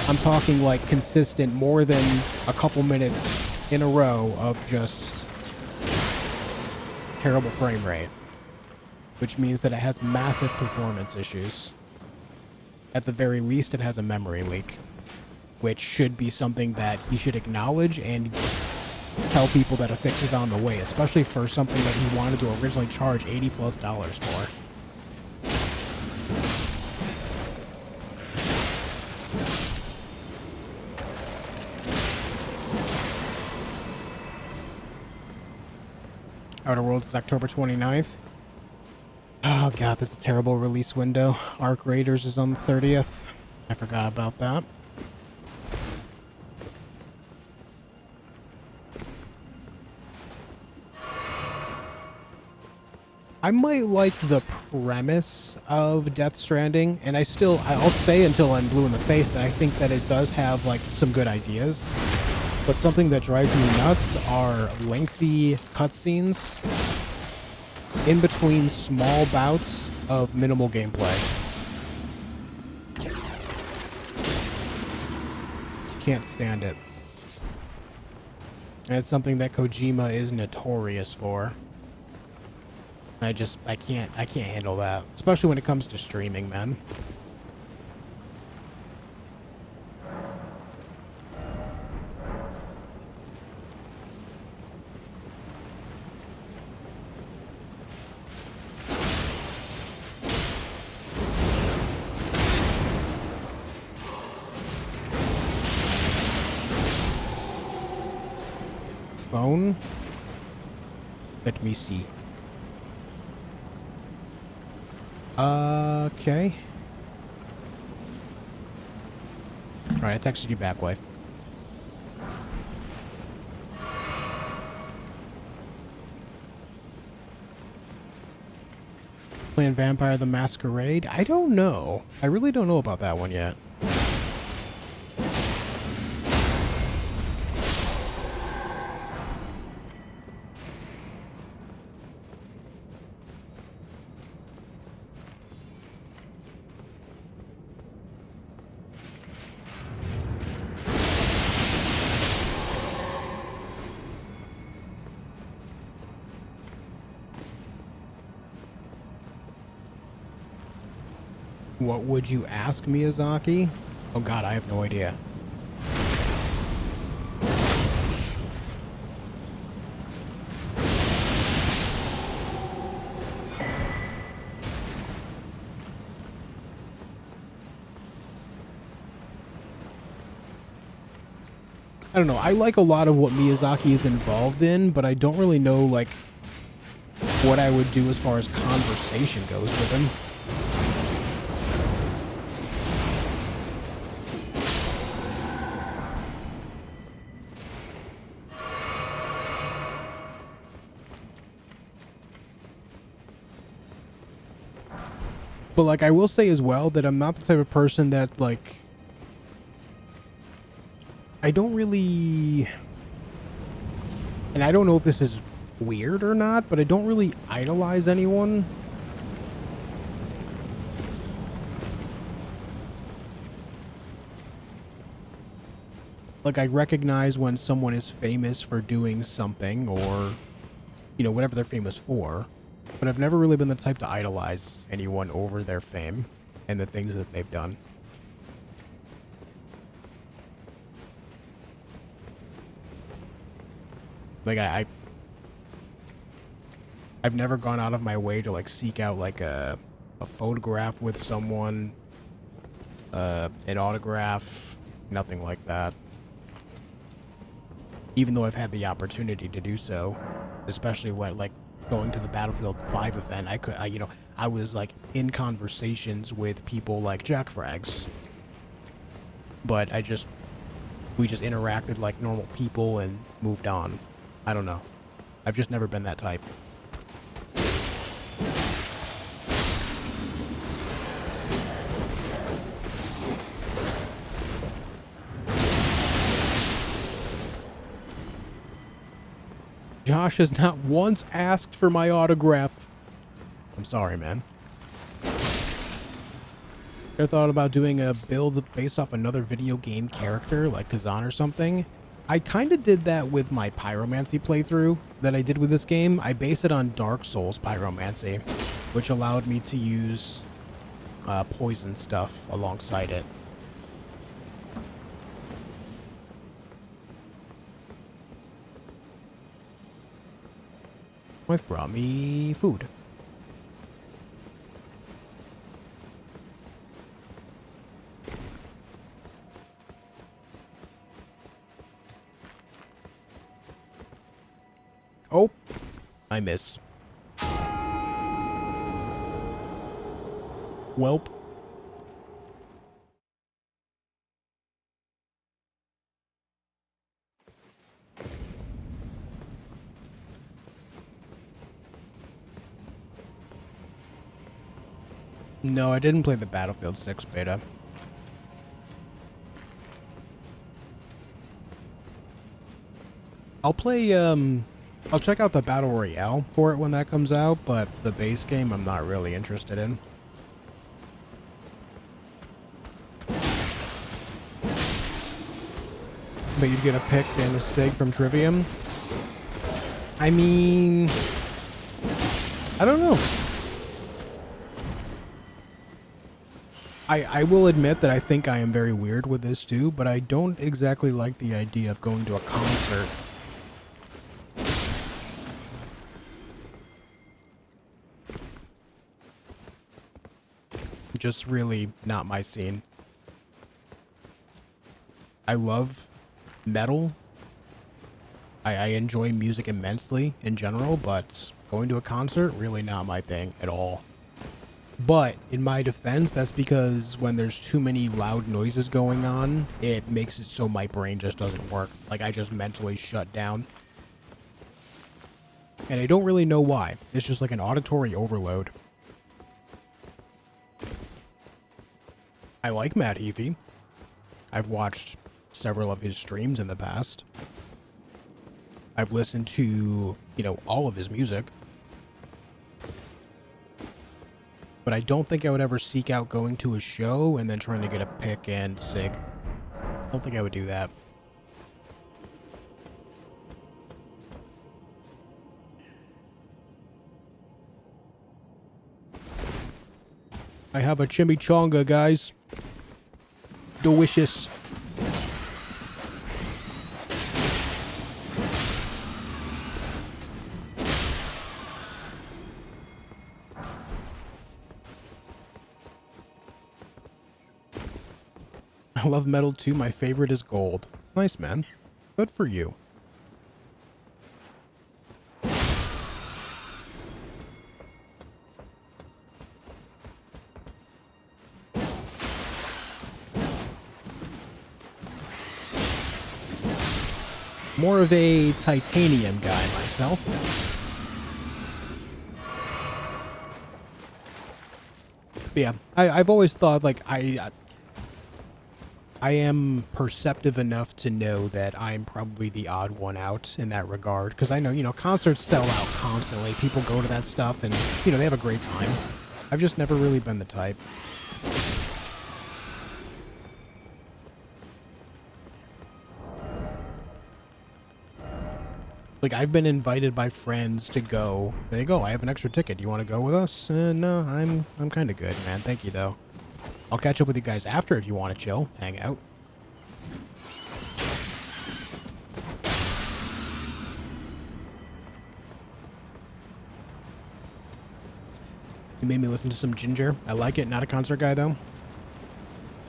I'm talking like consistent, more than a couple minutes in a row of just terrible frame rate, which means that it has massive performance issues. At the very least, it has a memory leak, which should be something that he should acknowledge and tell people that a fix is on the way, especially for something that he wanted to originally charge $80+ for. Outer Worlds is October 29th. Oh god, that's a terrible release window. Arc Raiders is on the 30th. I forgot about that. I might like the premise of Death Stranding, and I'll say until I'm blue in the face that I think that it does have like some good ideas. But something that drives me nuts are lengthy cutscenes in between small bouts of minimal gameplay. Can't stand it. And it's something that Kojima is notorious for. I can't handle that, especially when it comes to streaming, man. Phone? Let me see. Okay. Alright, I texted you back, wife. Playing Vampire the Masquerade? I don't know. I really don't know about that one yet. What would you ask, Miyazaki? Oh god, I have no idea. I don't know. I like a lot of what Miyazaki is involved in, but I don't really know, like, what I would do as far as conversation goes with him. But, like, I will say as well that I'm not the type of person that, like, I don't really, and I don't know if this is weird or not, but I don't really idolize anyone. Like, I recognize when someone is famous for doing something or, you know, whatever they're famous for. But I've never really been the type to idolize anyone over their fame and the things that they've done. Like, I've never gone out of my way to, like, seek out, like, a photograph with someone, an autograph, nothing like that. Even though I've had the opportunity to do so, especially when, like, going to the Battlefield 5 event, you know, I was, like, in conversations with people like Jack Frags. But we just interacted like normal people and moved on. I don't know. I've just never been that type. Josh has not once asked for my autograph. I'm sorry, man. Ever thought about doing a build based off another video game character, like Kazan or something? I kind of did that with my pyromancy playthrough that I did with this game. I based it on Dark Souls pyromancy, which allowed me to use poison stuff alongside it. Wife brought me food. Oh, I missed. Welp. No, I didn't play the Battlefield 6 beta. I'll play, I'll check out the Battle Royale for it when that comes out, but the base game I'm not really interested in. But you'd get a pick and a sig from Trivium? I mean, I don't know. I will admit that I think I am very weird with this too, but I don't exactly like the idea of going to a concert. Just really not my scene. I love metal. I enjoy music immensely in general, but going to a concert, really not my thing at all. But in my defense, that's because when there's too many loud noises going on, it makes it so my brain just doesn't work. Like, I just mentally shut down. And I don't really know why. It's just like an auditory overload. I like Matt Heafy. I've watched several of his streams in the past. I've listened to, you know, all of his music. But I don't think I would ever seek out going to a show and then trying to get a pick and sig. I don't think I would do that. I have a chimichanga, guys. Delicious. I love metal too. My favorite is gold. Nice, man. Good for you. More of a titanium guy myself. But yeah, I've always thought, like, I am perceptive enough to know that I'm probably the odd one out in that regard. Because I know, you know, concerts sell out constantly. People go to that stuff and, you know, they have a great time. I've just never really been the type. Like, I've been invited by friends to go. They go, I have an extra ticket. You want to go with us? No, I'm kind of good, man. Thank you, though. I'll catch up with you guys after if you want to chill, hang out. You made me listen to some Ginger. I like it. Not a concert guy, though.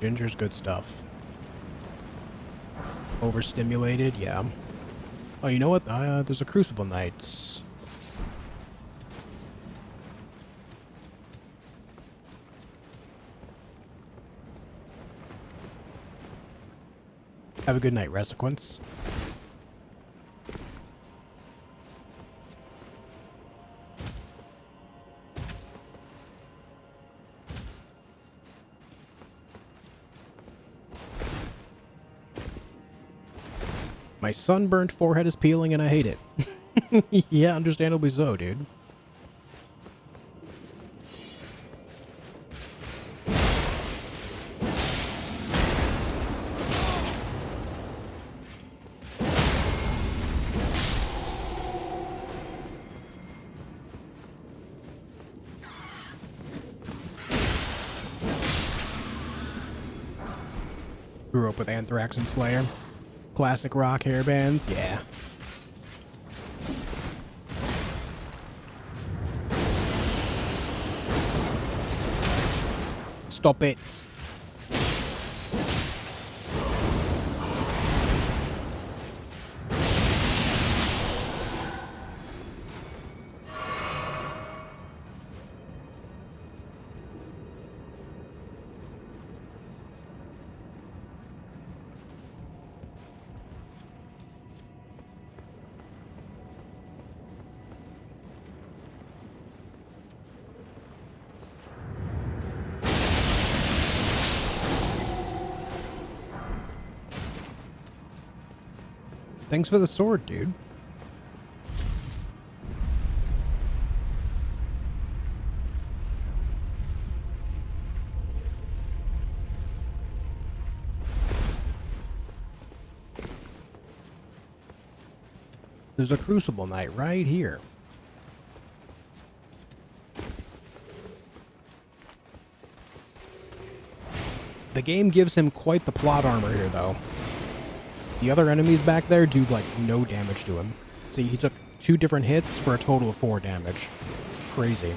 Ginger's good stuff. Overstimulated, yeah. Oh, you know what? There's a Crucible Knight. Have a good night, Resequence. My sunburnt forehead is peeling and I hate it. Yeah, understandably so, dude. Grew up with Anthrax and Slayer. Classic rock hairbands, yeah. Stop it. Thanks for the sword, dude. There's a Crucible Knight right here. The game gives him quite the plot armor here, though. The other enemies back there do, like, no damage to him. See, he took 2 different hits for a total of 4 damage. Crazy.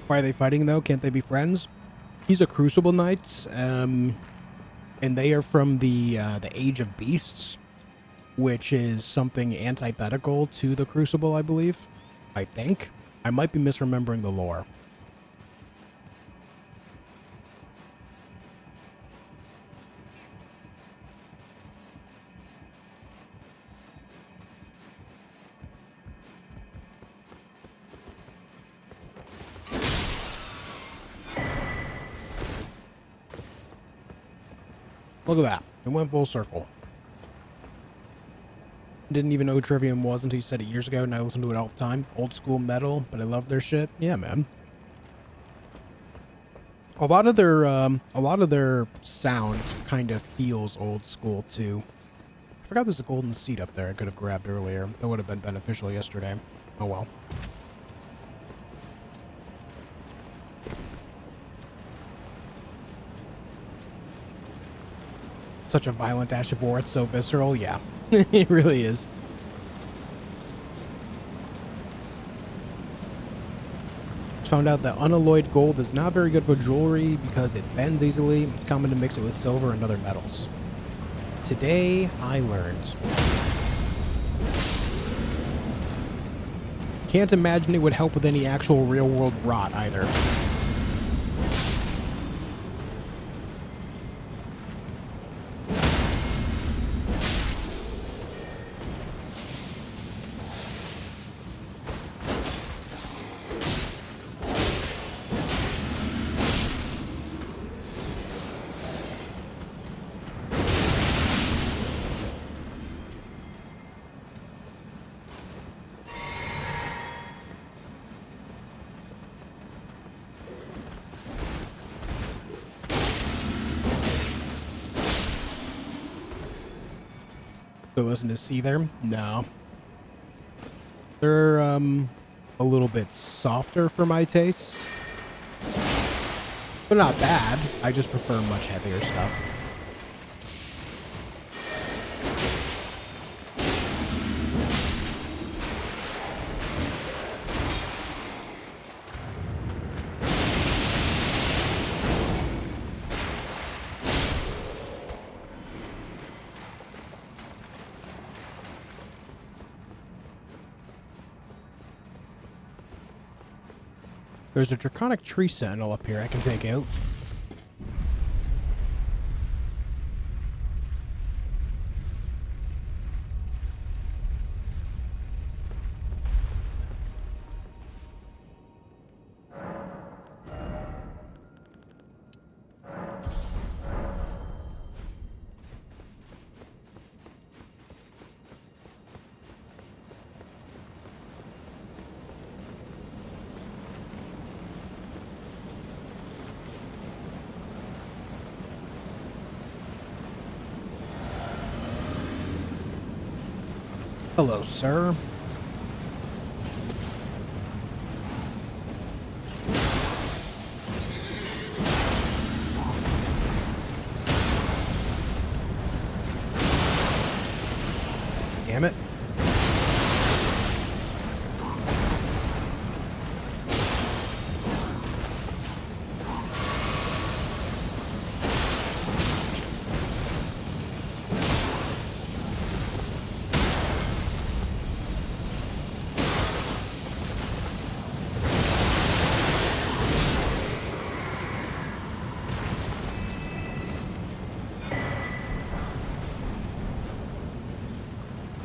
Why are they fighting, though? Can't they be friends? He's a Crucible Knight, and they are from the Age of Beasts, which is something antithetical to the Crucible, I believe. I think. I might be misremembering the lore. Look at that. It went full circle. Didn't even know who Trivium was until you said it years ago, and I listen to it all the time. Old school metal, but I love their shit. Yeah, man. A lot of their sound kind of feels old school too. I forgot there's a golden seed up there I could have grabbed earlier. That would have been beneficial yesterday. Oh well. Such a violent Ash of War. It's so visceral. Yeah, it really is. Found out that unalloyed gold is not very good for jewelry because it bends easily. It's common to mix it with silver and other metals. Today, I learned. Can't imagine it would help with any actual real-world rot either. So listen to see there? No. They're a little bit softer for my taste. They're not bad. I just prefer much heavier stuff. There's a draconic tree sentinel up here I can take out. Hello, sir. Damn it.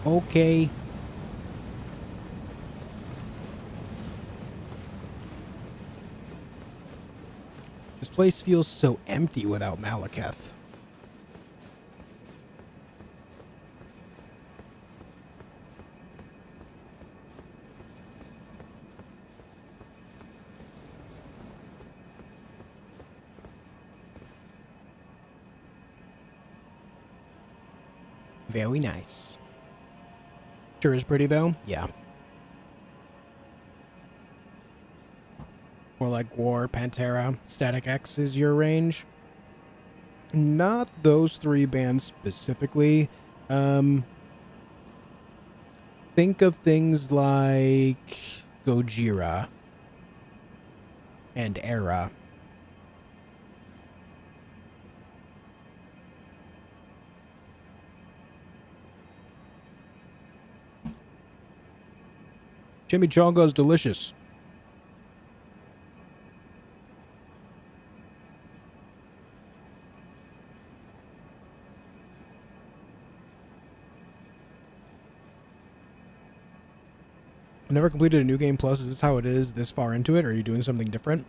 Okay. This place feels so empty without Malekith. Very nice. Sure is pretty though. Yeah. More like War, Pantera, Static X is your range. Not those three bands specifically. Think of things like Gojira and Era. Chimichanga is delicious. I never completed a New Game Plus. Is this how it is this far into it? Or are you doing something different?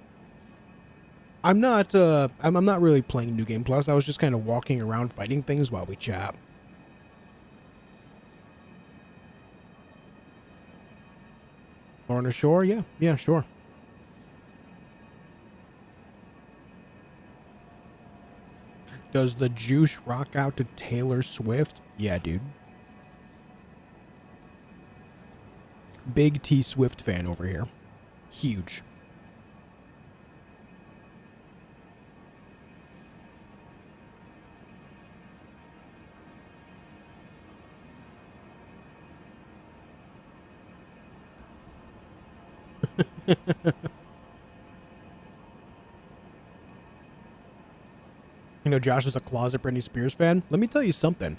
I'm not really playing New Game Plus. I was just kind of walking around fighting things while we chat. Lorna Shore? Yeah. Yeah, sure. Does the juice rock out to Taylor Swift? Yeah, dude. Big T Swift fan over here. Huge. You know, Josh is a closet Britney Spears fan. Let me tell you something.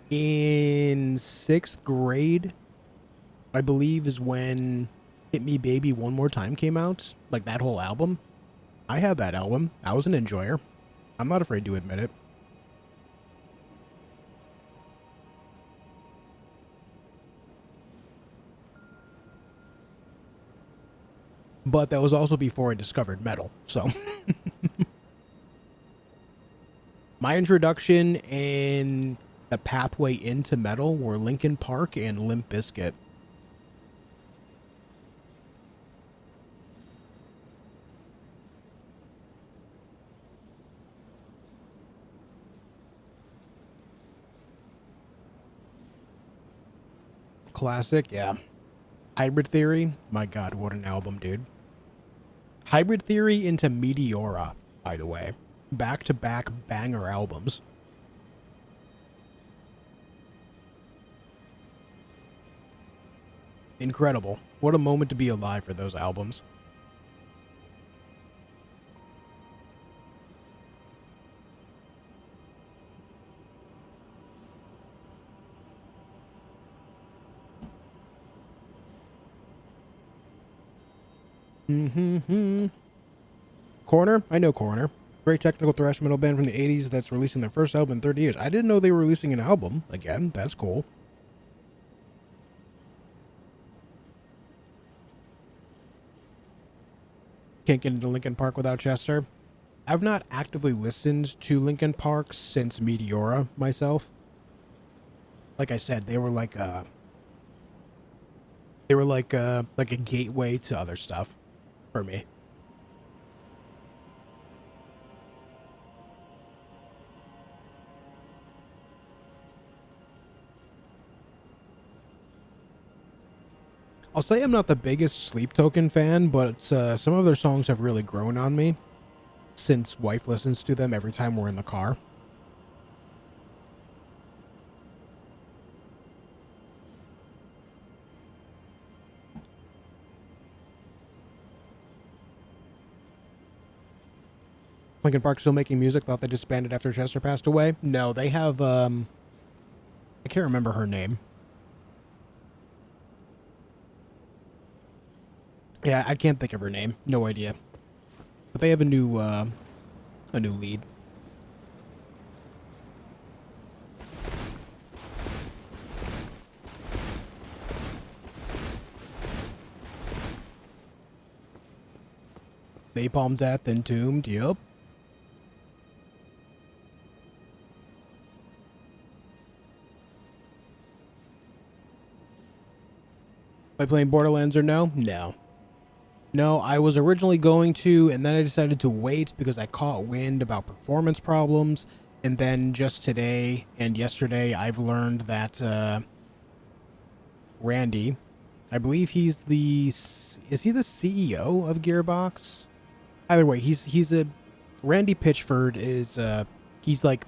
In 6th grade, I believe is when Hit Me Baby One More Time came out. Like that whole album. I had that album. I was an enjoyer. I'm not afraid to admit it. But that was also before I discovered metal. So my introduction and the pathway into metal were Linkin Park and Limp Bizkit. Classic, yeah. Hybrid Theory, my god, what an album, dude. Hybrid Theory into Meteora, by the way. Back-to-back banger albums. Incredible. What a moment to be alive for those albums. Corner? I know Corner. Great technical thrash metal band from the 80s that's releasing their first album in 30 years. I didn't know they were releasing an album. Again, that's cool. Can't get into Linkin Park without Chester. I've not actively listened to Linkin Park since Meteora myself. Like I said, they were like a gateway to other stuff for me. I'll say I'm not the biggest Sleep Token fan, but some of their songs have really grown on me since wife listens to them every time we're in the car. Linkin Park still making music? Thought they disbanded after Chester passed away? No, they have, I can't remember her name. Yeah, I can't think of her name. No idea. But they have a new lead. Napalm Death, Entombed, yep. Am I playing Borderlands or no? No. No, I was originally going to, and then I decided to wait because I caught wind about performance problems. And then just today and yesterday, I've learned that Randy, I believe is he the CEO of Gearbox? Either way, Randy Pitchford is, he's like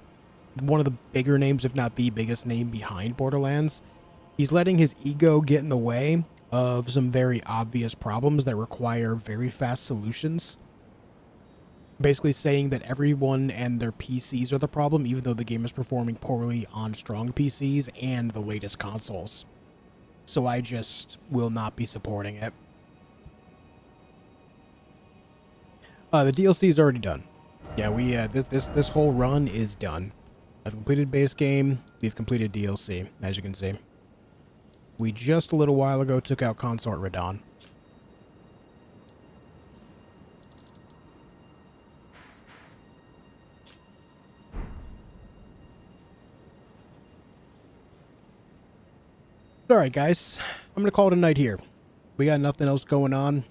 one of the bigger names, if not the biggest name behind Borderlands. He's letting his ego get in the way of some very obvious problems that require very fast solutions. Basically saying that everyone and their PCs are the problem, even though the game is performing poorly on strong PCs and the latest consoles. So I just will not be supporting it. The DLC is already done. Yeah, we this whole run is done. I've completed base game. We've completed DLC, as you can see. We just a little while ago took out Consort Radahn. Alright guys, I'm going to call it a night here. We got nothing else going on.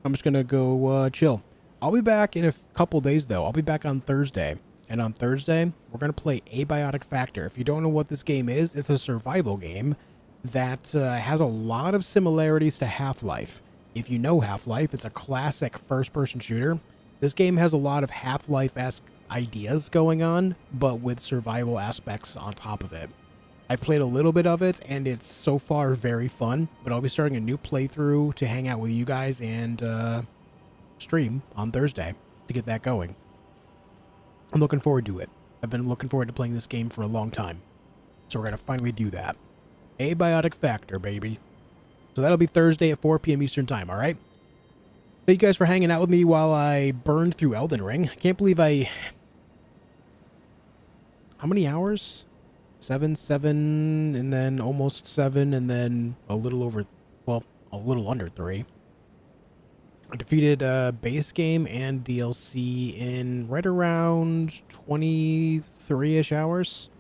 I'm just gonna go chill. I'll be back in a couple days though. I'll be back on Thursday. And on Thursday, we're gonna play Abiotic Factor. If you don't know what this game is, it's a survival game that has a lot of similarities to Half-Life. If you know Half-Life, it's a classic first-person shooter. This game has a lot of Half-Life-esque ideas going on, but with survival aspects on top of it. I've played a little bit of it, and it's so far very fun, but I'll be starting a new playthrough to hang out with you guys and stream on Thursday to get that going. I'm looking forward to it. I've been looking forward to playing this game for a long time, so we're going to finally do that. Abiotic Factor, baby. So that'll be Thursday at 4 p.m. Eastern Time, all right? Thank you guys for hanging out with me while I burned through Elden Ring. I can't believe I... How many hours? 7, and then almost 7, and then a little over... Well, a little under 3. I defeated base game and DLC in right around 23-ish hours.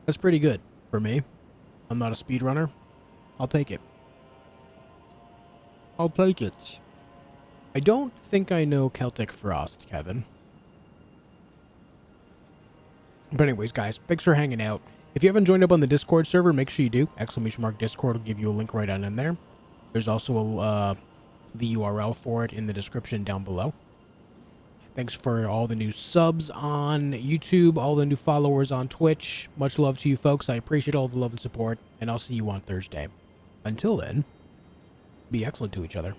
That's pretty good for me. I'm not a speedrunner. I'll take it. I'll take it. I don't think I know Celtic Frost, Kevin. But anyways, guys, thanks for hanging out. If you haven't joined up on the Discord server, make sure you do. !Discord will give you a link right on in there. There's also the URL for it in the description down below. Thanks for all the new subs on YouTube, all the new followers on Twitch. Much love to you folks. I appreciate all the love and support, and I'll see you on Thursday. Until then, be excellent to each other.